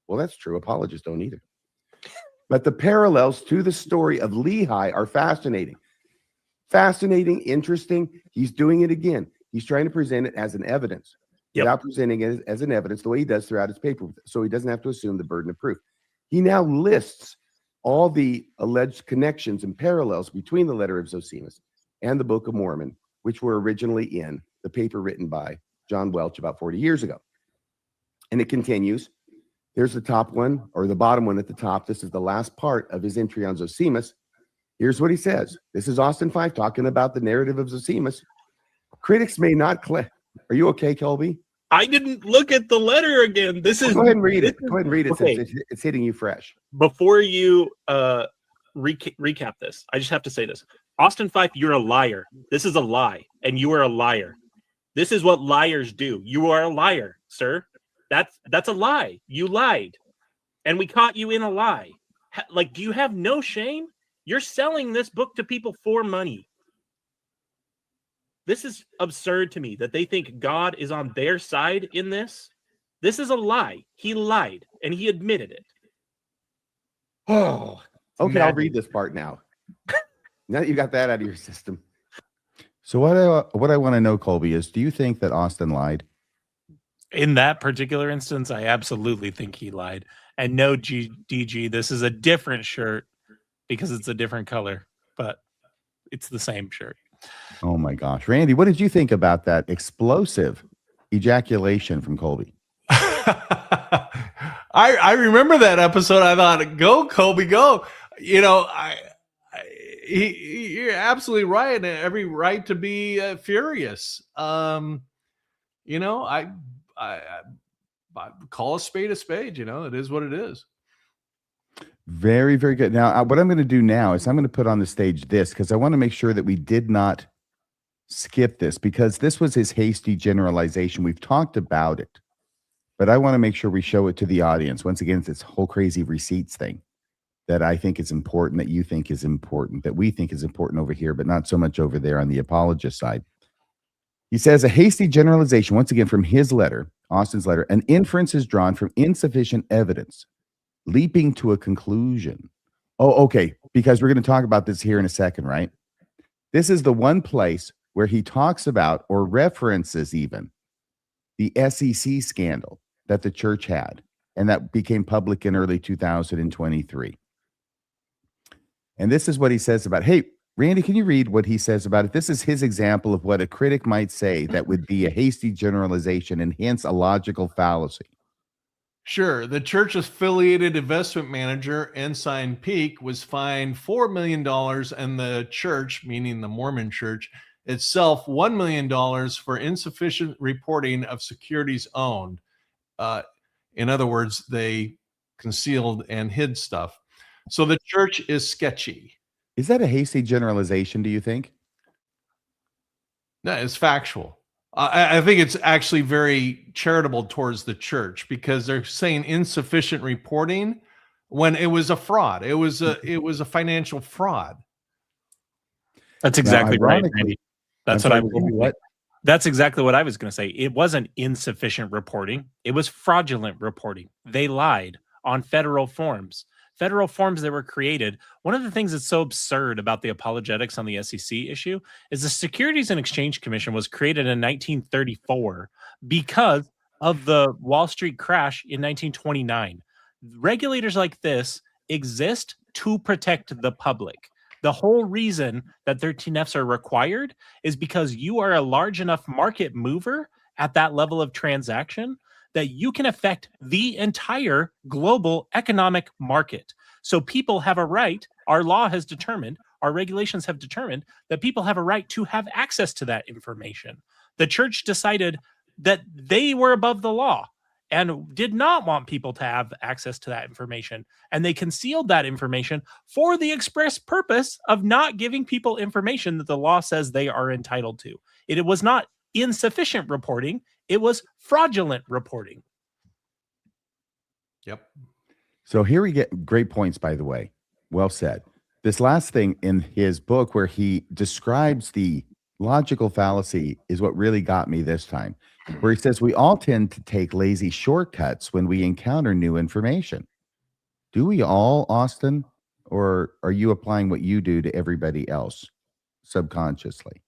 Well, that's true. Apologists don't either. But the parallels to the story of Lehi are fascinating. Fascinating, interesting. He's doing it again. He's trying to present it as an evidence without presenting it as an evidence the way he does throughout his paper, so he doesn't have to assume the burden of proof. He now lists all the alleged connections and parallels between the letter of Zosimus and the Book of Mormon, which were originally in the paper written by John Welch about 40 years ago. And it continues. There's the top one, or the bottom one at the top. This is the last part of his entry on Zosimus. Here's what he says. This is Austin Fife talking about the narrative of Zosimus. Critics may not Are you okay, Kolby? I didn't look at the letter again. This is. Go ahead and read it. Go ahead and read it Okay. since it's hitting you fresh. Before you recap this, I just have to say this. Austin Fife, you're a liar. This is a lie, and you are a liar. This is what liars do. You are a liar, sir. That's a lie. You lied, and we caught you in a lie. Do you have no shame? You're selling this book to people for money. This is absurd to me that they think God is on their side in this. This is a lie. He lied, and he admitted it. Oh, okay. I'll read this part now. Now that you got that out of your system. So what I want to know, Kolby, is do you think that Austin lied? In that particular instance, I absolutely think he lied. And no, DG, this is a different shirt because it's a different color, but it's the same shirt. Oh my gosh. Randy, what did you think about that explosive ejaculation from Kolby? I remember that episode. I thought, go Kolby, go. You're absolutely right, and every right to be furious. I call a spade a spade. It is what it is. Very, very good. Now, what I'm going to do now is I'm going to put on the stage this because I want to make sure that we did not skip this because this was his hasty generalization. We've talked about it, but I want to make sure we show it to the audience. Once again, it's this whole crazy receipts thing that I think is important, that you think is important, that we think is important over here, but not so much over there on the apologist side. He says a hasty generalization, once again, from his letter, Austin's letter, an inference is drawn from insufficient evidence, leaping to a conclusion. Oh, okay, because we're going to talk about this here in a second, right? This is the one place where he talks about or references even the SEC scandal that the church had, and that became public in early 2023. And this is what he says about, hey, Randy, can you read what he says about it? This is his example of what a critic might say that would be a hasty generalization and hence a logical fallacy. Sure. The church affiliated investment manager, Ensign Peak, was fined $4 million, and the church, meaning the Mormon church itself, $1 million for insufficient reporting of securities owned. In other words, they concealed and hid stuff. So the church is sketchy. Is that a hasty generalization, do you think? No, it's factual. I think it's actually very charitable towards the church, because they're saying insufficient reporting when it was a fraud. It was a financial fraud. That's exactly right, ironically- Randy. That's what I was. That's exactly what I was going to say. It wasn't insufficient reporting. It was fraudulent reporting. They lied on federal forms. Federal forms that were created. One of the things that's so absurd about the apologetics on the SEC issue is the Securities and Exchange Commission was created in 1934 because of the Wall Street crash in 1929. Regulators like this exist to protect the public. The whole reason that 13Fs are required is because you are a large enough market mover at that level of transaction that you can affect the entire global economic market. So people have a right, our law has determined, our regulations have determined that people have a right to have access to that information. The church decided that they were above the law and did not want people to have access to that information. And they concealed that information for the express purpose of not giving people information that the law says they are entitled to. It was not insufficient reporting. It was fraudulent reporting. Yep. So here we get great points, by the way. Well said. This last thing in his book where he describes the logical fallacy is what really got me this time, where he says we all tend to take lazy shortcuts when we encounter new information. Do we all, Austin? Or are you applying what you do to everybody else subconsciously?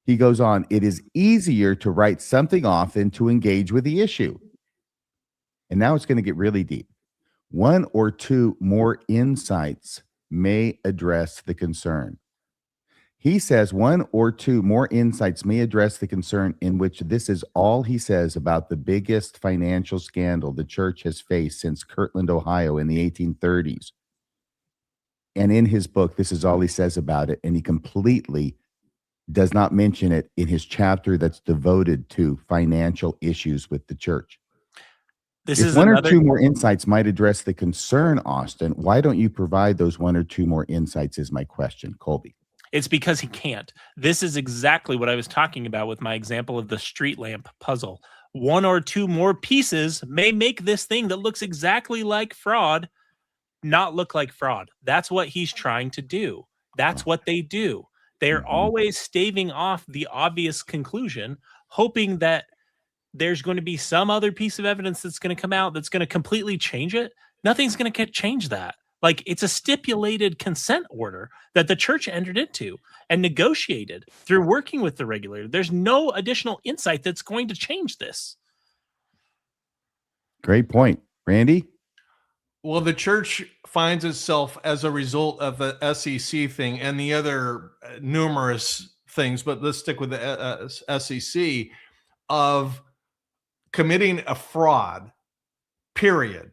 He goes on, it is easier to write something off than to engage with the issue. And now it's going to get really deep. One or two more insights may address the concern. He says one or two more insights may address the concern, in which this is all he says about the biggest financial scandal the church has faced since Kirtland, Ohio in the 1830s. And in his book, this is all he says about it. And he completely does not mention it in his chapter that's devoted to financial issues with the church. This if is one another... or two more insights might address the concern, Austin, why don't you provide those one or two more insights is my question, Kolby. It's because he can't. This is exactly what I was talking about with my example of the street lamp puzzle. One or two more pieces may make this thing that looks exactly like fraud not look like fraud. That's what he's trying to do. That's what they do. They're always staving off the obvious conclusion, hoping that there's going to be some other piece of evidence that's going to come out that's going to completely change it. Nothing's going to change that. Like, it's a stipulated consent order that the church entered into and negotiated through working with the regulator. There's no additional insight that's going to change this. Great point. Randy? Well, the church finds itself as a result of the SEC thing and the other numerous things, but let's stick with the SEC, of committing a fraud, period,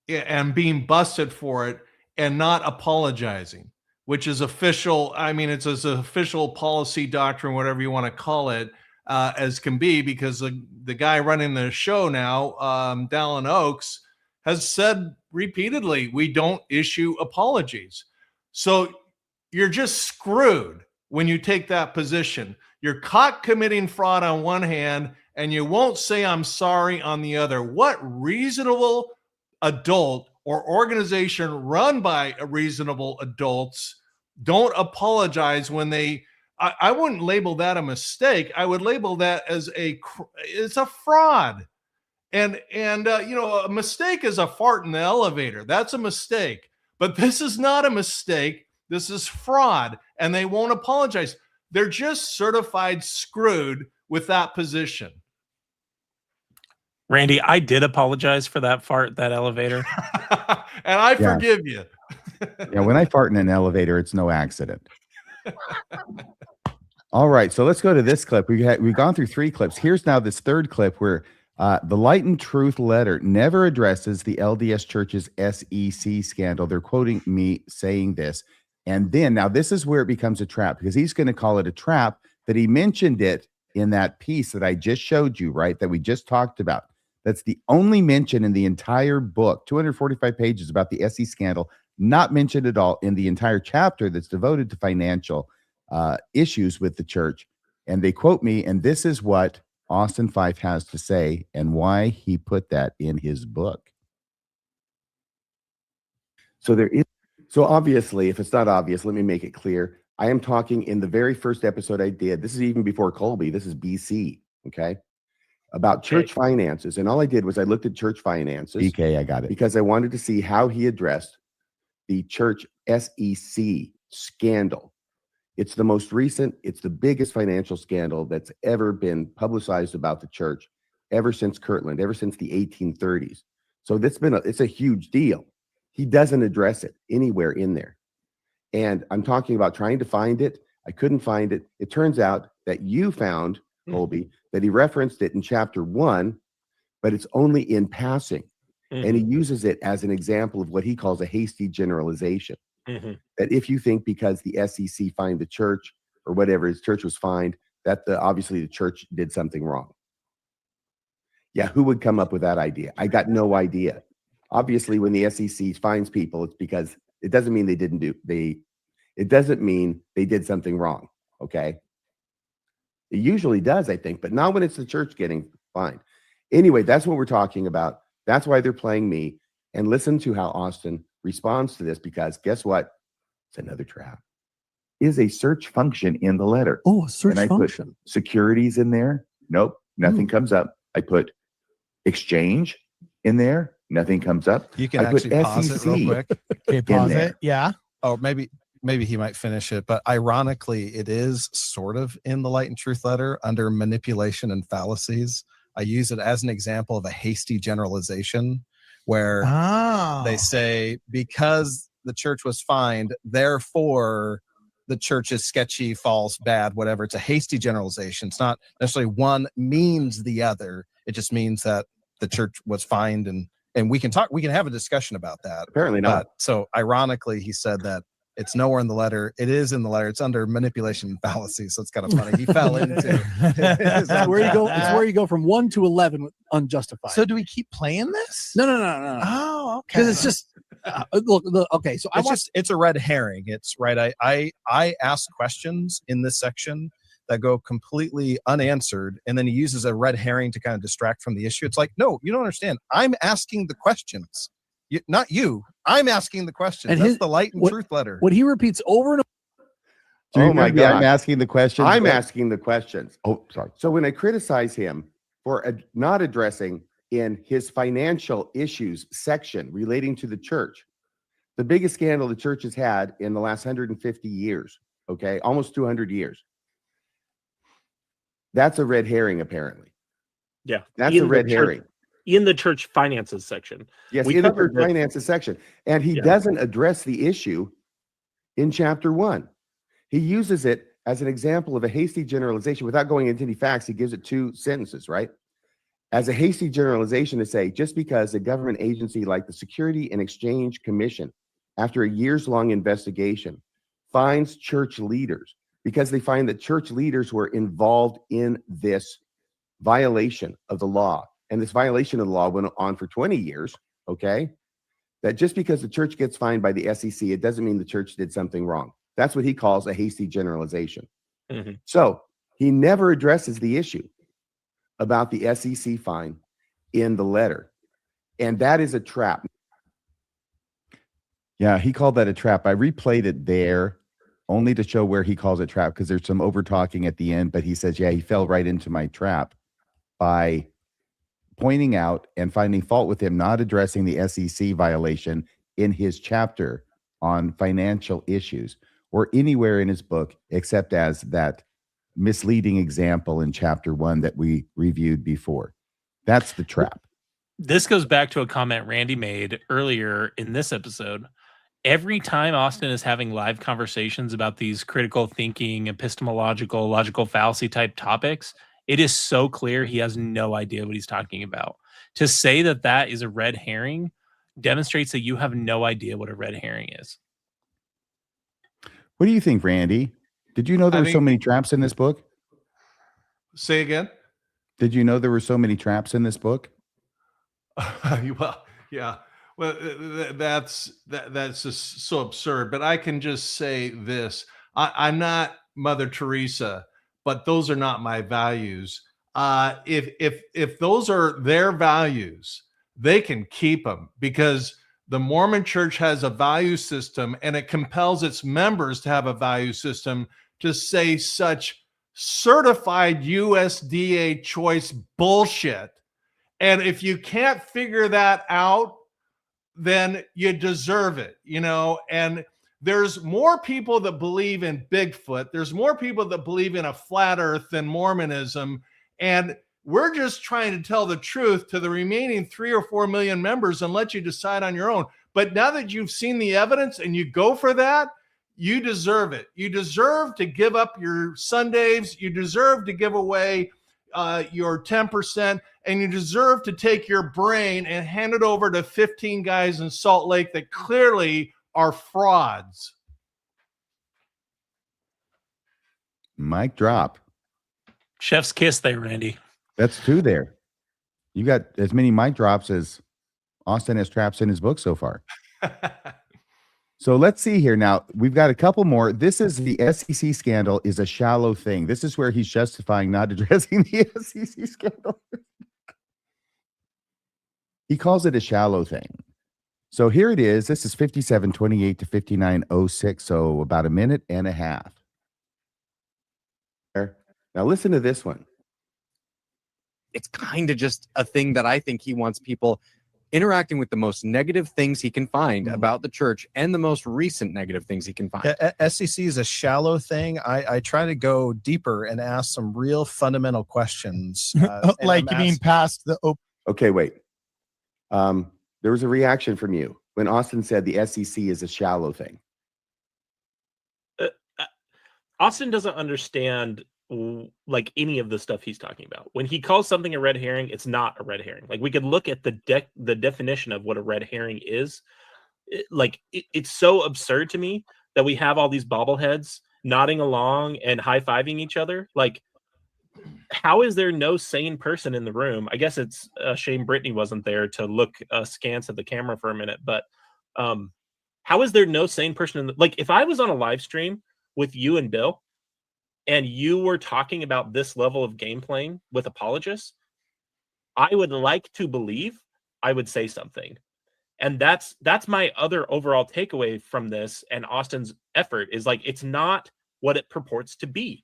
and being busted for it and not apologizing, which is official. I mean, it's as official policy doctrine, whatever you want to call it, as can be, because the guy running the show now, Dallin Oaks, has said repeatedly, we don't issue apologies. So you're just screwed when you take that position. You're caught committing fraud on one hand, and you won't say I'm sorry on the other. What reasonable adult or organization run by reasonable adults don't apologize when they... I wouldn't label that a mistake. I would label that as it's a fraud. And a mistake is a fart in the elevator. That's a mistake. But this is not a mistake. This is fraud, and they won't apologize. They're just certified screwed with that position. Randy, I did apologize for that fart, that elevator. And I forgive you. Yeah, when I fart in an elevator, it's no accident. All right, so let's go to this clip. We've gone through 3 clips. Here's now this 3rd clip where the Light and Truth letter never addresses the LDS Church's SEC scandal. They're quoting me saying this. And then now this is where it becomes a trap, because he's going to call it a trap that he mentioned it in that piece that I just showed you, right? That we just talked about. That's the only mention in the entire book, 245 pages about the SEC scandal, not mentioned at all in the entire chapter that's devoted to financial issues with the church. And they quote me, and this is what Austin Fife has to say and why he put that in his book. So obviously, if it's not obvious, let me make it clear. I am talking in the very first episode I did. This is even before Kolby. This is BC, okay? About church finances. And all I did was I looked at church finances. BK, I got it. Because I wanted to see how he addressed the church SEC scandal. It's the most recent, it's the biggest financial scandal that's ever been publicized about the church ever since Kirtland, ever since the 1830s. So it's a huge deal. He doesn't address it anywhere in there. And I'm talking about trying to find it. I couldn't find it. It turns out that you found, Kolby, that he referenced it in chapter 1, but it's only in passing. And he uses it as an example of what he calls a hasty generalization. That if you think because the SEC fined the church or whatever, his church was fined, that obviously the church did something wrong. Yeah, who would come up with that idea? I got no idea. Obviously, when the SEC fines people, it's because it doesn't mean it doesn't mean they did something wrong. Okay. It usually does, I think, but not when it's the church getting fined. Anyway, that's what we're talking about. That's why they're playing me. And listen to how Austin responds to this, because guess what? It's another trap. Is a search function in the letter. Oh, a search and I function. Put securities in there. Nope, nothing comes up. I put exchange in there. Nothing comes up. You can actually pause it real quick. Okay, pause it. Yeah. Oh, maybe he might finish it, but ironically, it is sort of in the Light and Truth letter under manipulation and fallacies. I use it as an example of a hasty generalization where they say, because the church was fined, therefore the church is sketchy, false, bad, whatever. It's a hasty generalization. It's not necessarily one means the other. It just means that the church was fined, and we can have a discussion about that. Apparently not. So ironically, he said that it's nowhere in the letter. It is in the letter. It's under manipulation and fallacy. So it's kind of funny. He fell into It's where you go from 1 to 11 with unjustified. So do we keep playing this? No. Oh, okay. Because it's just look. Okay, so it's a red herring. It's right. I ask questions in this section that go completely unanswered, and then he uses a red herring to kind of distract from the issue. It's like, no, you don't understand. I'm asking the questions. Not you. I'm asking the questions. And that's the Light and Truth letter. What he repeats over and Oh my God! I'm asking the questions. I'm asking the questions. Oh, sorry. So when I criticize him for not addressing in his financial issues section relating to the church, the biggest scandal the church has had in the last 150 years, okay, almost 200 years. That's a red herring, apparently. Yeah, that's a red herring. In the church finances section. Yes, in the church finances section. And he doesn't address the issue in chapter 1. He uses it as an example of a hasty generalization without going into any facts. He gives it 2 sentences, right? As a hasty generalization to say, just because a government agency like the Security and Exchange Commission, after a years-long investigation, finds church leaders because they find that church leaders were involved in this violation of the law. And this violation of the law went on for 20 years, okay? That just because the church gets fined by the SEC, it doesn't mean the church did something wrong. That's what he calls a hasty generalization. So he never addresses the issue about the SEC fine in the letter. And that is a trap. Yeah, he called that a trap. I replayed it there only to show where he calls it trap, because there's some over talking at the end, but he says, yeah, he fell right into my trap by pointing out and finding fault with him not addressing the SEC violation in his chapter on financial issues, or anywhere in his book except as that misleading example in chapter 1 that we reviewed before. That's the trap. This goes back to a comment Randy made earlier in this episode. Every time Austin is having live conversations about these critical thinking, epistemological, logical fallacy type topics, it is so clear he has no idea what he's talking about. To say that that is a red herring demonstrates that you have no idea what a red herring is. What do you think, Randy? Did you know there were so many traps in this book? Say again? Did you know there were so many traps in this book? Well, yeah. Well, that's just so absurd. But I can just say this: I'm not Mother Teresa, but those are not my values. If those are their values, they can keep them, because the Mormon Church has a value system, and it compels its members to have a value system to say such certified USDA choice bullshit. And if you can't figure that out, then you deserve it, and there's more people that believe in Bigfoot. There's more people that believe in a flat earth than Mormonism. And we're just trying to tell the truth to the remaining 3 or 4 million members and let you decide on your own. But now that you've seen the evidence and you go for that, you deserve it. You deserve to give up your Sundays. You deserve to give away your 10%, and you deserve to take your brain and hand it over to 15 guys in Salt Lake that clearly are frauds. Mic drop. Chef's kiss there, Randy. That's 2 there. You got as many mic drops as Austin has traps in his book so far. So let's see here. Now, we've got a couple more. This is the SEC scandal is a shallow thing. This is where he's justifying not addressing the SEC scandal. He calls it a shallow thing. So here it is. This is 57:28 to 59:06, so about a minute and a half. Now listen to this one. It's kind of just a thing that I think he wants people interacting with the most negative things he can find about the church and the most recent negative things he can find. SEC is a shallow thing. I try to go deeper and ask some real fundamental questions. Like you mean past the open. Okay, wait. There was a reaction from you when Austin said the SEC is a shallow thing. Austin doesn't understand like any of the stuff he's talking about. When he calls something a red herring, it's not a red herring. Like we could look at the definition of what a red herring is. It's so absurd to me that we have all these bobbleheads nodding along and high-fiving each other. Like, how is there no sane person in the room? I guess it's a shame Brittany wasn't there to look askance at the camera for a minute, but how is there no sane person in the, like, if I was on a live stream with you and Bill and you were talking about this level of game playing with apologists, I would like to believe I would say something. And that's my other overall takeaway from this and Austin's effort is like, it's not what it purports to be.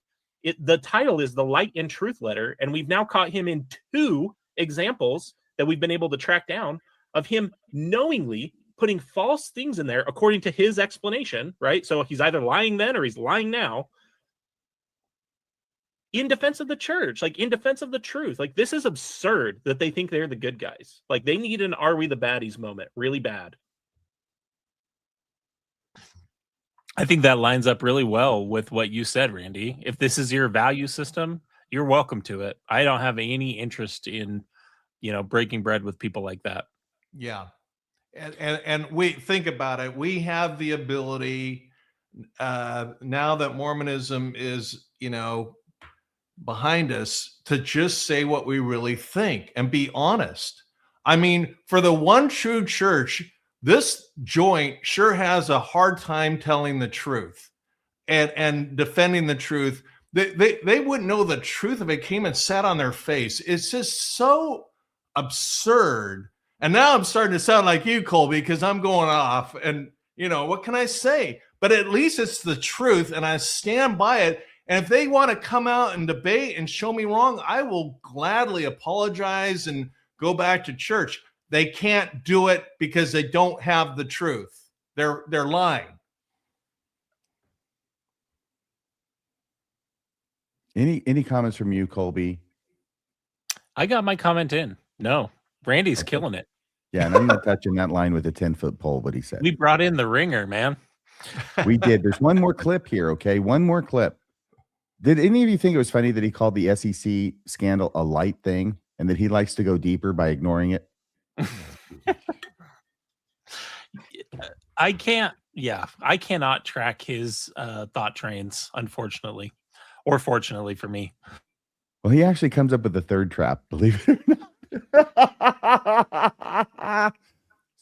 The title is the Lite and Truth Letter, and we've now caught him in 2 examples that we've been able to track down of him knowingly putting false things in there according to his explanation, right? So he's either lying then or he's lying now in defense of the church, like in defense of the truth. Like, this is absurd that they think they're the good guys. Like, they need an Are We the Baddies moment really bad. I think that lines up really well with what you said, Randy. If this is your value system, you're welcome to it. I don't have any interest in, breaking bread with people like that. Yeah. And we think about it. We have the ability now that Mormonism is, behind us to just say what we really think and be honest. I mean, for the one true church, this joint sure has a hard time telling the truth and defending the truth. They wouldn't know the truth if it came and sat on their face. It's just so absurd. And now I'm starting to sound like you, Kolby, because I'm going off. And, what can I say? But at least it's the truth, and I stand by it. And if they want to come out and debate and show me wrong, I will gladly apologize and go back to church. They can't do it because they don't have the truth. They're lying. Any comments from you, Kolby? I got my comment in. No, Randy's killing it. Yeah, and I'm not touching that line with a 10-foot pole, what he said. We brought in the ringer, man. We did. There's one more clip here, okay? One more clip. Did any of you think it was funny that he called the SEC scandal a light thing and that he likes to go deeper by ignoring it? I cannot track his thought trains, unfortunately, or fortunately for me. Well, he actually comes up with the third trap, believe it or not.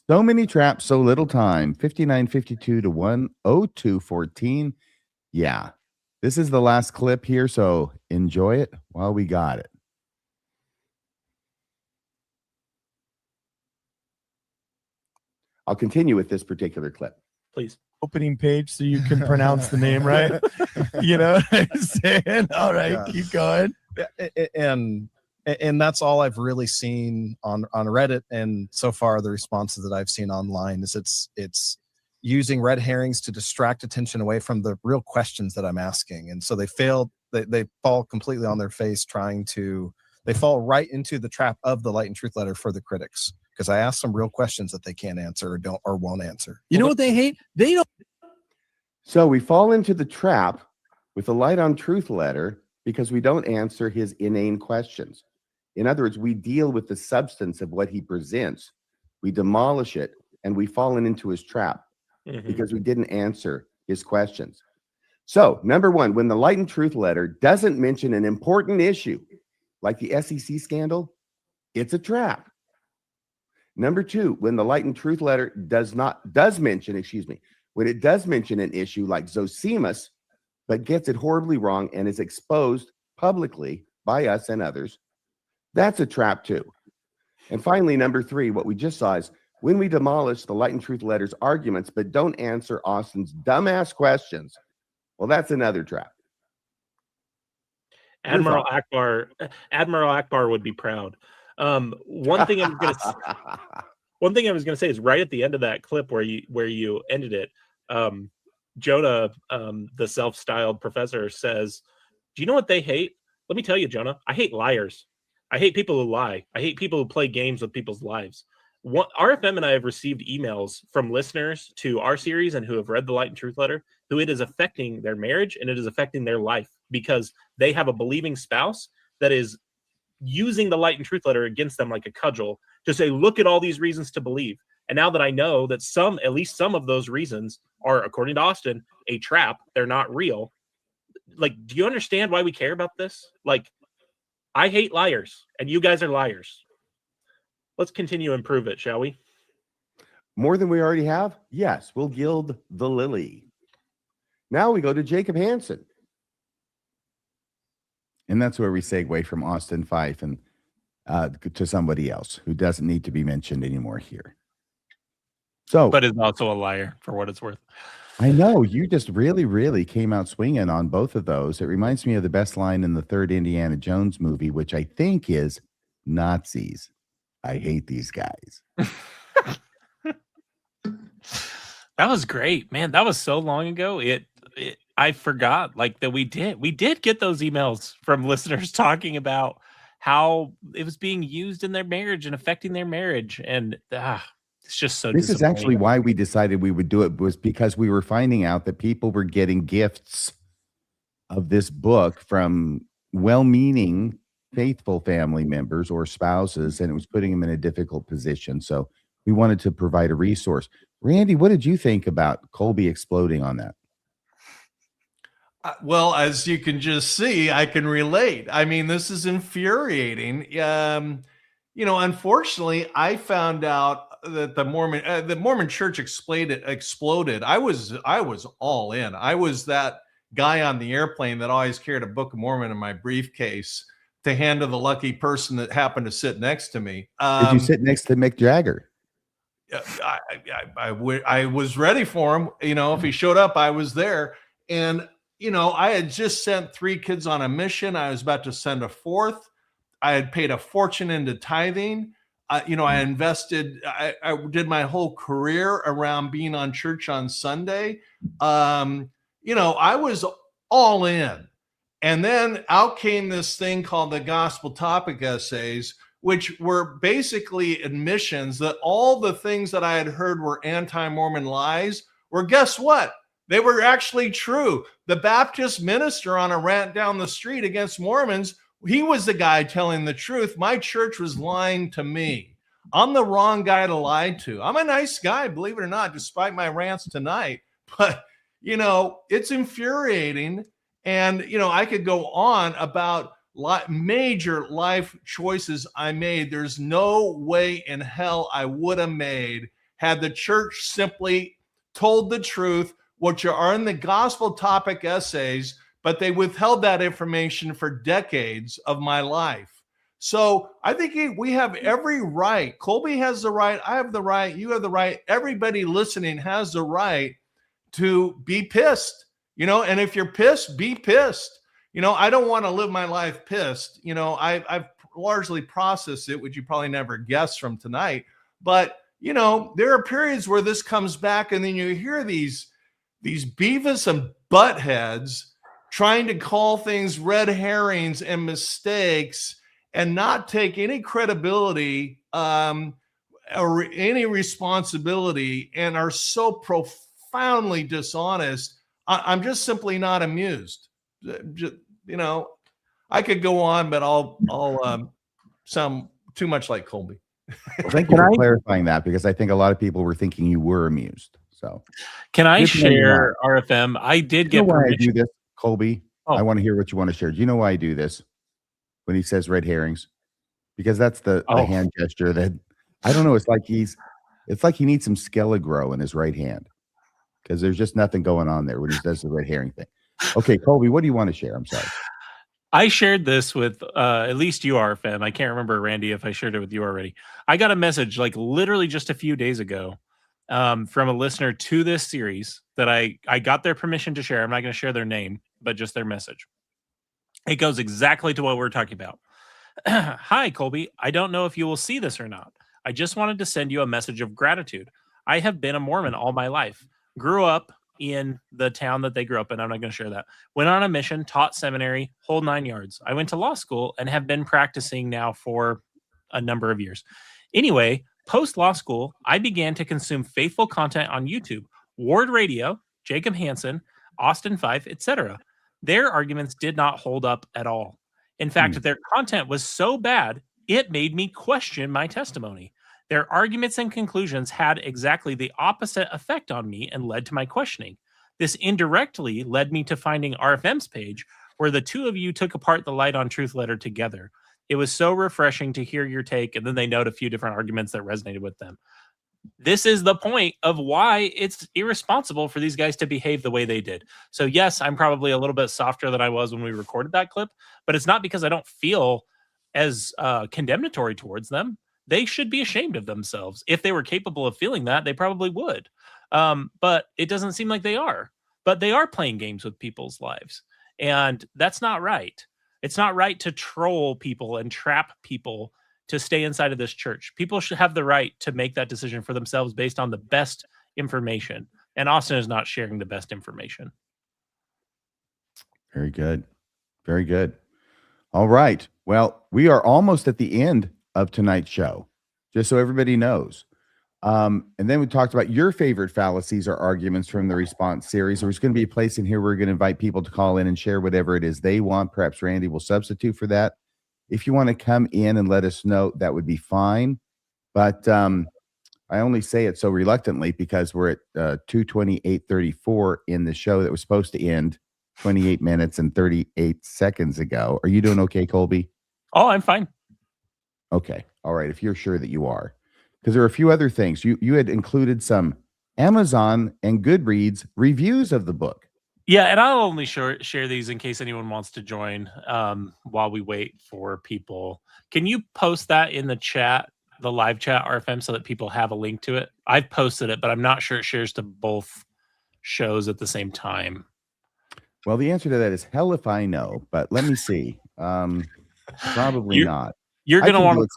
So many traps, so little time. 59:52 to 1:02:14. Yeah. This is the last clip here, so enjoy it while we got it. I'll continue with this particular clip. Please. Opening page so you can pronounce the name right. You know what I'm saying? All right, Yeah. keep going. And that's all I've really seen on Reddit, and so far the responses that I've seen online is it's using red herrings to distract attention away from the real questions that I'm asking, and so they fall completely on their face they fall right into the trap of the Light and Truth letter for the critics, because I asked them real questions that they can't answer or won't answer. You know what they hate? They don't. So we fall into the trap with the Light on Truth letter because we don't answer his inane questions. In other words, we deal with the substance of what he presents, we demolish it, and we fall into his trap because we didn't answer his questions. So, number one, when the Light and Truth letter doesn't mention an important issue like the SEC scandal, it's a trap. Number two, when the Light and Truth letter when it does mention an issue like Zosimus, but gets it horribly wrong and is exposed publicly by us and others, that's a trap too. And finally, number three, what we just saw is when we demolish the Light and Truth letter's arguments, but don't answer Austin's dumbass questions, well, that's another trap. Admiral Akbar would be proud. One thing I was going to say is right at the end of that clip where you ended it, Jonah, the self-styled professor, says, "Do you know what they hate? Let me tell you, Jonah. I hate liars. I hate people who lie. I hate people who play games with people's lives." RFM and I have received emails from listeners to our series and who have read the Light and Truth letter, who it is affecting their marriage and it is affecting their life because they have a believing spouse that is using the Light and Truth letter against them like a cudgel to say, look at all these reasons to believe. And now that I know that at least some of those reasons are, according to Austin, a trap, they're not real. Like, do you understand why we care about this? Like, I hate liars, and you guys are liars. Let's continue to improve it, shall we? More than we already have? Yes, we'll gild the lily. Now we go to Jacob Hansen. And that's where we segue from Austin Fife and to somebody else who doesn't need to be mentioned anymore here. So, but is also a liar for what it's worth. I know you just really, really came out swinging on both of those. It reminds me of the best line in the third Indiana Jones movie, which I think is Nazis. I hate these guys. That was great, man. That was so long ago. I forgot that we did get those emails from listeners talking about how it was being used in their marriage and affecting their marriage. And it's just so This is actually why we decided we would do it, was because we were finding out that people were getting gifts of this book from well-meaning, faithful family members or spouses, and it was putting them in a difficult position. So we wanted to provide a resource. Randy, what did you think about Kolby exploding on that? Well, as you can just see, I can relate. I mean, this is infuriating. Unfortunately, I found out that the Mormon Church exploded. I was all in. I was that guy on the airplane that always carried a Book of Mormon in my briefcase to hand to the lucky person that happened to sit next to me. Did you sit next to Mick Jagger? I was ready for him. If he showed up, I was there. And I had just sent 3 kids on a mission. I was about to send a 4th. I had paid a fortune into tithing. I invested. I did my whole career around being on church on Sunday. I was all in. And then out came this thing called the gospel topic essays, which were basically admissions that all the things that I had heard were anti-Mormon lies were, guess what? They were actually true. The Baptist minister on a rant down the street against Mormons, he was the guy telling the truth. My church was lying to me. I'm the wrong guy to lie to. I'm a nice guy, believe it or not, despite my rants tonight. But, it's infuriating. And, I could go on about major life choices I made. There's no way in hell I would have made had the church simply told the truth, what you are in the gospel topic essays, but they withheld that information for decades of my life. So I think we have every right. Kolby has the right. I have the right. You have the right. Everybody listening has the right to be pissed, and if you're pissed, be pissed. I don't want to live my life pissed. I've largely processed it, which you probably never guessed from tonight. But, there are periods where this comes back, and then you hear these Beavis and buttheads trying to call things red herrings and mistakes and not take any credibility or any responsibility, and are so profoundly dishonest. I'm just simply not amused. I could go on, but I'll sound too much like Kolby. Well, thank you for clarifying that, because I think a lot of people were thinking you were amused. So, can I share RFM? I did get why permission. I do this, Kolby. Oh. I want to hear what you want to share. Do you know why I do this? When he says red herrings, because that's the hand gesture that I don't know. It's like he needs some Skelligro in his right hand, because there's just nothing going on there when he does the red herring thing. Okay, Kolby, what do you want to share? I'm sorry. I shared this with at least you, RFM. I can't remember, Randy, if I shared it with you already. I got a message like literally just a few days ago from a listener to this series that I got their permission to share. I'm not going to share their name, but just their message. It goes exactly to what we're talking about. Hi, Kolby. I don't know if you will see this or not. I just wanted to send you a message of gratitude. I have been a Mormon all my life. Grew up in the town that they grew up in. I'm not going to share that. Went on a mission, taught seminary, whole 9 yards. I went to law school and have been practicing now for a number of years. Anyway, post law school, I began to consume faithful content on YouTube, Ward Radio, Jacob Hansen, Austin Fife, etc. Their arguments did not hold up at all. In fact, their content was so bad, it made me question my testimony. Their arguments and conclusions had exactly the opposite effect on me and led to my questioning. This indirectly led me to finding RFM's page, where the two of you took apart the Lite on Truth letter together. It was so refreshing to hear your take, and then they note a few different arguments that resonated with them. This is the point of why it's irresponsible for these guys to behave the way they did. So yes, I'm probably a little bit softer than I was when we recorded that clip, but it's not because I don't feel as condemnatory towards them. They should be ashamed of themselves. If they were capable of feeling that, they probably would. But it doesn't seem like they are. But they are playing games with people's lives. And that's not right. It's not right to troll people and trap people to stay inside of this church. People should have the right to make that decision for themselves based on the best information. And Austin is not sharing the best information. Very good. Very good. All right. Well, we are almost at the end of tonight's show, just so everybody knows. And then we talked about your favorite fallacies or arguments from the response series. There's going to be a place in here where we're going to invite people to call in and share whatever it is they want. Perhaps Randy will substitute for that. If you want to come in and let us know, that would be fine. But I only say it so reluctantly because we're at 2:28:34 in the show that was supposed to end 28 minutes and 38 seconds ago. Are you doing okay, Kolby? Oh, I'm fine. Okay. All right. If you're sure that you are, because there are a few other things. You had included some Amazon and Goodreads reviews of the book. Yeah, and I'll only share these in case anyone wants to join while we wait for people. Can you post that in the chat, the live chat, RFM, so that people have a link to it? I've posted it, but I'm not sure it shares to both shows at the same time. Well, the answer to that is hell if I know, but let me see. Probably not. You're going to want to...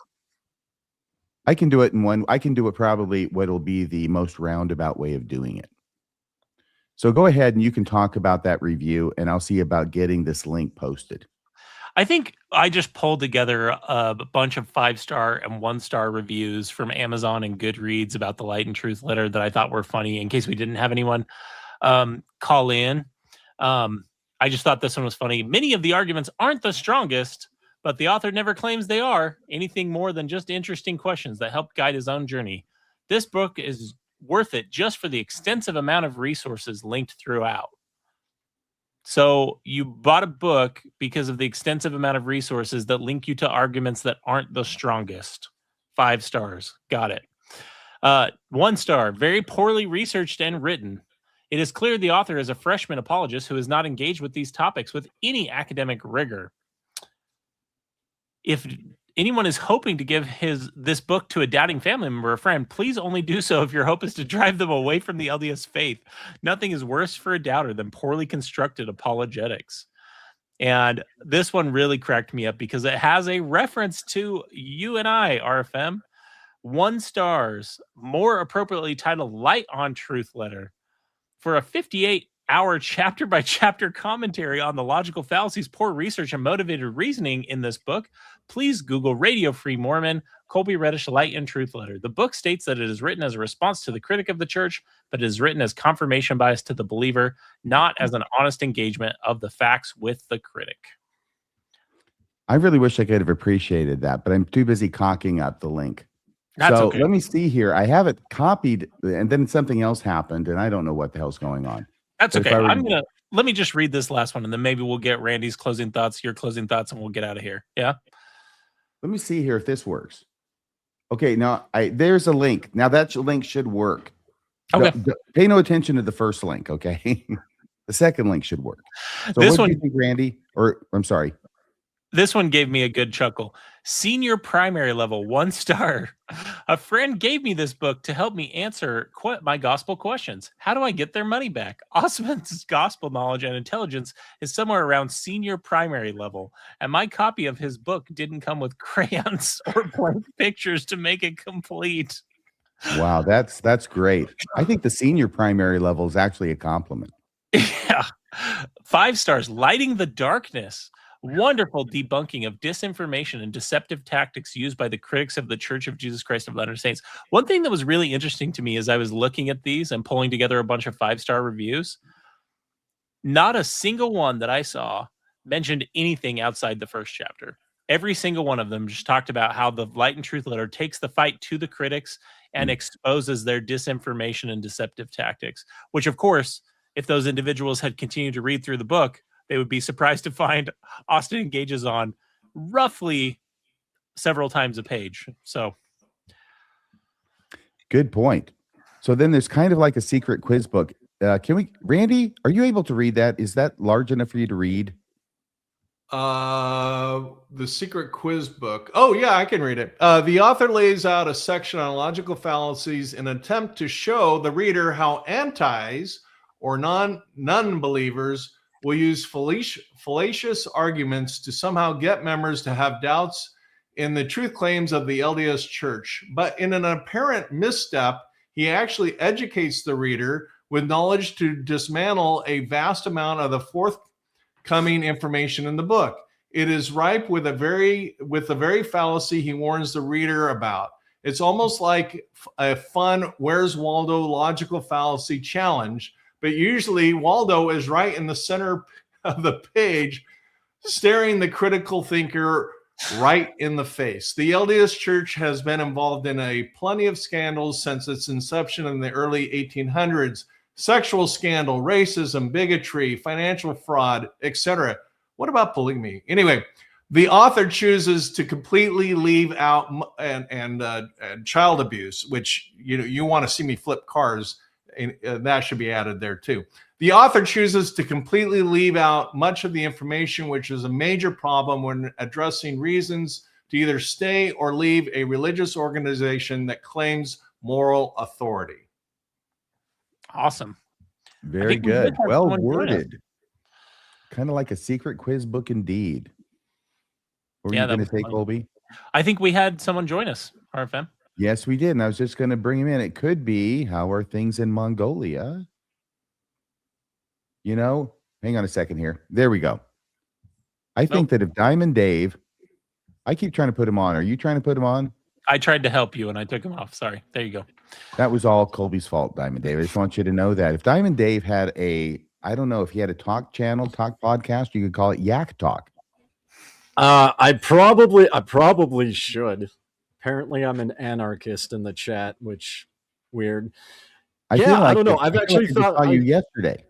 I can do it in one. I can do it probably what'll be the most roundabout way of doing it. So go ahead and you can talk about that review, and I'll see about getting this link posted. I think I just pulled together a bunch of 5-star and 1-star reviews from Amazon and Goodreads about the Light and Truth letter that I thought were funny in case we didn't have anyone call in. I just thought this one was funny. Many of the arguments aren't the strongest, but the author never claims they are anything more than just interesting questions that help guide his own journey. This book is worth it just for the extensive amount of resources linked throughout. So you bought a book because of the extensive amount of resources that link you to arguments that aren't the strongest. 5 stars. Got it. 1 star, very poorly researched and written. It is clear the author is a freshman apologist who has not engaged with these topics with any academic rigor. If anyone is hoping to give this book to a doubting family member or friend, please only do so if your hope is to drive them away from the LDS faith. Nothing is worse for a doubter than poorly constructed apologetics. And this one really cracked me up because it has a reference to you and I, RFM. 1 stars, more appropriately titled Light on Truth letter. For a 58-hour chapter-by-chapter commentary on the logical fallacies, poor research, and motivated reasoning in this book, please Google Radio Free Mormon, Kolby Reddish Light and Truth letter. The book states that it is written as a response to the critic of the church, but it is written as confirmation bias to the believer, not as an honest engagement of the facts with the critic. I really wish I could have appreciated that, but I'm too busy cocking up the link. That's so okay. Let me see here. I have it copied, and then something else happened, and I don't know what the hell's going on. That's But okay. if Let me just read this last one, and then maybe we'll get Randy's closing thoughts, your closing thoughts, and we'll get out of here. Yeah. Let me see here if this works. Okay, now there's a link. Now that link should work. Okay. Pay no attention to the first link, okay? The second link should work. So This what do one- you think, Randy? Or I'm sorry. This one gave me a good chuckle. Senior primary level, 1 star. A friend gave me this book to help me answer my gospel questions. How do I get their money back? Osmond's gospel knowledge and intelligence is somewhere around senior primary level, and my copy of his book didn't come with crayons or blank pictures to make it complete. Wow, that's great. I think the senior primary level is actually a compliment. Yeah. 5 stars. Lighting the darkness. Wonderful debunking of disinformation and deceptive tactics used by the critics of the Church of Jesus Christ of Latter-day Saints. One thing that was really interesting to me as I was looking at these and pulling together a bunch of 5-star reviews, not a single one that I saw mentioned anything outside the first chapter. Every single one of them just talked about how the Light and Truth letter takes the fight to the critics and exposes their disinformation and deceptive tactics, which, of course, if those individuals had continued to read through the book, they would be surprised to find Austin engages on roughly several times a page. So, good point. So then there's kind of like a secret quiz book. Randy, are you able to read that? Is that large enough for you to read? The secret quiz book. Oh yeah, I can read it. The author lays out a section on logical fallacies in an attempt to show the reader how antis or non-believers will use fallacious arguments to somehow get members to have doubts in the truth claims of the LDS Church. But in an apparent misstep, he actually educates the reader with knowledge to dismantle a vast amount of the forthcoming information in the book. It is ripe with the very fallacy he warns the reader about. It's almost like a fun Where's Waldo logical fallacy challenge. But usually Waldo is right in the center of the page, staring the critical thinker right in the face. The LDS Church has been involved in plenty of scandals since its inception in the early 1800s. Sexual scandal, racism, bigotry, financial fraud, etc. What about polygamy? Anyway, the author chooses to completely leave out and child abuse, which you want to see me flip cars. That should be added there too. The author chooses to completely leave out much of the information, which is a major problem when addressing reasons to either stay or leave a religious organization that claims moral authority. Awesome. Very good. Well worded. Kind of like a secret quiz book indeed. What were you going to say, Kolby? I think we had someone join us, RFM. Yes, we did. And I was just going to bring him in. It could be, how are things in Mongolia? You know, hang on a second here. There we go. I think that if Diamond Dave, I keep trying to put him on. Are you trying to put him on? I tried to help you and I took him off. Sorry. There you go. That was all Kolby's fault, Diamond Dave. I just want you to know that. If Diamond Dave had I don't know if he had a talk channel, talk podcast, you could call it Yak Talk. I probably should. Apparently, I'm an anarchist in the chat, which weird. I feel like I don't know. I've actually thought saw you yesterday.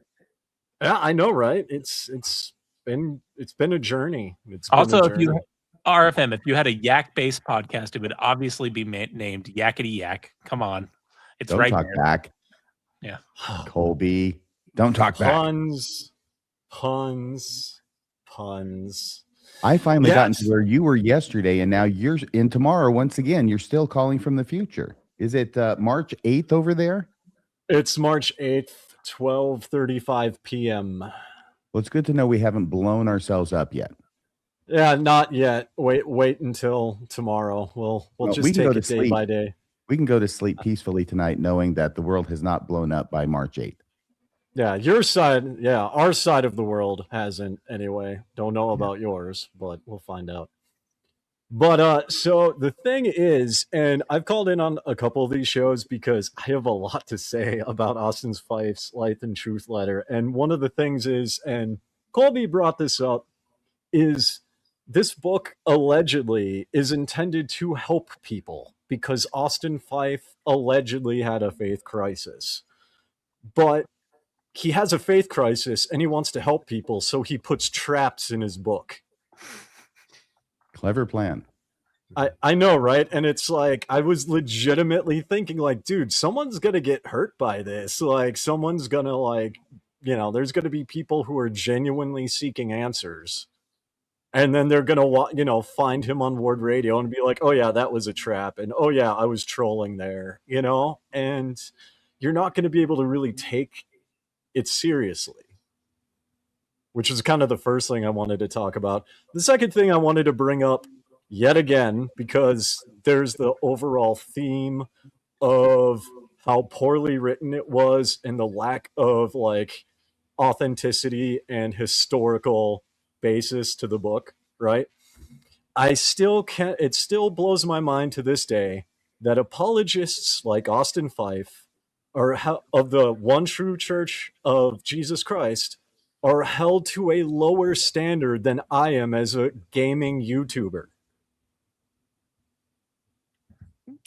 Yeah, I know, right? It's been a journey. It's been Also, a if you journey. RFM, if you had a yak-based podcast, it would obviously be named Yakety Yak. Come on, it's Don't right talk there. back. Yeah, Kolby, don't talk back. Puns. I finally gotten Yes. to where you were yesterday, and now you're in tomorrow. Once again, you're still calling from the future. Is it March 8th over there? It's March 8th, 12:35 p.m. Well, it's good to know we haven't blown ourselves up yet. Yeah, not yet. Wait until tomorrow. We'll Well, just we can take go it to day sleep. by day. We can go to sleep peacefully tonight knowing that the world has not blown up by March 8th. Yeah, your side, our side of the world hasn't anyway. Don't know about yours, but we'll find out. But so the thing is, and I've called in on a couple of these shows because I have a lot to say about Austin Fife's Lite and Truth letter. And one of the things is, and Kolby brought this up, is this book allegedly is intended to help people because Austin Fife allegedly had a faith crisis. But he has a faith crisis and he wants to help people, so he puts traps in his book. Clever plan. I know, right? And it's like, I was legitimately thinking, like, dude, someone's going to get hurt by this. Like, someone's going to, like, there's going to be people who are genuinely seeking answers. And then they're going to, find him on Ward Radio and be like, oh, yeah, that was a trap. And, oh, yeah, I was trolling there, And you're not going to be able to really take it seriously, which is kind of the first thing I wanted to talk about. The second thing I wanted to bring up yet again, because there's the overall theme of how poorly written it was and the lack of like authenticity and historical basis to the book, right? It still blows my mind to this day that apologists like Austin Fife of the one true church of Jesus Christ are held to a lower standard than I am as a gaming YouTuber.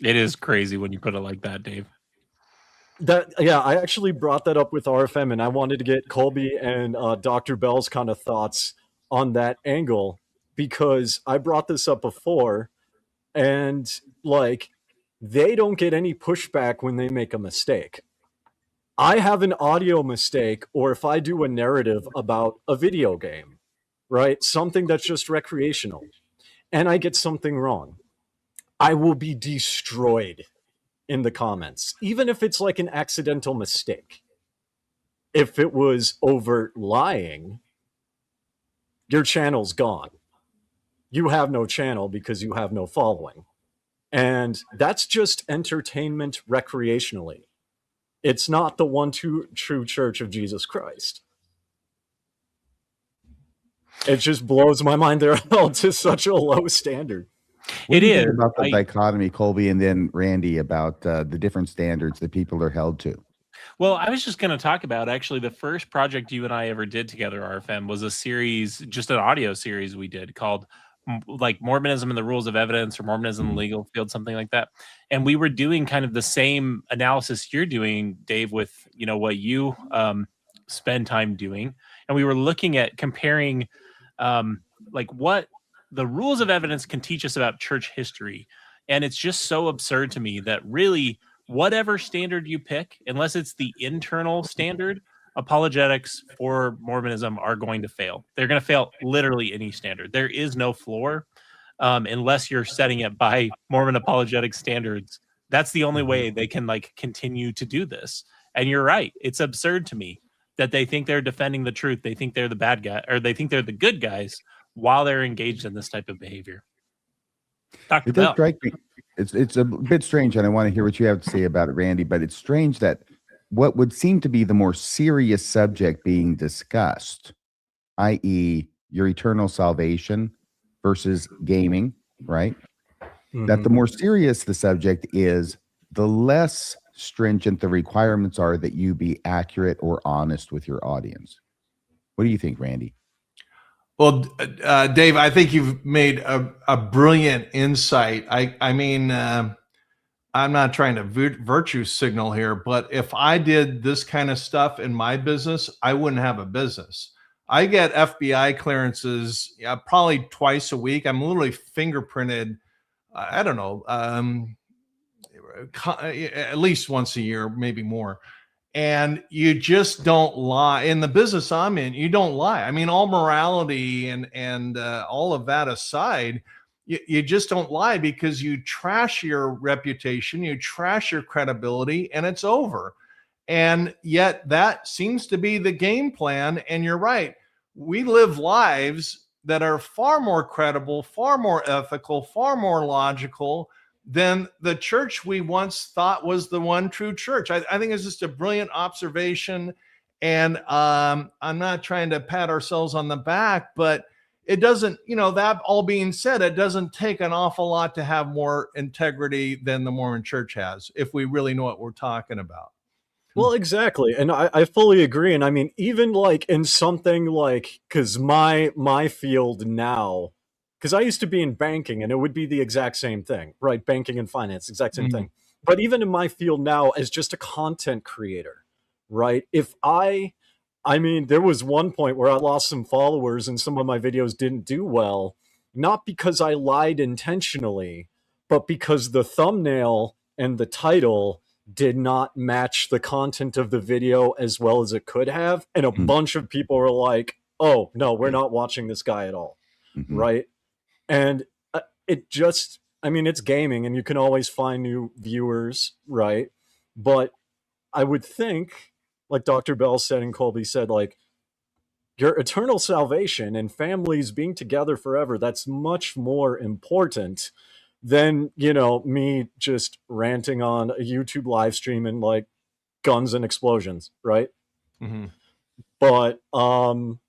it is crazy when you put it like that, Dave. I actually brought that up with RFM, and I wanted to get Kolby and Dr. Bell's kind of thoughts on that angle, because I brought this up before, and like, they don't get any pushback when they make a mistake. I have an audio mistake, or if I do a narrative about a video game, right? Something that's just recreational, and I get something wrong, I will be destroyed in the comments, even if it's like an accidental mistake. If it was overt lying, your channel's gone. You have no channel because you have no following. And that's just entertainment recreationally. It's not the one true church of Jesus Christ. It just blows my mind they're held to such a low standard. What do you think about the dichotomy, Kolby, and then Randy, about the different standards that people are held to? Well, I was just going to talk about actually the first project you and I ever did together, RFM, was a series, just an audio series we did called like Mormonism and the Rules of Evidence, or Mormonism in the Legal Field, something like that. And we were doing kind of the same analysis you're doing, Dave, with what you spend time doing. And we were looking at comparing like what the rules of evidence can teach us about church history. And it's just so absurd to me that really whatever standard you pick, unless it's the internal standard, apologetics for Mormonism are going to fail. They're going to fail literally any standard. There is no floor unless you're setting it by Mormon apologetic standards. That's the only way they can like continue to do this. And you're right. It's absurd to me that they think they're defending the truth. They think they're the bad guy, or they think they're the good guys while they're engaged in this type of behavior. Dr. It does Bell. strike me. It's a bit strange, and I want to hear what you have to say about it, Randy. But it's strange that what would seem to be the more serious subject being discussed, i.e., your eternal salvation versus gaming, right? That the more serious the subject is, the less stringent the requirements are that you be accurate or honest with your audience. What do you think, Randy? Well, Dave, I think you've made a brilliant insight. I mean, I'm not trying to virtue signal here, but if I did this kind of stuff in my business, I wouldn't have a business. I get FBI clearances probably twice a week. I'm literally fingerprinted, I don't know, at least once a year, maybe more. And you just don't lie. In the business I'm in, you don't lie. I mean, all morality and all of that aside, you just don't lie, because you trash your reputation, you trash your credibility, and it's over. And yet that seems to be the game plan. And you're right. We live lives that are far more credible, far more ethical, far more logical than the church we once thought was the one true church. I think it's just a brilliant observation. And I'm not trying to pat ourselves on the back, but it doesn't, that all being said, it doesn't take an awful lot to have more integrity than the Mormon church has, if we really know what we're talking about. Well, exactly. And I fully agree. And I mean, even like in something like, because my field now, because I used to be in banking and it would be the exact same thing, right? Banking and finance, exact same thing. But even in my field now, as just a content creator, right? I mean, there was one point where I lost some followers and some of my videos didn't do well, not because I lied intentionally, but because the thumbnail and the title did not match the content of the video as well as it could have. And a bunch of people were like, oh, no, we're not watching this guy at all. Right. And it just, I mean, it's gaming and you can always find new viewers. Right. But I would think, like Dr. Bell said and Kolby said, like, your eternal salvation and families being together forever, that's much more important than, me just ranting on a YouTube live stream and like guns and explosions, right? But, and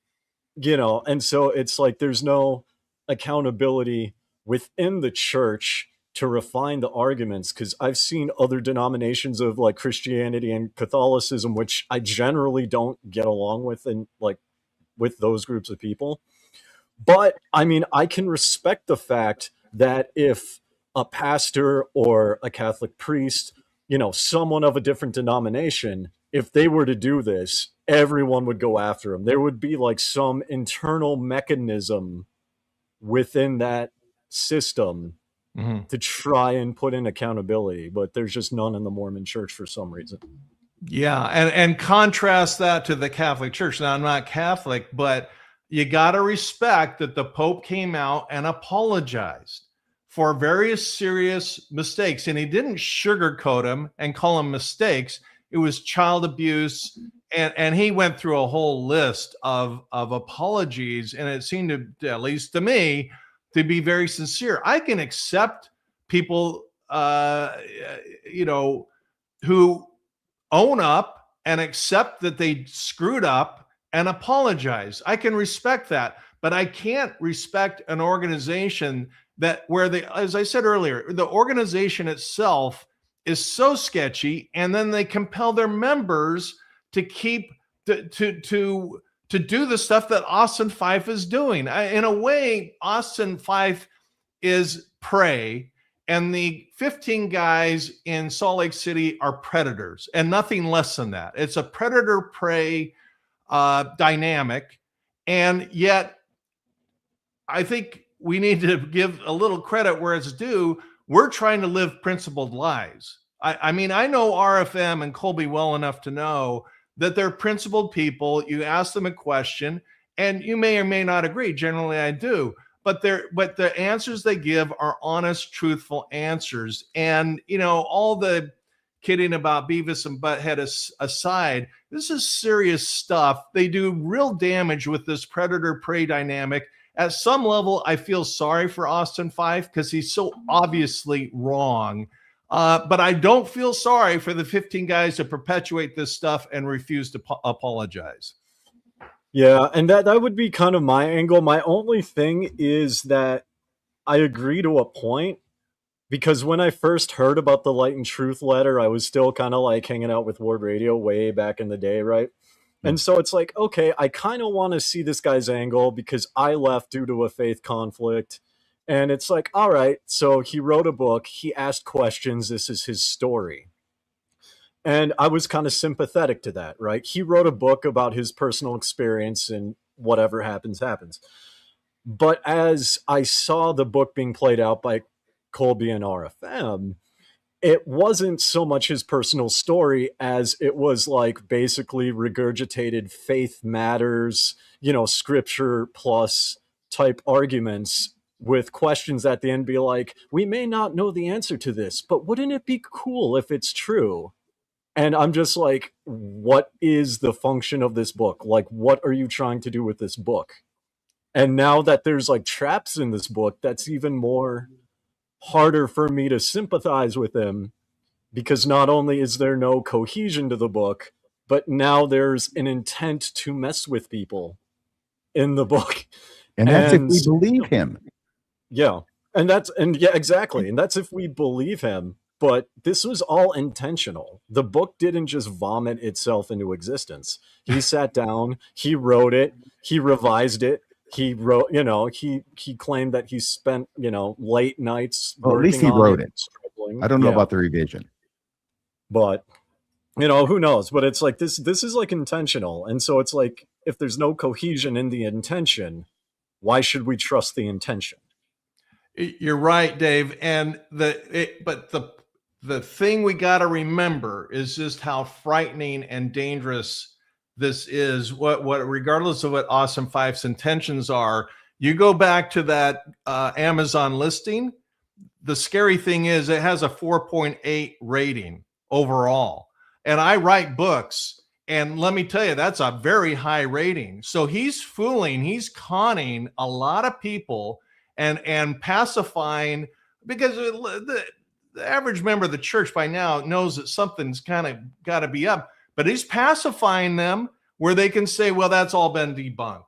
so it's like there's no accountability within the church to refine the arguments, because I've seen other denominations of like Christianity and Catholicism, which I generally don't get along with, and like with those groups of people. But I mean, I can respect the fact that if a pastor or a Catholic priest, someone of a different denomination, if they were to do this, everyone would go after them. There would be like some internal mechanism within that system to try and put in accountability, but there's just none in the Mormon church for some reason. Yeah. And contrast that to the Catholic Church. Now, I'm not Catholic, but you got to respect that the Pope came out and apologized for various serious mistakes. And he didn't sugarcoat them and call them mistakes. It was child abuse. And he went through a whole list of apologies. And it seemed to, at least to me, to be very sincere. I can accept people, who own up and accept that they screwed up and apologize. I can respect that, but I can't respect an organization as I said earlier, the organization itself is so sketchy, and then they compel their members to keep to do the stuff that Austin Fife is doing. In a way, Austin Fife is prey, and the 15 guys in Salt Lake City are predators, and nothing less than that. It's a predator-prey dynamic, and yet I think we need to give a little credit where it's due. We're trying to live principled lives. I mean, I know RFM and Kolby well enough to know that they're principled people. You ask them a question and you may or may not agree. Generally, I do. But the answers they give are honest, truthful answers. And, all the kidding about Beavis and Butthead aside, this is serious stuff. They do real damage with this predator-prey dynamic. At some level, I feel sorry for Austin Fife because he's so obviously wrong. But I don't feel sorry for the 15 guys that perpetuate this stuff and refuse to apologize. Yeah, and that would be kind of my angle. My only thing is that I agree to a point, because when I first heard about the Light and Truth letter, I was still kind of like hanging out with Ward Radio way back in the day, right? And so it's like, okay, I kind of want to see this guy's angle because I left due to a faith conflict. And it's like, all right, so he wrote a book, he asked questions, this is his story. And I was kind of sympathetic to that, right? He wrote a book about his personal experience, and whatever happens, happens. But as I saw the book being played out by Kolby and RFM, it wasn't so much his personal story as it was like basically regurgitated faith matters, scripture plus type arguments with questions at the end be like, we may not know the answer to this, but wouldn't it be cool if it's true? And I'm just like, what is the function of this book? Like, what are you trying to do with this book? And now that there's like traps in this book, that's even more harder for me to sympathize with him, because not only is there no cohesion to the book, but now there's an intent to mess with people in the book. And that's if we believe him. Yeah. And yeah, exactly. And that's if we believe him. But this was all intentional. The book didn't just vomit itself into existence. He sat down, he wrote it, he revised it. He wrote, he claimed that he spent, late nights. Well, at least he wrote it. I don't know about the revision. But, who knows? But it's like this is like intentional. And so it's like, if there's no cohesion in the intention, why should we trust the intention? You're right, Dave. And the thing we got to remember is just how frightening and dangerous this is. What regardless of what Austin Fife's intentions are, you go back to that Amazon listing. The scary thing is it has a 4.8 rating overall. And I write books, and let me tell you, that's a very high rating. So he's conning a lot of people and pacifying, because the average member of the church by now knows that something's kind of got to be up, but he's pacifying them where they can say, well, that's all been debunked,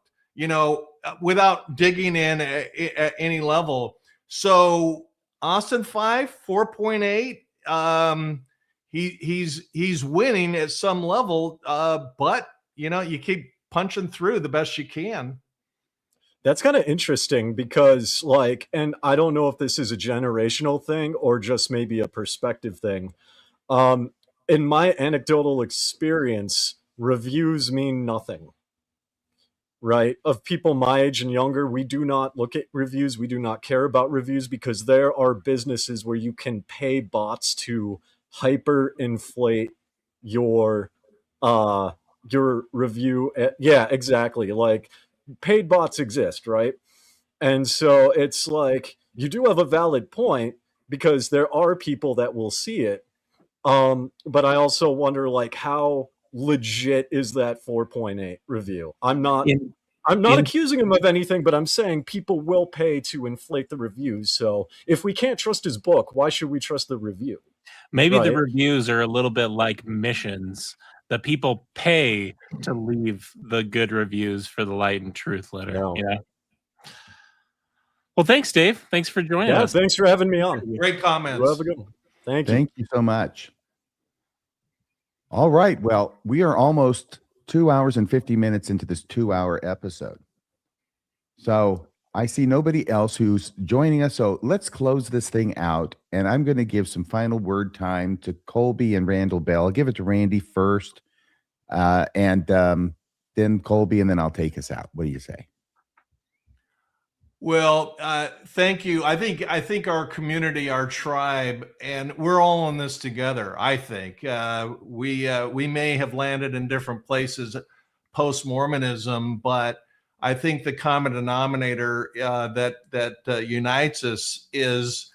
without digging in at any level. So Austin Fife, 4.8, he's winning at some level, but you keep punching through the best you can. That's kind of interesting because, and I don't know if this is a generational thing or just maybe a perspective thing. In my anecdotal experience, reviews mean nothing, right? Of people my age and younger, we do not look at reviews. We do not care about reviews, because there are businesses where you can pay bots to hyperinflate your review. Yeah, exactly. Like, paid bots exist, right? And so it's like, you do have a valid point, because there are people that will see it. But I also wonder, how legit is that 4.8 review? I'm not accusing him of anything, but I'm saying people will pay to inflate the reviews. So if we can't trust his book, why should we trust the review? Maybe the reviews are a little bit like missions. The people pay to leave the good reviews for the Light and Truth letter. Yeah. Well, thanks, Dave. Thanks for joining us. Thanks for having me on. Great comments. Well, have a good one. Thank you. Thank you so much. All right. Well, we are almost 2 hours and 50 minutes into this 2-hour episode. So I see nobody else who's joining us. So let's close this thing out. And I'm going to give some final word time to Kolby and Randall Bell. I'll give it to Randy first, and then Kolby, and then I'll take us out. What do you say? Well, thank you. I think our community, our tribe, and we're all in this together. I think we may have landed in different places post-Mormonism, but I think the common denominator that unites us is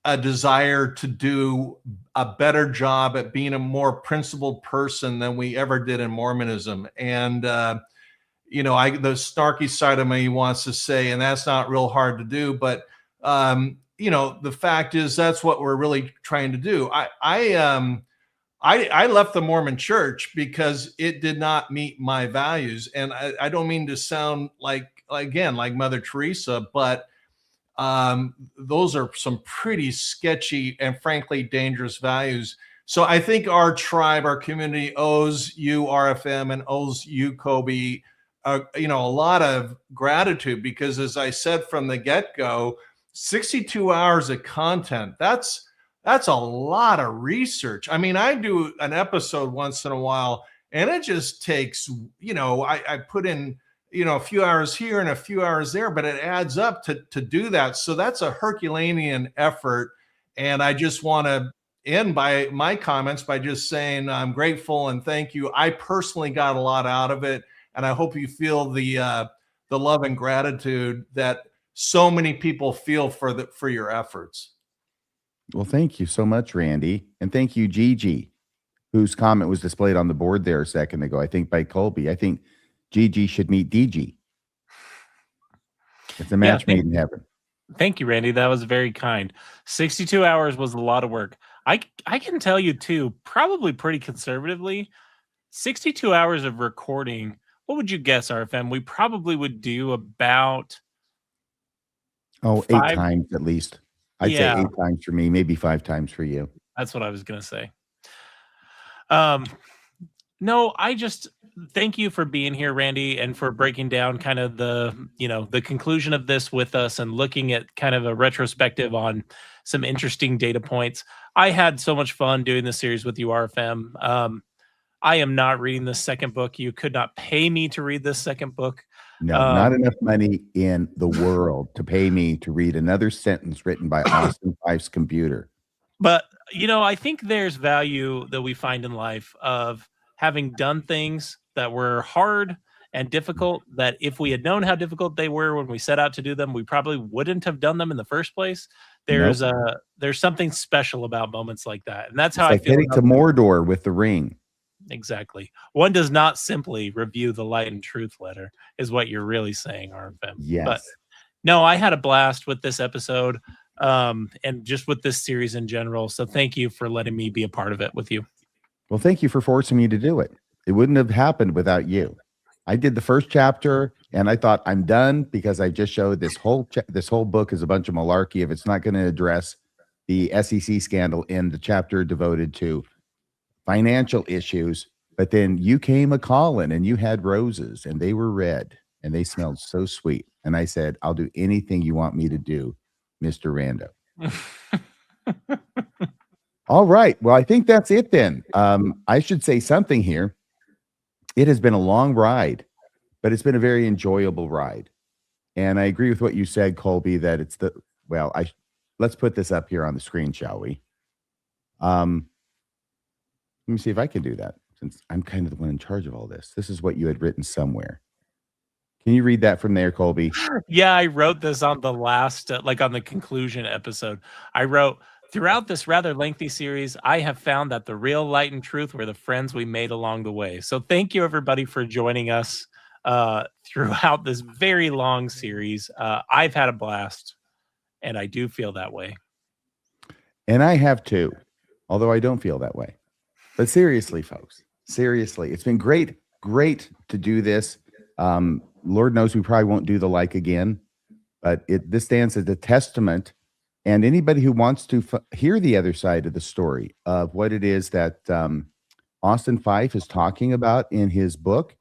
a desire to do a better job at being a more principled person than we ever did in Mormonism. And the snarky side of me wants to say, and that's not real hard to do, but the fact is that's what we're really trying to do. I left the Mormon Church because it did not meet my values, and I don't mean to sound like Mother Teresa, but those are some pretty sketchy and frankly dangerous values. So I think our tribe, our community owes you RFM and owes you Kolby, a lot of gratitude, because as I said from the get-go, 62 hours of content, that's a lot of research. I mean, I do an episode once in a while and it just takes, I put in, a few hours here and a few hours there, but it adds up to do that. So that's a Herculean effort. And I just want to end by my comments by just saying I'm grateful and thank you. I personally got a lot out of it, and I hope you feel the love and gratitude that so many people feel for your efforts. Well, thank you so much, Randy. And thank you, Gigi, whose comment was displayed on the board there a second ago, I think by Kolby. I think Gigi should meet DG. It's a match made in heaven. Thank you, Randy. That was very kind. 62 hours was a lot of work. I can tell you, too, probably pretty conservatively, 62 hours of recording, what would you guess, RFM? We probably would do about... 8 times at least. I'd say 8 times for me, maybe 5 times for you. That's what I was going to say. No, I just thank you for being here, Randy, and for breaking down kind of the conclusion of this with us and looking at kind of a retrospective on some interesting data points. I had so much fun doing this series with you, RFM. I am not reading this second book. You could not pay me to read this second book. No, not enough money in the world to pay me to read another sentence written by Austin Fife's computer. But, I think there's value that we find in life of having done things that were hard and difficult, that if we had known how difficult they were when we set out to do them, we probably wouldn't have done them in the first place. There's something special about moments like that. And that's how I feel. Heading to Mordor with the ring. Exactly. One does not simply review the Light and Truth letter, is what you're really saying, RFM. Yes. But no, I had a blast with this episode, and just with this series in general. So thank you for letting me be a part of it with you. Well, thank you for forcing me to do it. It wouldn't have happened without you. I did the first chapter and I thought I'm done because I just showed this whole book is a bunch of malarkey if it's not going to address the SEC scandal in the chapter devoted to financial issues. But then you came a-calling and you had roses and they were red and they smelled so sweet. And I said, I'll do anything you want me to do, Mr. Rando. All right. Well, I think that's it then. I should say something here. It has been a long ride, but it's been a very enjoyable ride. And I agree with what you said, Kolby, that it's let's put this up here on the screen, shall we? Let me see if I can do that, since I'm kind of the one in charge of all this. This is what you had written somewhere. Can you read that from there, Kolby? Yeah, I wrote this on the last, on the conclusion episode. I wrote, throughout this rather lengthy series, I have found that the real light and truth were the friends we made along the way. So thank you, everybody, for joining us throughout this very long series. I've had a blast, and I do feel that way. And I have too, although I don't feel that way. But seriously, folks, seriously, it's been great to do this. Lord knows we probably won't do the like again, but this stands as a testament. And anybody who wants to hear the other side of the story of what it is that Austin Fife is talking about in his book,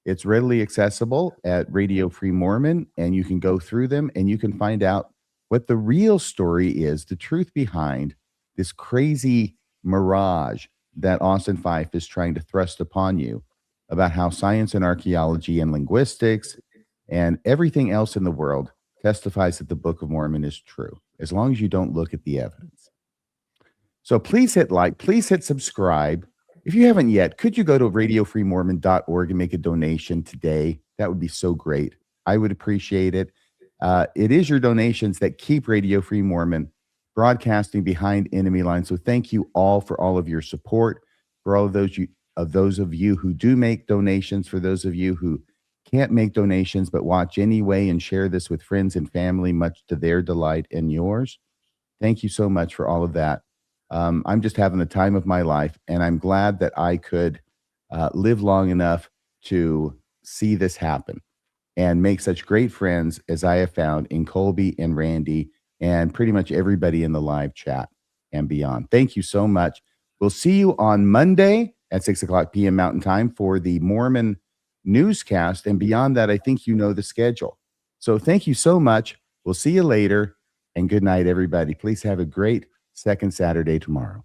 it's readily accessible at Radio Free Mormon, and you can go through them and you can find out what the real story is, the truth behind this crazy mirage that Austin Fife is trying to thrust upon you about how science and archaeology and linguistics and everything else in the world testifies that the Book of Mormon is true, as long as you don't look at the evidence. So please hit like, please hit subscribe. If you haven't yet, could you go to radiofreemormon.org and make a donation today? That would be so great. I would appreciate it. It is your donations that keep Radio Free Mormon broadcasting behind enemy lines. So thank you all for all of your support, for all of those of you who do make donations, for those of you who can't make donations but watch anyway and share this with friends and family, much to their delight and yours. Thank you so much for all of that. I'm just having the time of my life, and I'm glad that I could live long enough to see this happen and make such great friends as I have found in Kolby and Randy and pretty much everybody in the live chat and beyond. Thank you so much. We'll see you on Monday at 6:00 p.m. Mountain Time for the Mormon newscast. And beyond that, I think you know the schedule. So thank you so much. We'll see you later. And good night, everybody. Please have a great second Saturday tomorrow.